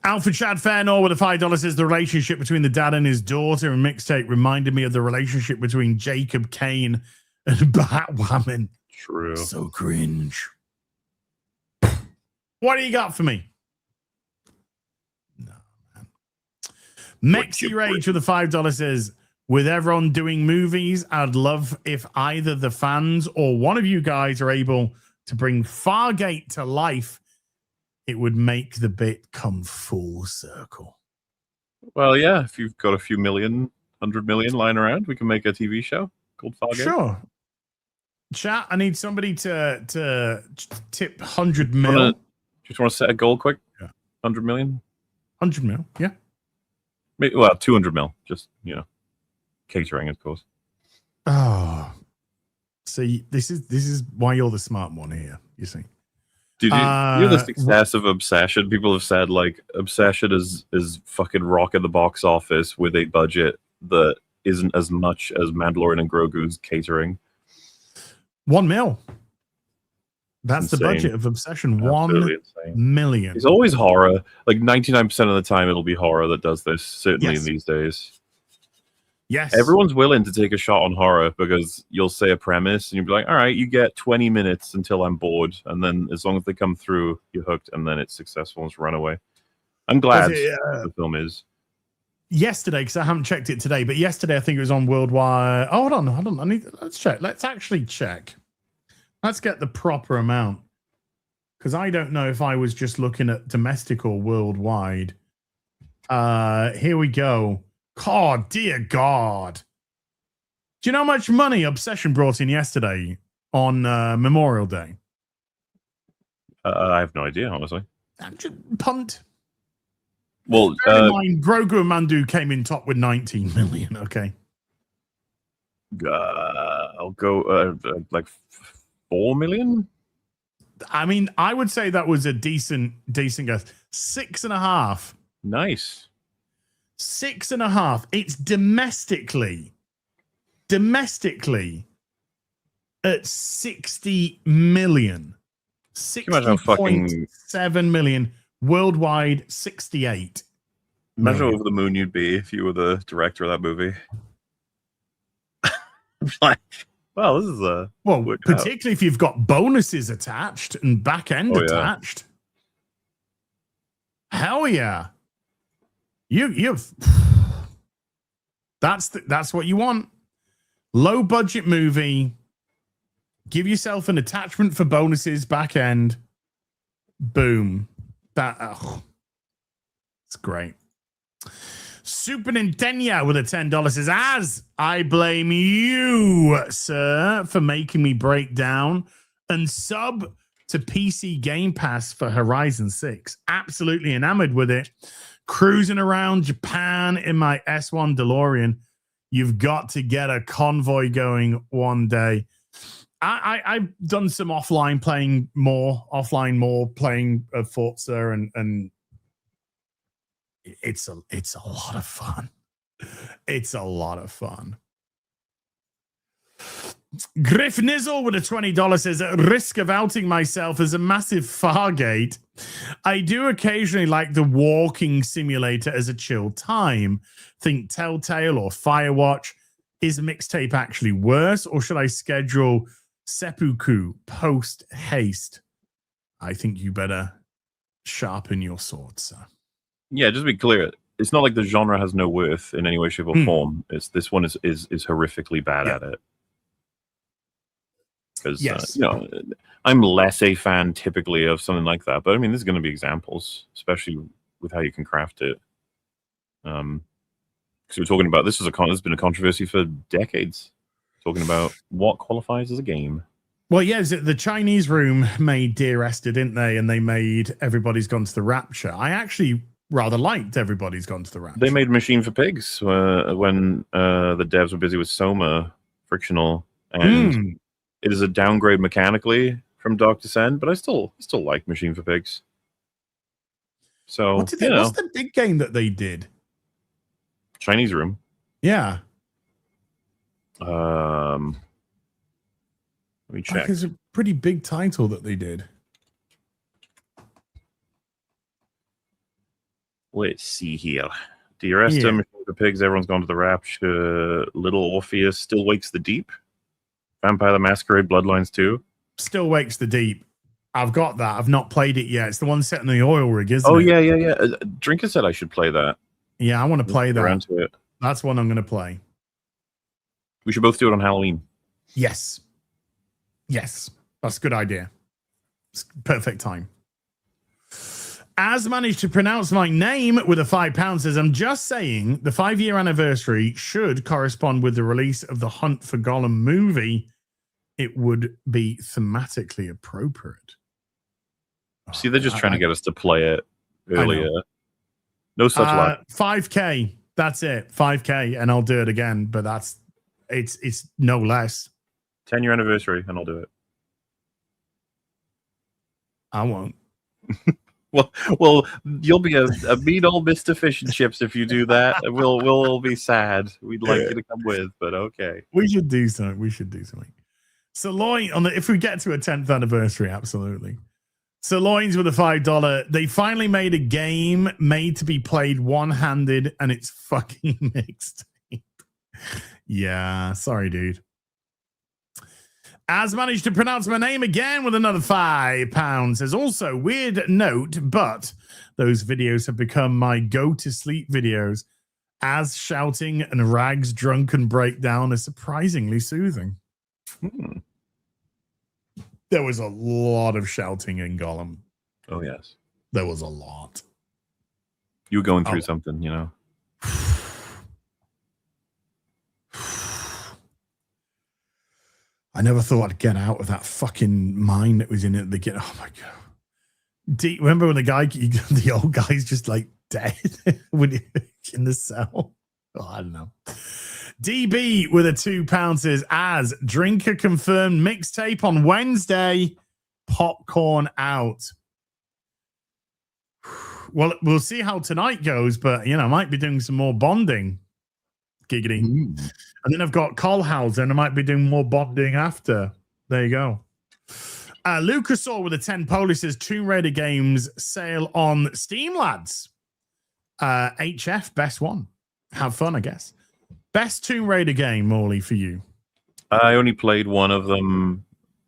Alpha Chad Fairnor with a $5 says the relationship between the dad and his daughter in mixtape reminded me of the relationship between Jacob Kane and Batwoman. True. So cringe. What do you got for me? No, man. Mexi Rage with a $5 says, with everyone doing movies, I'd love if either the fans or one of you guys are able to bring Fargate to life. It would make the bit come full circle. Well, yeah, if you've got a few 100 million lying around, we can make a TV show called Fargate. Sure. Chat, I need somebody to tip 100 mil. Just want to set a goal quick? Yeah. 100 million? 100 mil, yeah. Maybe, well, 200 mil. Just, catering, of course. Oh, see, this is why you're the smart one here. You see, Did you hear the success of Obsession? People have said like Obsession is fucking rocking the box office with a budget that isn't as much as Mandalorian and Grogu's catering. 1 mil. That's insane. The budget of Obsession. Absolutely 1 million. It's always horror. Like 99% of the time, it'll be horror that does this. Certainly in these days. Yes. Everyone's willing to take a shot on horror because you'll say a premise and you'll be like, all right, you get 20 minutes until I'm bored. And then as long as they come through, you're hooked. And then it's successul and it's run away. I'm glad the film is. Yesterday, because I haven't checked it today, but yesterday I think it was on Worldwide. Oh, hold on. Let's check. Let's actually check. Let's get the proper amount. Because I don't know if I was just looking at domestic or worldwide. Here we go. God, dear God. Do you know how much money Obsession brought in yesterday on Memorial Day? I have no idea, honestly. Punt. Well, bear in mind, Grogu and Mandu came in top with 19 million. Okay. I'll go like 4 million. I mean, I would say that was a decent guess. 6.5. Nice. 6.5. It's domestically at 60 million. 60.7 million. Worldwide, 68. Imagine how over the moon you'd be if you were the director of that movie. Like, well, this is a particularly if you've got bonuses attached and back end attached. Hell yeah. You've that's what you want. Low budget movie. Give yourself an attachment for bonuses back end. Boom. It's great. Super Nintendo with a $10 says, as I blame you, sir, for making me break down and sub to PC Game Pass for Horizon 6. Absolutely enamored with it. Cruising around Japan in my S1 DeLorean. You've got to get a convoy going one day. I've done some offline more playing Forza and it's a lot of fun. It's a lot of fun. Griff Nizzle with a $20 says, at risk of outing myself as a massive Fargate, I do occasionally like the walking simulator as a chill time. Think Telltale or Firewatch. Is Mixtape actually worse, or should I schedule Seppuku post haste? I think you better sharpen your sword, sir. Yeah, just to be clear, it's not like the genre has no worth in any way, shape, or form. It's this one is horrifically bad at it. Because I'm less a fan typically of something like that, but I mean, there's going to be examples, especially with how you can craft it. Because we're talking about this has been a controversy for decades. Talking about what qualifies as a game. Well, yeah, the Chinese room made Dear Esther, didn't they? And they made Everybody's Gone to the Rapture. I actually rather liked Everybody's Gone to the Rapture. They made Machine for Pigs when the devs were busy with Soma Frictional, and it is a downgrade mechanically from Dark Descent, but I still like Machine for Pigs. So what's the big game that they did? Chinese room. Yeah. Let me check. It's a pretty big title that they did. Let's see here. Dear Esther, Machine for Pigs, Everyone's Gone to the Rapture, Little Orpheus, Still Wakes the Deep, Vampire the Masquerade, Bloodlines 2. Still Wakes the Deep. I've got that. I've not played it yet. It's the one set in the oil rig, isn't it? Oh, yeah. Drinker said I should play that. Yeah, I want to play that. Around to it. That's one I'm going to play. We should both do it on Halloween. Yes. That's a good idea. It's perfect time. As managed to pronounce my name with a £5 says, I'm just saying the 5-year anniversary should correspond with the release of the Hunt for Gollum movie. It would be thematically appropriate. See, they're just trying to get us to play it earlier. No such luck. 5K. That's it. 5K, and I'll do it again. But it's no less. 10-year anniversary, and I'll do it. I won't. Well, you'll be a mean old Mr. Fish and Chips if you do that. We'll all be sad. We'd like you to come with, but okay. We should do something. Sirloin if we get to a 10th anniversary, absolutely. Sirloins with a $5. They finally made a game made to be played one-handed, and it's fucking Mixtape. Yeah, sorry, dude. As managed to pronounce my name again with another £5. Says also, weird note, but those videos have become my go-to-sleep videos, as shouting and Rag's drunken breakdown is surprisingly soothing. There was a lot of shouting in Gollum. Oh yes, There was a lot. you were going through something, you know. I never thought I'd get out of that fucking mine that was in it at the beginning. Oh my god! Remember when the old guy's just like dead when he, in the cell? Oh, I don't know. DB with a £2 says, as drinker confirmed mixtape on Wednesday, popcorn out. Well, we'll see how tonight goes, but I might be doing some more bonding. Giggity. And then I've got Colhauser, and I might be doing more bonding after. There you go. Lucasor with a 10 Polish says Tomb Raider games sale on Steam, lads. HF, best one. Have fun, I guess. Best Tomb Raider game, Morley, for you? I only played one of them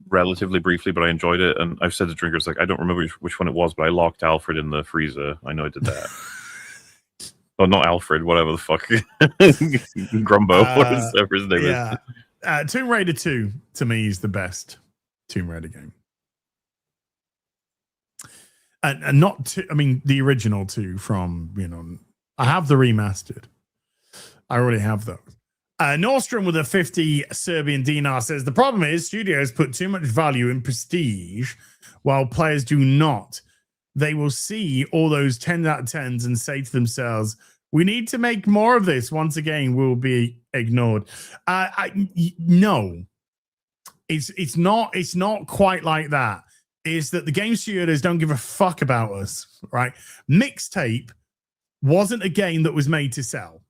relatively briefly, but I enjoyed it. And I've said to drinkers, like, I don't remember which one it was, but I locked Alfred in the freezer. I know I did that. Oh, not Alfred, whatever the fuck. Grumbo, whatever his name is. Tomb Raider 2, to me, is the best Tomb Raider game. And not, the original 2 from, I have the remastered. I already have those. Nordstrom with a 50 Serbian dinar says, the problem is studios put too much value in prestige while players do not. They will see all those 10 out of 10s and say to themselves, we need to make more of this. Once again, we'll be ignored. No, it's not quite like that. It's that the game studios don't give a fuck about us, right? Mixtape wasn't a game that was made to sell.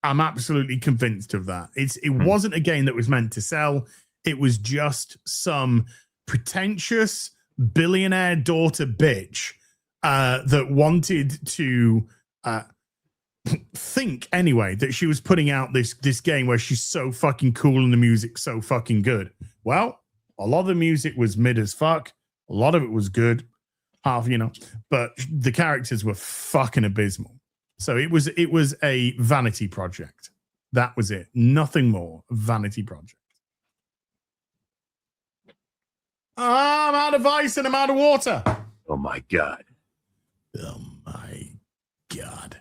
I'm absolutely convinced of that. It wasn't a game that was meant to sell. It was just some pretentious billionaire daughter bitch that wanted to think anyway that she was putting out this game where she's so fucking cool and the music's so fucking good. Well, a lot of the music was mid as fuck. A lot of it was good, but the characters were fucking abysmal. So it was a vanity project. That was it. Nothing more. Vanity project. I'm out of ice and I'm out of water. Oh my god. Oh my god.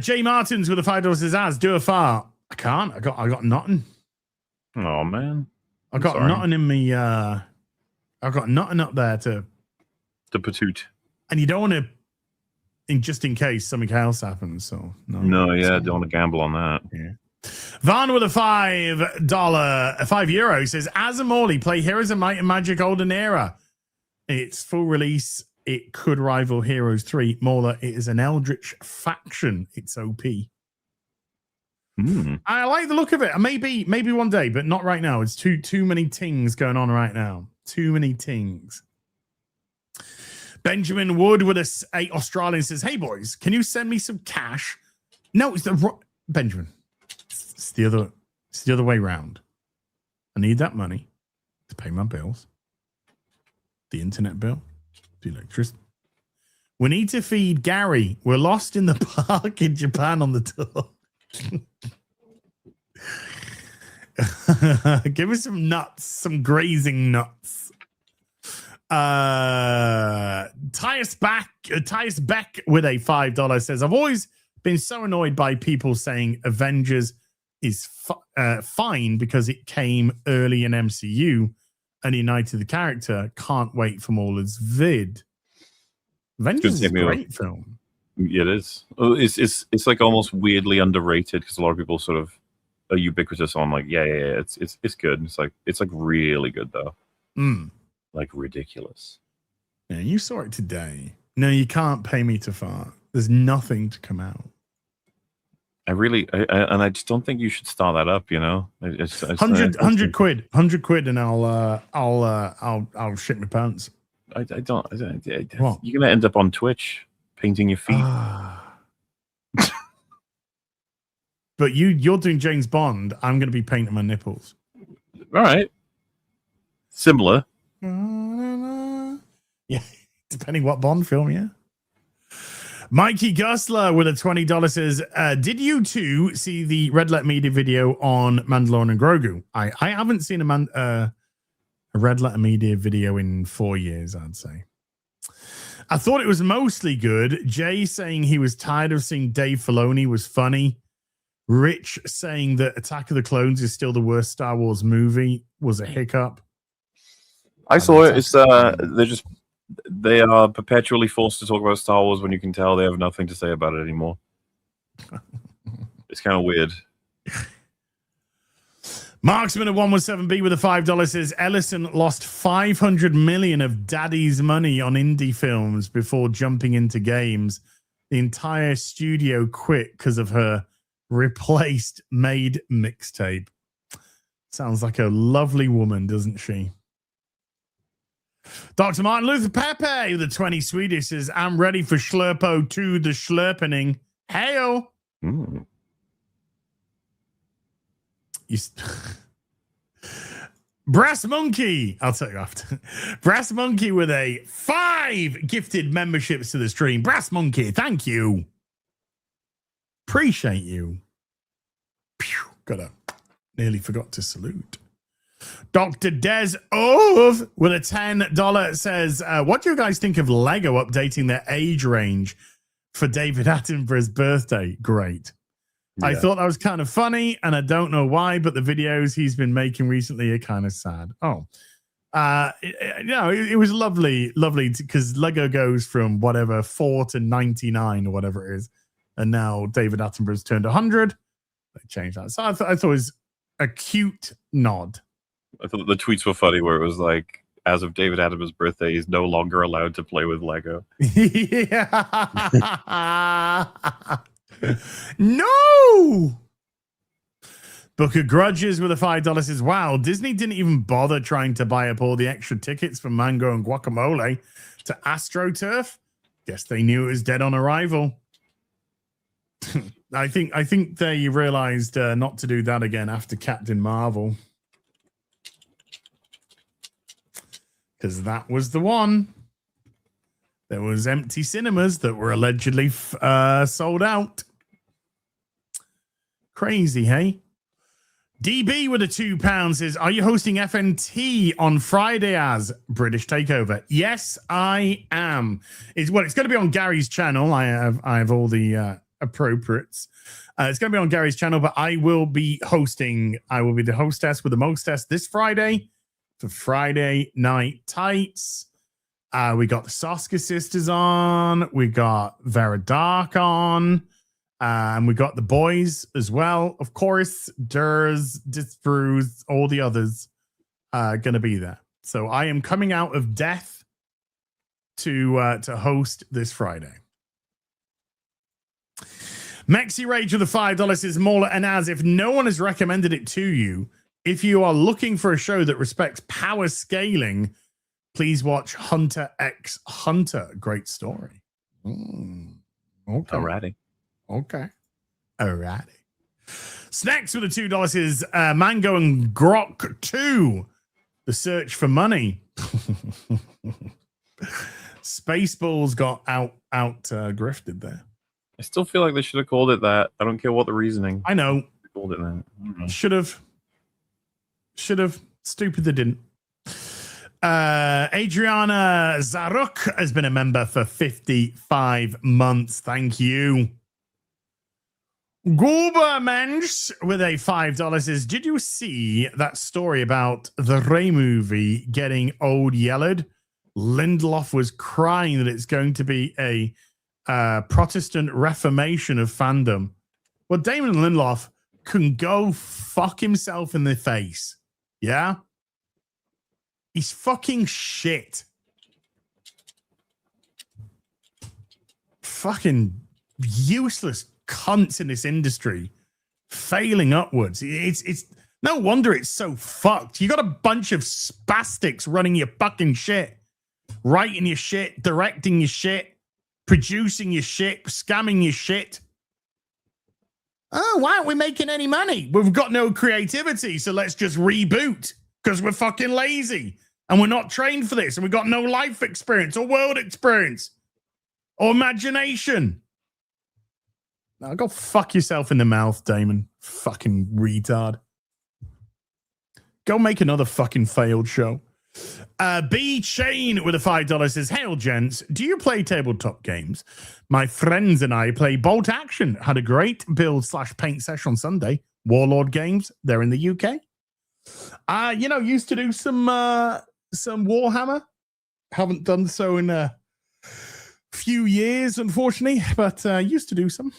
Jay Martins with a $5 says, "As do a fart." I can't. I got nothing. Oh man. I got nothing in me. I've got nothing up there to patoot. And you don't want to. Just in case something else happens, so no, yeah, don't want to gamble on that. Yeah. Van with a €5 says, as a Morley, play Heroes of Might and Magic Olden Era. It's full release. It could rival Heroes 3. More, it is an Eldritch faction. It's OP. I like the look of it. Maybe one day, but not right now. It's too many things going on right now. Too many things. Benjamin Wood with a Australian says, hey boys, can you send me some cash? No, it's Benjamin. It's the other way round. I need that money to pay my bills, the internet bill, the electricity. We need to feed Gary. We're lost in the park in Japan on the tour. Give us some nuts, some grazing nuts. Tyus Beck with a $5 says, I've always been so annoyed by people saying Avengers is fine because it came early in MCU and united the character. Can't wait for Mauler's vid. Avengers is a great film. It is. It's like almost weirdly underrated because a lot of people sort of are ubiquitous on like, yeah, it's good. It's like really good though. Like ridiculous. Yeah, you saw it today. No, you can't pay me to fart. There's nothing to come out. I just don't think you should start that up. It's 100 quid, and I'll shit my pants. I don't. What? You're gonna end up on Twitch painting your feet. But you're doing James Bond. I'm gonna be painting my nipples. All right. Similar. Yeah, depending what Bond film, yeah. Mikey Gusler with a $20 says, did you two see the Red Let Media video on Mandalorian and Grogu? I haven't seen A Red Letter Media video in 4 years, I'd say. I thought it was mostly good. Jay saying he was tired of seeing Dave Filoni was funny. Rich saying that Attack of the Clones is still the worst Star Wars movie was a hiccup. I saw it. It's they are perpetually forced to talk about Star Wars when you can tell they have nothing to say about it anymore. It's kind of weird. Marksman of 117B with a $5 says Ellison lost $500 million of daddy's money on indie films before jumping into games. The entire studio quit because of her replaced made mixtape. Sounds like a lovely woman, doesn't she? Dr. Martin Luther Pepe with the 20 Swedish says, I'm ready for Schlurpo 2, the Schlurpening. Heyo. Brass Monkey, I'll tell you after. Brass Monkey with a 5 gifted memberships to the stream. Brass Monkey, thank you. Appreciate you. Nearly forgot to salute. Dr. Des Ove with a $10 says, what do you guys think of Lego updating their age range for David Attenborough's birthday? Great. Yeah. I thought that was kind of funny, and I don't know why, but the videos he's been making recently are kind of sad. It was lovely because Lego goes from whatever 4 to 99 or whatever it is, and now David Attenborough's turned 100. They changed that, so I thought it was a cute nod. I thought the tweets were funny, where it was like, as of David Attenborough's birthday, he's no longer allowed to play with Lego. Yeah. No. Book of Grudges with a $5 says, wow, Disney didn't even bother trying to buy up all the extra tickets for Mango and Guacamole to AstroTurf. Guess they knew it was dead on arrival. I think they realized not to do that again after Captain Marvel. Because that was the one. There was empty cinemas that were allegedly sold out. Crazy, hey? DB with a £2 says, are you hosting FNT on Friday as British Takeover? Yes, I am. It's going to be on Gary's channel. I have all the appropriates. It's going to be on Gary's channel, but I will be hosting. I will be the hostess with the mostess this Friday for Friday Night Tights. We got the Soska sisters on. We got Vera Dark on. And we got the boys as well. Of course, Durs, Disbrews, all the others are going to be there. So I am coming out of death to host this Friday. Mexi Rage with the $5 says, Mauler and Az, if no one has recommended it to you, if you are looking for a show that respects power scaling, please watch Hunter x Hunter. Great story. Okay. Alrighty. Okay. Alrighty. Snacks with the $2 is Mango and Grok 2. The Search for Money. Spaceballs got out grifted there. I still feel like they should have called it that. I don't care what the reasoning. I know. They called it that. Should have. Stupid they didn't. Adriana Zaruk has been a member for 55 months. Thank you. Goobermensch with a $5 says, did you see that story about the Ray movie getting old yellowed? Lindelof was crying that it's going to be a Protestant reformation of fandom. Well, Damon Lindelof can go fuck himself in the face. Yeah? He's fucking shit. Fucking useless cunts in this industry, failing upwards. It's no wonder it's so fucked. You got a bunch of spastics running your fucking shit, writing your shit, directing your shit, producing your shit, scamming your shit. Oh, why aren't we making any money? We've got no creativity, so let's just reboot because we're fucking lazy and we're not trained for this and we've got no life experience or world experience or imagination. Now go fuck yourself in the mouth, Damon. Fucking retard. Go make another fucking failed show. B Chain with a $5 says, "Hail, gents. Do you play tabletop games? My friends and I play Bolt Action. Had a great build/paint session on Sunday. Warlord Games. They're in the UK. Used to do some Warhammer. Haven't done so in a few years, unfortunately, but used to do some.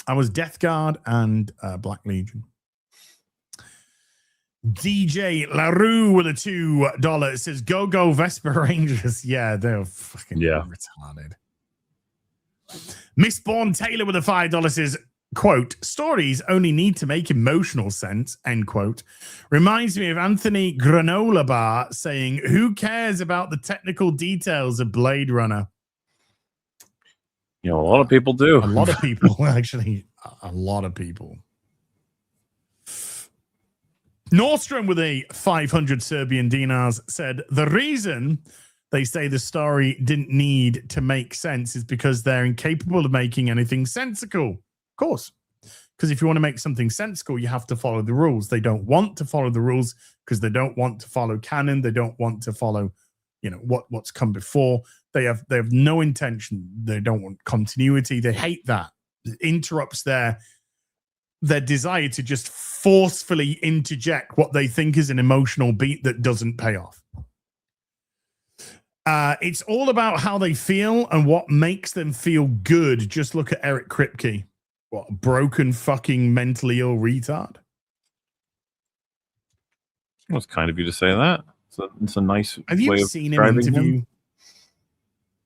I was Death Guard and Black Legion." DJ LaRue with a $2 says, "Go Vesper Rangers." Yeah, they're fucking retarded. Mistborn Taylor with a $5 says, quote, "Stories only need to make emotional sense," end quote. Reminds me of Anthony Granola Bar saying, "Who cares about the technical details of Blade Runner?" A lot of people do. A lot of people, actually. A lot of people. Nordstrom with a 500 Serbian dinars said, "The reason they say the story didn't need to make sense is because they're incapable of making anything sensical." Of course, because if you want to make something sensical, you have to follow the rules. They don't want to follow the rules because they don't want to follow canon. They don't want to follow, what's come before. They have no intention. They don't want continuity. They hate that. It interrupts their desire to just forcefully interject what they think is an emotional beat that doesn't pay off. It's all about how they feel and what makes them feel good. Just look at Eric Kripke. What a broken fucking mentally ill retard. Well, it's kind of you to say that. It's a nice Have you way of seen him interview? Him.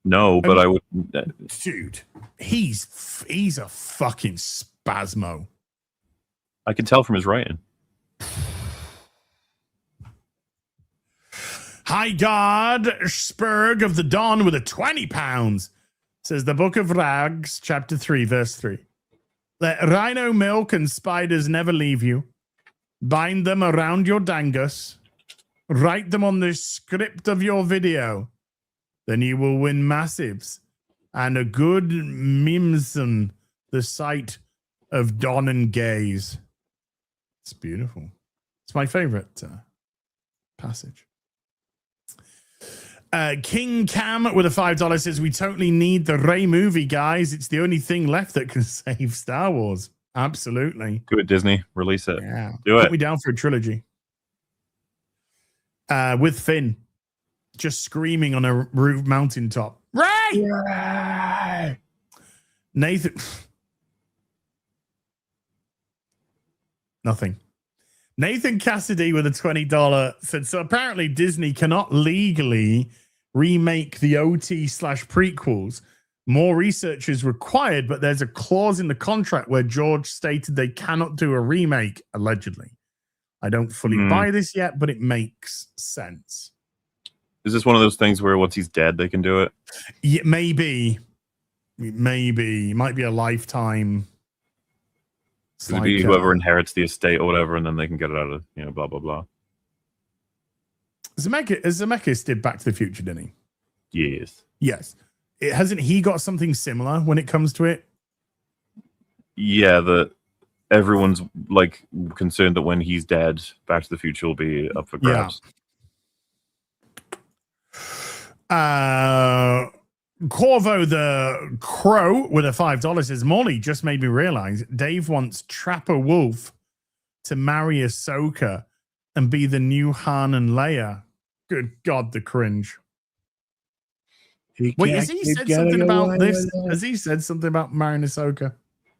No, but I would. Dude, he's a fucking spasmo. I can tell from his writing. High God Spurg of the Dawn with a £20 says, "The Book of Rags, chapter 3, verse 3. Let rhino milk and spiders never leave you. Bind them around your dangus. Write them on the script of your video. Then you will win massives and a good mimson, the sight of Don and gaze." It's beautiful. It's my favorite passage. King Cam with a $5 says, "We totally need the Rey movie, guys. It's the only thing left that can save Star Wars." Absolutely. Do it, Disney. Release it. Yeah. Do it. Put me down for a trilogy. With Finn just screaming on a roof mountaintop. Rey! Yeah. Nathan. Nothing. Nathan Cassidy with a $20 said, "So apparently Disney cannot legally remake the OT/prequels. More research is required, but there's a clause in the contract where George stated they cannot do a remake, allegedly. I don't fully buy this yet, but it makes sense." Is this one of those things where once he's dead, they can do it? Yeah, maybe. Maybe. It might be a lifetime. It'd be whoever inherits the estate or whatever, and then they can get it out of, blah, blah, blah. Zemeckis did Back to the Future, didn't he? Yes. Hasn't he got something similar when it comes to it? Yeah, that everyone's concerned that when he's dead, Back to the Future will be up for grabs. Yeah. Corvo the Crow with a $5 says, "Molly just made me realize Dave wants Trapper Wolf to marry Ahsoka and be the new Han and Leia." Good God, the cringe. Wait, has he said something about this? Has he said something about marrying Ahsoka?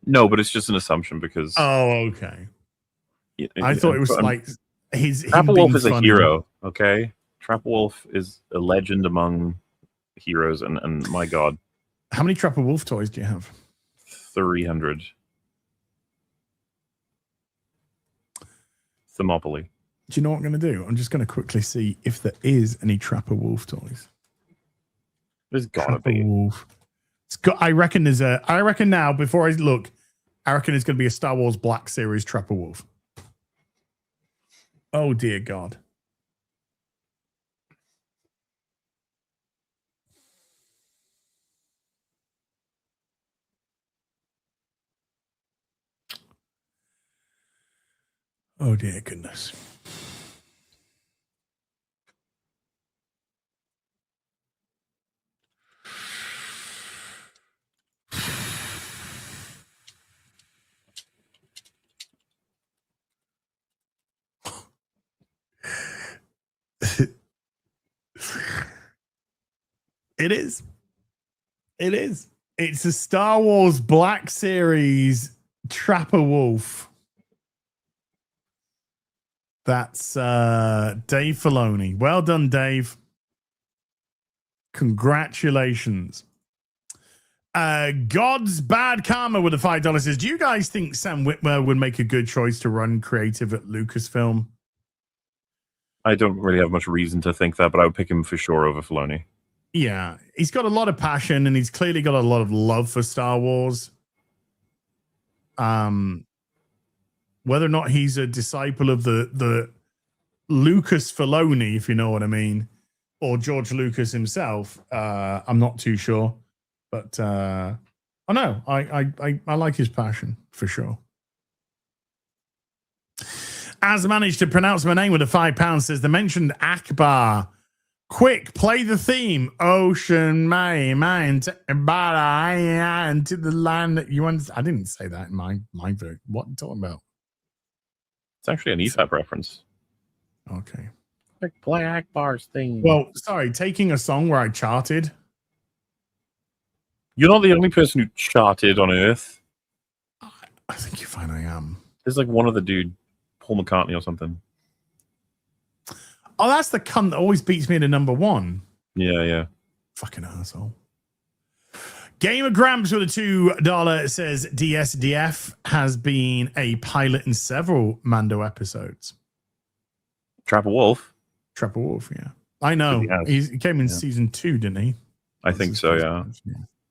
No, but it's just an assumption because... Oh, okay. I thought it was Trapper Wolf is a hero, okay? Trapper Wolf is a legend among heroes, and my God. How many Trapper Wolf toys do you have? 300. Thermopylae. Do you know what I'm going to do? I'm just going to quickly see if there is any Trapper Wolf toys. There's gotta be. Wolf. I reckon now, before I look, I reckon it's going to be a Star Wars Black Series Trapper Wolf. Oh, dear God. Oh, dear goodness. It is. It is. It's a Star Wars Black Series Trapper Wolf. That's Dave Filoni. Well done, Dave. Congratulations. God's Bad Karma with the $5 says, do you guys think Sam Witwer would make a good choice to run creative at Lucasfilm? I don't really have much reason to think that, but I would pick him for sure over Filoni. Yeah, he's got a lot of passion and he's clearly got a lot of love for Star Wars. Whether or not he's a disciple of the Lucas Filoni, if you know what I mean, or George Lucas himself, I'm not too sure. But I know I like his passion for sure. As managed to pronounce my name with a £5 says the mentioned Akbar. Quick, play the theme. Ocean, my mind, into the land that you want. I didn't say that in my version. What are you talking about? It's actually an EFAP reference. Okay. Like play Akbar's theme. Well, sorry, taking a song where I charted. You're not the only person who charted on Earth. I think you find I am. There's like one other dude, Paul McCartney or something. Oh, that's the cunt that always beats me to number one. Yeah. Fucking asshole. Gamer Gramps with a $2 says DSDF has been a pilot in several Mando episodes. Trapper Wolf? Trapper Wolf, yeah. I know. He came in season 2, didn't he? I think so, yeah.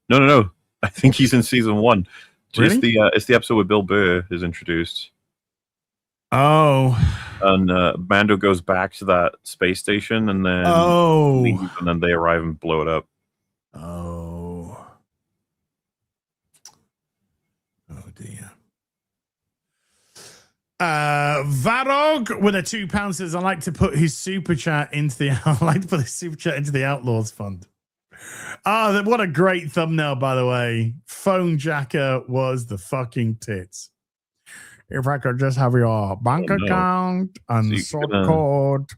No. I think he's in season 1. Really? It's the episode where Bill Burr is introduced. Oh. And Mando goes back to that space station and then leave, and then they arrive and blow it up. Oh dear. Varog with a £2 says I like to put his super chat into the Outlaws Fund. Oh, what a great thumbnail, by the way. Phone Jacker was the fucking tits. If I could just have your bank account and sort code,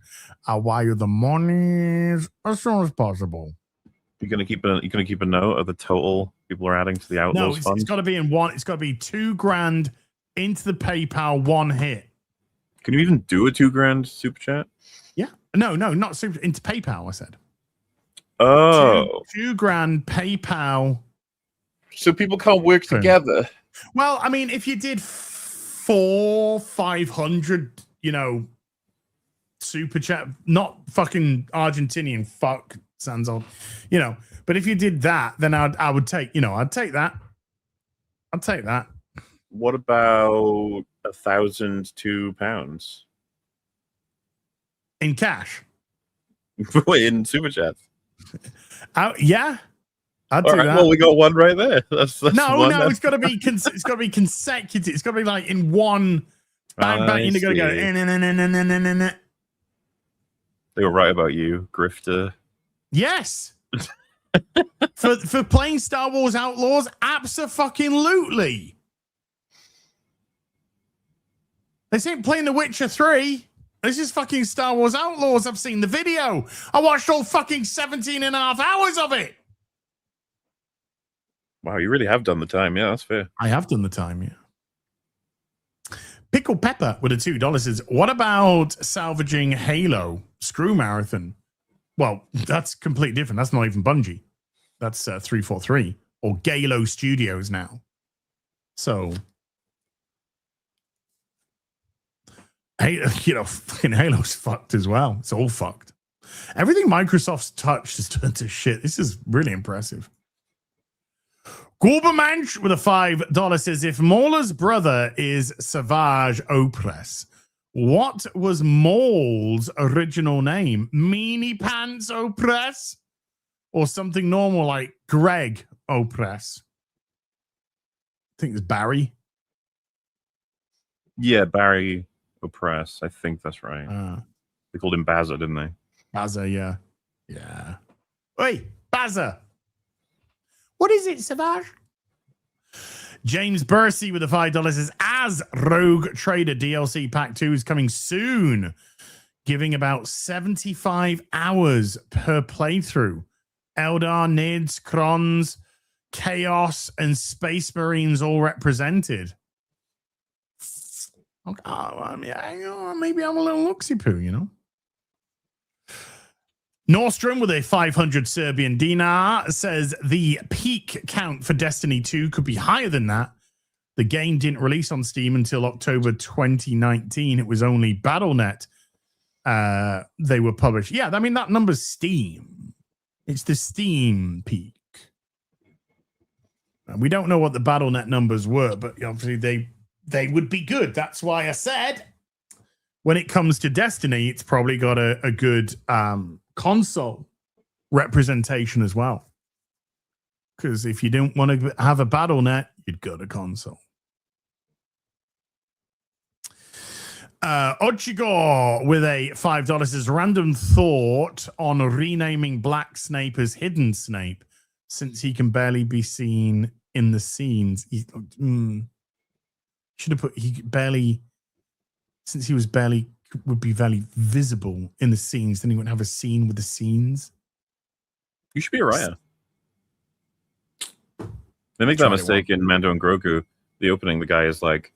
I'll wire you the money as soon as possible. You're gonna keep a note of the total people are adding to the Outlaws Fund? It's got to be in one. It's got to be $2,000 into the PayPal, one hit. Can you even do a $2,000 super chat? Yeah. No, not super into PayPal. I said. Oh, $2,000 PayPal. So people can't work together. Well, I mean, if you did 500, super chat, not fucking Argentinian fuck sounds old, but if you did that, then I would take, I'd take that. I'd take that. What about £1,002 in cash? Wait, in super chats? Yeah. I'd do that. Well, we got one right there. That's no. It's got to be consecutive. It's got to be like in one. Bang. You're gonna go. They were right about you, grifter. Yes. for playing Star Wars Outlaws, abso-fucking-lutely. This ain't playing The Witcher 3. This is fucking Star Wars Outlaws. I've seen the video. I watched all fucking 17 and a half hours of it. Wow, you really have done the time. Yeah, that's fair. I have done the time, yeah. Pickle Pepper with a $2 says, what about salvaging Halo Screw Marathon? Well, that's completely different. That's not even Bungie. That's 343 or Galo Studios now. So, fucking Halo's fucked as well. It's all fucked. Everything Microsoft's touched has turned to shit. This is really impressive. Gorbamanch with a $5 says, if Maul's brother is Savage Opress, what was Maul's original name? Meanie Pants Opress? Or something normal like Greg Opress? I think it's Barry. Yeah, Barry Opress. I think that's right. They called him Bazza, didn't they? Bazza, yeah. Yeah. Wait, Bazza. What is it, Savage? James Bursey with the $5 says, as Rogue Trader DLC Pack 2 is coming soon, giving about 75 hours per playthrough. Eldar, Nids, Krons, Chaos, and Space Marines all represented. Okay, maybe I'm a little looksy-poo, Nordstrom with a 500 Serbian dinar says the peak count for Destiny 2 could be higher than that. The game didn't release on Steam until October 2019. It was only Battle.net they were published. Yeah, I mean, that number's Steam. It's the Steam peak. We don't know what the Battle.net numbers were, but obviously they would be good. That's why I said when it comes to Destiny, it's probably got a good console representation as well. Because if you don't want to have a Battle.net, you'd go to console. Ochigor with a $5 says random thought on renaming Black Snape as Hidden Snape since he can barely be seen in the scenes. Should have put since he was would be barely visible in the scenes, then he wouldn't have a scene with the scenes. You should be a Raya. They make that mistake in Mando and Grogu. The opening, the guy is like,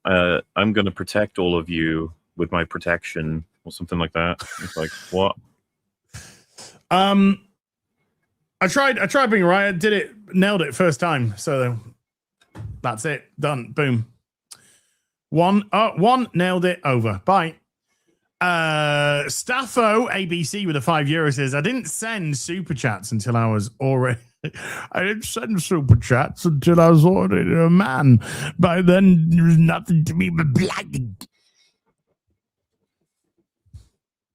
I'm going to protect all of you with my protection or something like that. It's like, what? I tried being Raya, did it, nailed it first time. So that's it. Done. Boom. One, nailed it, over. Bye. Staffo ABC with a €5 says, I didn't send super chats until I was already a man. By then, there was nothing to me but blood.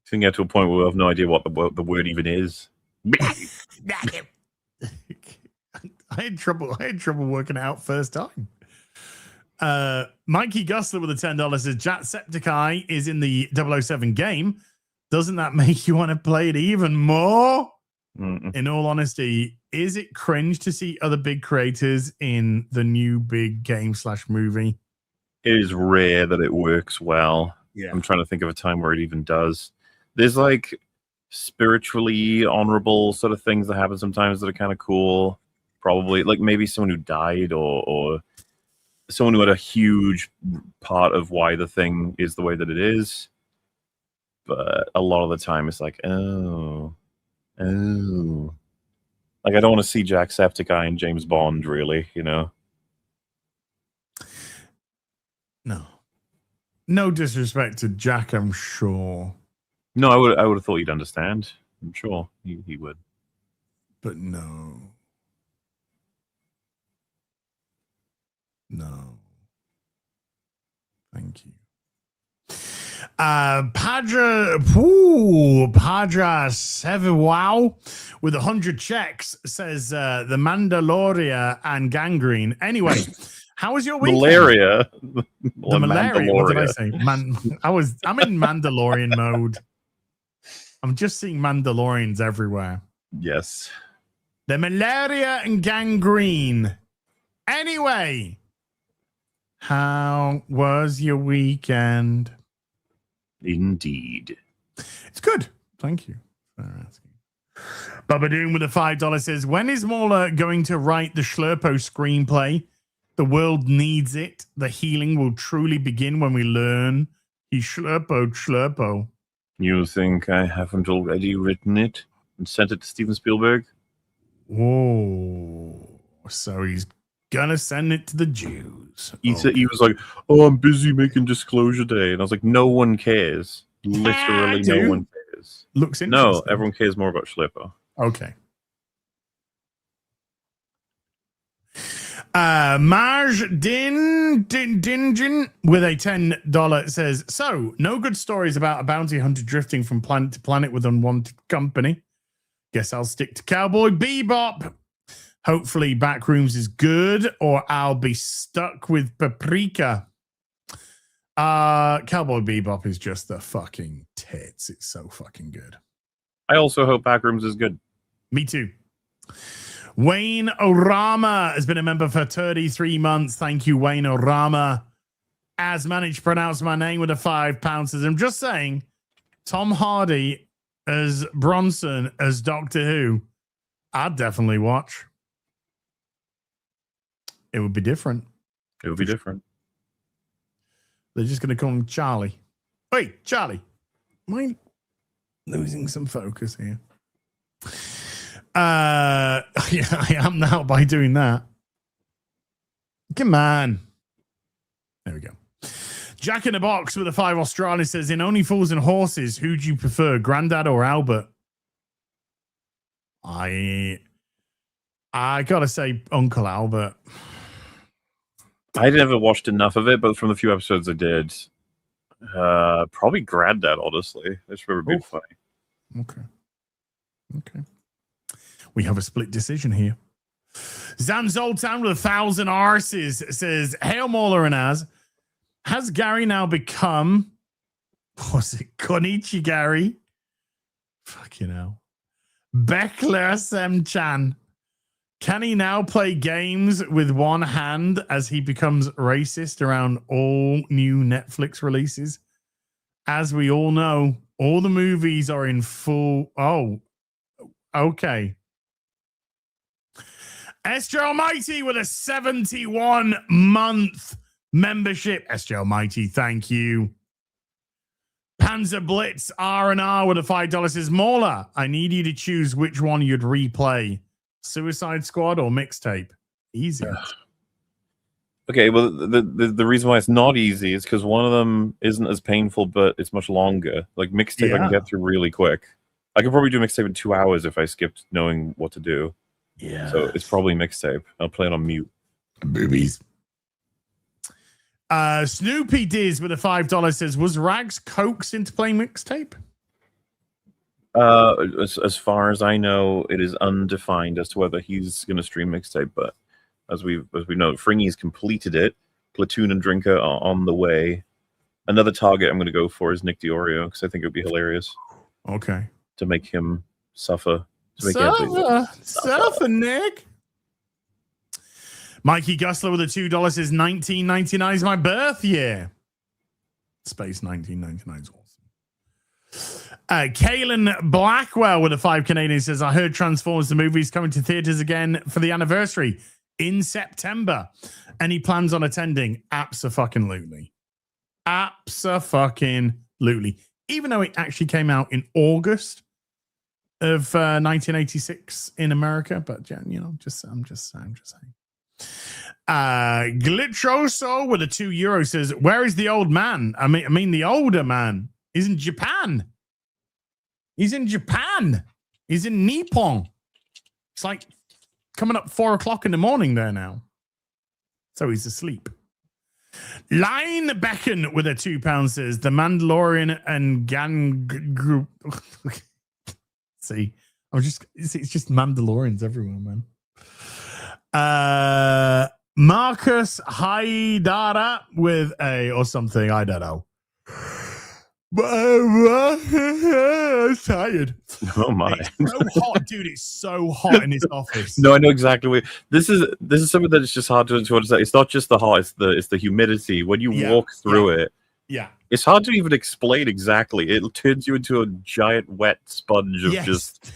So you get to a point where we have no idea what the word even is. I had trouble working it out first time. Mikey Gustler with a $10 says Jacksepticeye is in the 007 game. Doesn't that make you want to play it even more? Mm-mm. In all honesty, is it cringe to see other big creators in the new big game / movie? It is rare that it works well. Yeah. I'm trying to think of a time where it even does. There's like spiritually honorable sort of things that happen sometimes that are kind of cool. Probably like maybe someone who died or someone who had a huge part of why the thing is the way that it is. But a lot of the time it's like, oh. Like, I don't want to see Jacksepticeye and James Bond, really, No. No disrespect to Jack, I'm sure. No, I would have thought you'd understand. I'm sure he would. But no. No. Thank you. Padra 7 wow with 100 checks says the Mandalorian and Gangrene. Anyway, how was your weekend? Malaria. The malaria. What did I say? I'm in Mandalorian mode. I'm just seeing Mandalorians everywhere. Yes. The malaria and gangrene. Anyway, how was your weekend? Indeed. It's good. Thank you for asking. Bubba Doom with a $5 says, when is Mauler going to write the Schlurpo screenplay? The world needs it. The healing will truly begin when we learn. He Schlurpo. You think I haven't already written it and sent it to Steven Spielberg? Whoa. So he's gonna send it to the Jews. He said, he was like, oh, I'm busy making Disclosure Day. And I was like, no one cares. Literally no one cares. Looks interesting. No, everyone cares more about Schlipper. Okay. Marge Dingin with a $10 says, so no good stories about a bounty hunter drifting from planet to planet with unwanted company. Guess I'll stick to Cowboy Bebop. Hopefully Backrooms is good, or I'll be stuck with Paprika. Cowboy Bebop is just the fucking tits. It's so fucking good. I also hope Backrooms is good. Me too. Wayne Orama has been a member for 33 months. Thank you, Wayne Orama. As managed to pronounce my name with a £5. I'm just saying, Tom Hardy as Bronson as Doctor Who I'd definitely watch. It would be different. It would be different. They're just going to call him Charlie. Wait, Charlie. Am I losing some focus here? Yeah, I am now by doing that. Come on. There we go. Jack in the Box with a 5 Australia says, in Only Fools and Horses, who do you prefer, Grandad or Albert? I gotta say Uncle Albert. I never watched enough of it, but from the few episodes I did, probably Granddad, honestly. That's really been funny. Okay. We have a split decision here. Zan Zoltan with 1,000 arses says, Hail Mauler and has Gary now become, was it Konichi Gary? Fucking hell. Beckler Sem-chan. Can he now play games with one hand as he becomes racist around all new Netflix releases? As we all know, all the movies are in full. Oh, okay. SJ Almighty with a 71-month membership. SJ Almighty, thank you. Panzer Blitz R&R with a $5 says, Mauler, I need you to choose which one you'd replay. Suicide Squad or Mixtape? Easy. Okay, well, the reason why it's not easy is because one of them isn't as painful, but it's much longer. Like Mixtape, I can get through really quick. I could probably do Mixtape in 2 hours if I skipped knowing what to do. Yeah. So it's probably Mixtape. I'll play it on mute. Boobies. Snoopy Diz with a $5 says, was Rags coaxed into playing Mixtape? As far as I know, it is undefined as to whether he's going to stream Mixtape. But as we know, Fringy's completed it. Platoon and Drinker are on the way. Another target I'm going to go for is Nick Diorio because I think it would be hilarious. Okay. To make him suffer. Suffer, Nick. Mikey Gusler with a $2 says 1999 is my birth year. Space 1999 is awesome. Kaylin Blackwell with a 5 Canadian says, I heard Transformers the movie is coming to theaters again for the anniversary in September. Any plans on attending? Abso-fucking-lutely. Abso-fucking-lutely. Even though it actually came out in August of 1986 in America, but yeah, you know, I'm just saying. Glitchoso with a €2 says, where is the old man? I mean the older man. He's in Japan. He's in Nippon. It's like coming up 4 o'clock in the morning there now. So he's asleep. Line Beckon with a £2 says, the Mandalorian and Gang group. See, it's just Mandalorians everywhere, man. Marcus Haidara with a or something, I don't know. I'm tired. Oh my! It's so hot, dude. It's so hot in his office. No, I know exactly what this is. This is something that is just hard to understand. It's not just the hot; it's the humidity. When you walk through it, it's hard to even explain exactly. It turns you into a giant wet sponge of just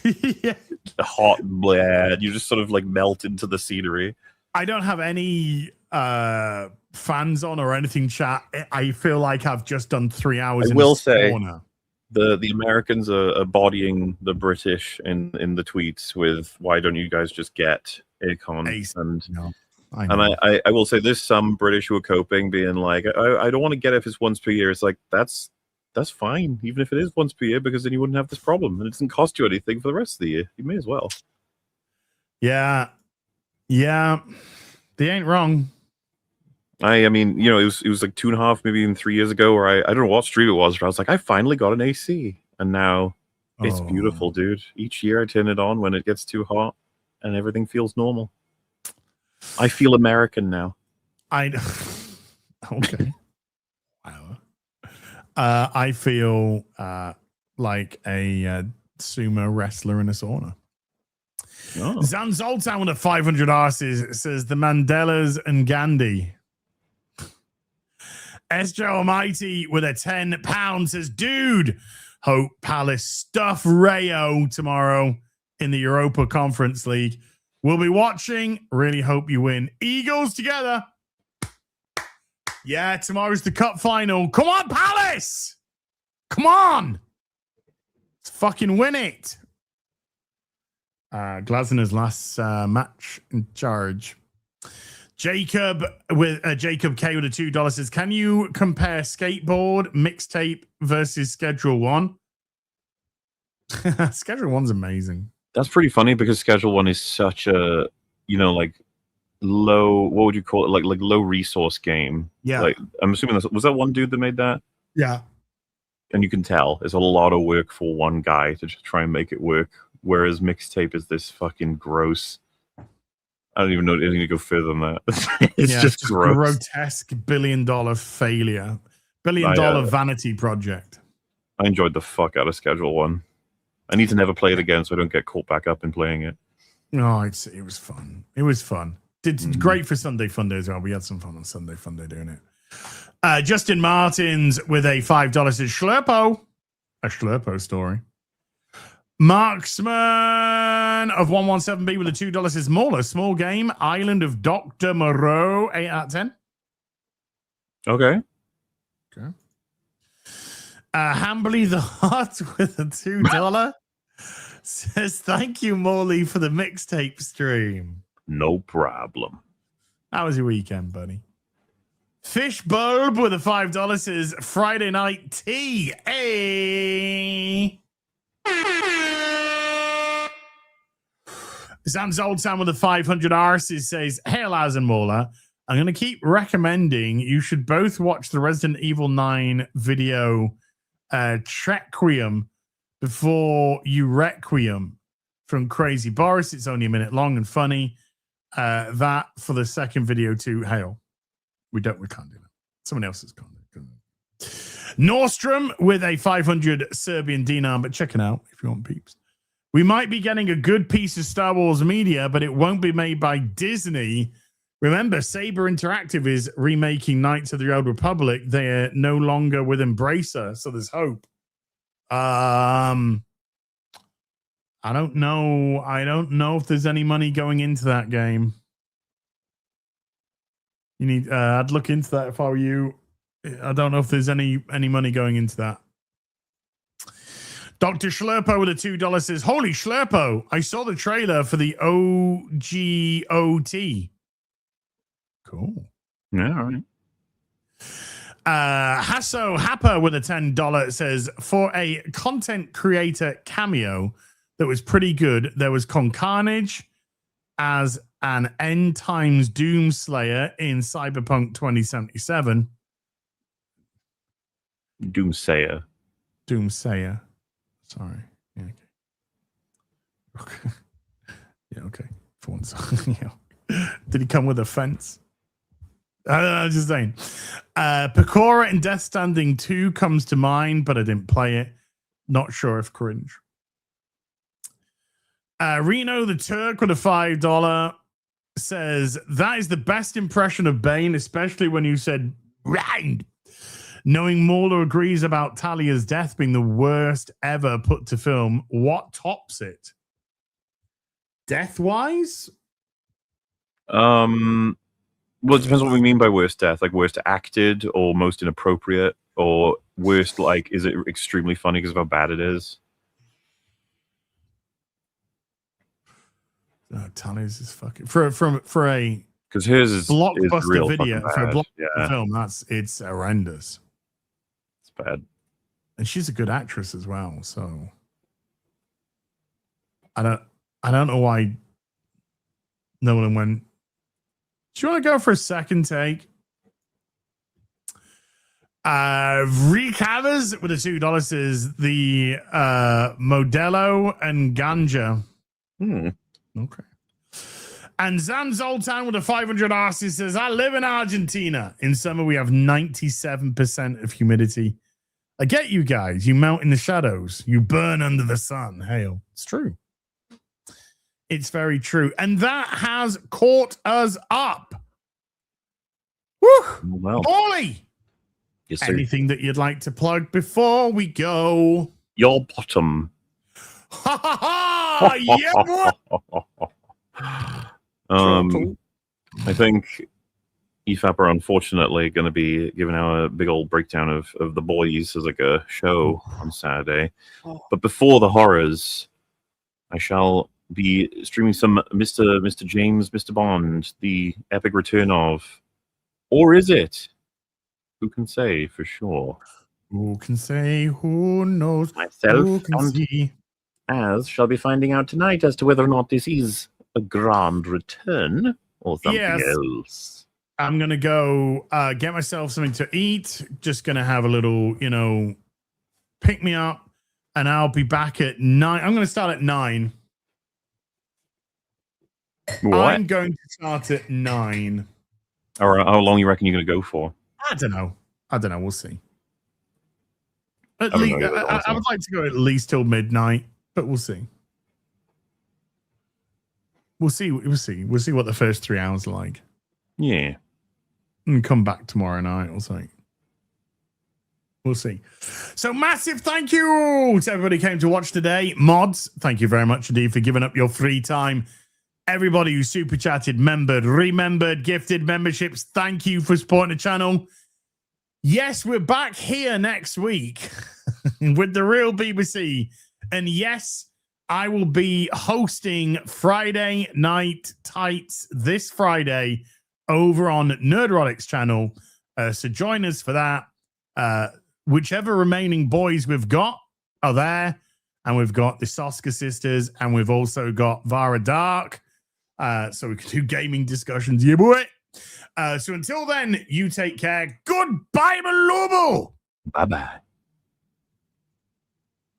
hot bleh. You just sort of like melt into the scenery. I don't have any fans on or anything, chat. I feel like I've just done 3 hours. I will say the Americans are bodying the British in the tweets with why don't you guys just get Akon? I will say there's some British who are coping, being like, I don't want to get it if it's once per year. It's like that's fine, even if it is once per year, because then you wouldn't have this problem and it doesn't cost you anything for the rest of the year. You may as well. Yeah, they ain't wrong. I mean, you know, it was like 2.5, maybe even 3 years ago, where I don't know what street it was, but I was like, I finally got an AC, and now it's beautiful, dude. Each year I turn it on when it gets too hot, and everything feels normal. I feel American now. Okay. Wow. I feel like a sumo wrestler in a sauna. Oh. Zan Zoltan with a 500 arses says the Mandelas and Gandhi. SJ Almighty with a £10 says, dude, Hope Palace stuff Rayo tomorrow. in the Europa Conference League. We'll be watching. Really hope you win. Eagles together. Yeah, tomorrow's the cup final. Come on, Palace! Come on! Let's fucking win it. Glasner's last match in charge. Jacob K with a $2 says, can you compare skateboard mixtape versus Schedule 1? Schedule 1's amazing. That's pretty funny because Schedule 1 is such a, like low, what would you call it? Like low resource game. Yeah. Like I'm assuming was that one dude that made that? Yeah. And you can tell it's a lot of work for one guy to just try and make it work. Whereas mixtape is this fucking gross. I don't even know anything to go further than that. It's just gross. Grotesque $1 billion failure. $1 billion vanity project. I enjoyed the fuck out of Schedule 1. I need to never play it again so I don't get caught back up in playing it. No, it was fun. It was fun. Did great for Sunday Funday as well. We had some fun on Sunday Funday doing it. Justin Martins with a $5 says Schlurpo. A Schlurpo story. Marksman of 117B with a $2 says Mauler. Small game. Island of Dr. Moreau. 8 out of 10. Okay. Hambly the Hut with a $2 says thank you, Morley, for the mixtape stream. No problem. How was your weekend, buddy? Fish Bulb with a $5 says Friday night tea. Hey. Sam's Old Sam with a 500 arses says, hey, Laz and Mola, I'm going to keep recommending you should both watch the Resident Evil 9 video Trequiem before you Requiem from Crazy Boris. It's only a minute long and funny. That for the second video to Hail. We can't do that. Someone else's content. Nordstrom with a 500 Serbian dinar, but check it out if you want peeps. We might be getting a good piece of Star Wars media, but it won't be made by Disney. Remember, Saber Interactive is remaking Knights of the Old Republic. They're no longer with Embracer, so there's hope. I don't know. I don't know if there's any money going into that game. You need. I'd look into that if I were you. I don't know if there's any money going into that. Dr. Schlurpo with a $2 says, holy Schlurpo, I saw the trailer for the OGOT. Cool. Yeah, all right. Hasso Happer with a $10 says, for a content creator cameo that was pretty good, there was Concarnage as an end times Doomslayer in Cyberpunk 2077. Doomsayer. Sorry. Yeah, okay. Yeah, okay. For once. Yeah. Did he come with a fence? I'm just saying. Pecora in Death Stranding 2 comes to mind, but I didn't play it. Not sure if cringe. Reno the Turk with a $5 says, that is the best impression of Bane, especially when you said round. Knowing Mauler agrees about Talia's death being the worst ever put to film, what tops it? Death-wise? Well, it depends on what we mean by worst death. Like worst acted or most inappropriate or worst, like, is it extremely funny because of how bad it is? Talia's is fucking... For a... Because hers is blockbuster real video, bad. for a blockbuster film, it's horrendous. It's bad. And she's a good actress as well, so I don't know why Nolan went. Do you want to go for a second take? Reek Havers with a $2 is the Modelo and Ganja. Okay. And Zan Zoltan with a 500 RC says, I live in Argentina. In summer, we have 97% of humidity. I get you guys. You melt in the shadows. You burn under the sun. Hail. It's true. It's very true. And that has caught us up. Woo! Well. Ollie! Yes, sir. Anything that you'd like to plug before we go? Your bottom. Ha ha ha! Oh, yeah, boy. I think EFAP are unfortunately going to be giving out a big old breakdown of The Boys as like a show on Saturday. But before the horrors, I shall be streaming some Mr. James, Mr. Bond, the epic return of, or is it? Who can say for sure? Who can say? Who knows? Myself Who can and see? Az shall be finding out tonight as to whether or not this is a grand return or something else. I'm gonna go get myself something to eat. Just gonna have a little, pick me up, and I'll be back at 9. I'm gonna start at 9. What? I'm going to start at 9. Or how long you reckon you're going to go for? I don't know. We'll see. At least, I would like to go at least till midnight, but we'll see. We'll see what the first 3 hours are like. Yeah. And come back tomorrow night or something. We'll see. So massive thank you to everybody who came to watch today. Mods, thank you very much indeed for giving up your free time. Everybody who super chatted, membered, remembered, gifted memberships, thank you for supporting the channel. Yes, we're back here next week with the real BBC. And yes, I will be hosting Friday Night Tights this Friday over on Nerdrotics channel. So join us for that. Whichever remaining boys we've got are there. And we've got the Soska sisters. And we've also got Vara Dark. So we can do gaming discussions. Yeah, boy. So until then, you take care. Goodbye, Malubo. Bye-bye.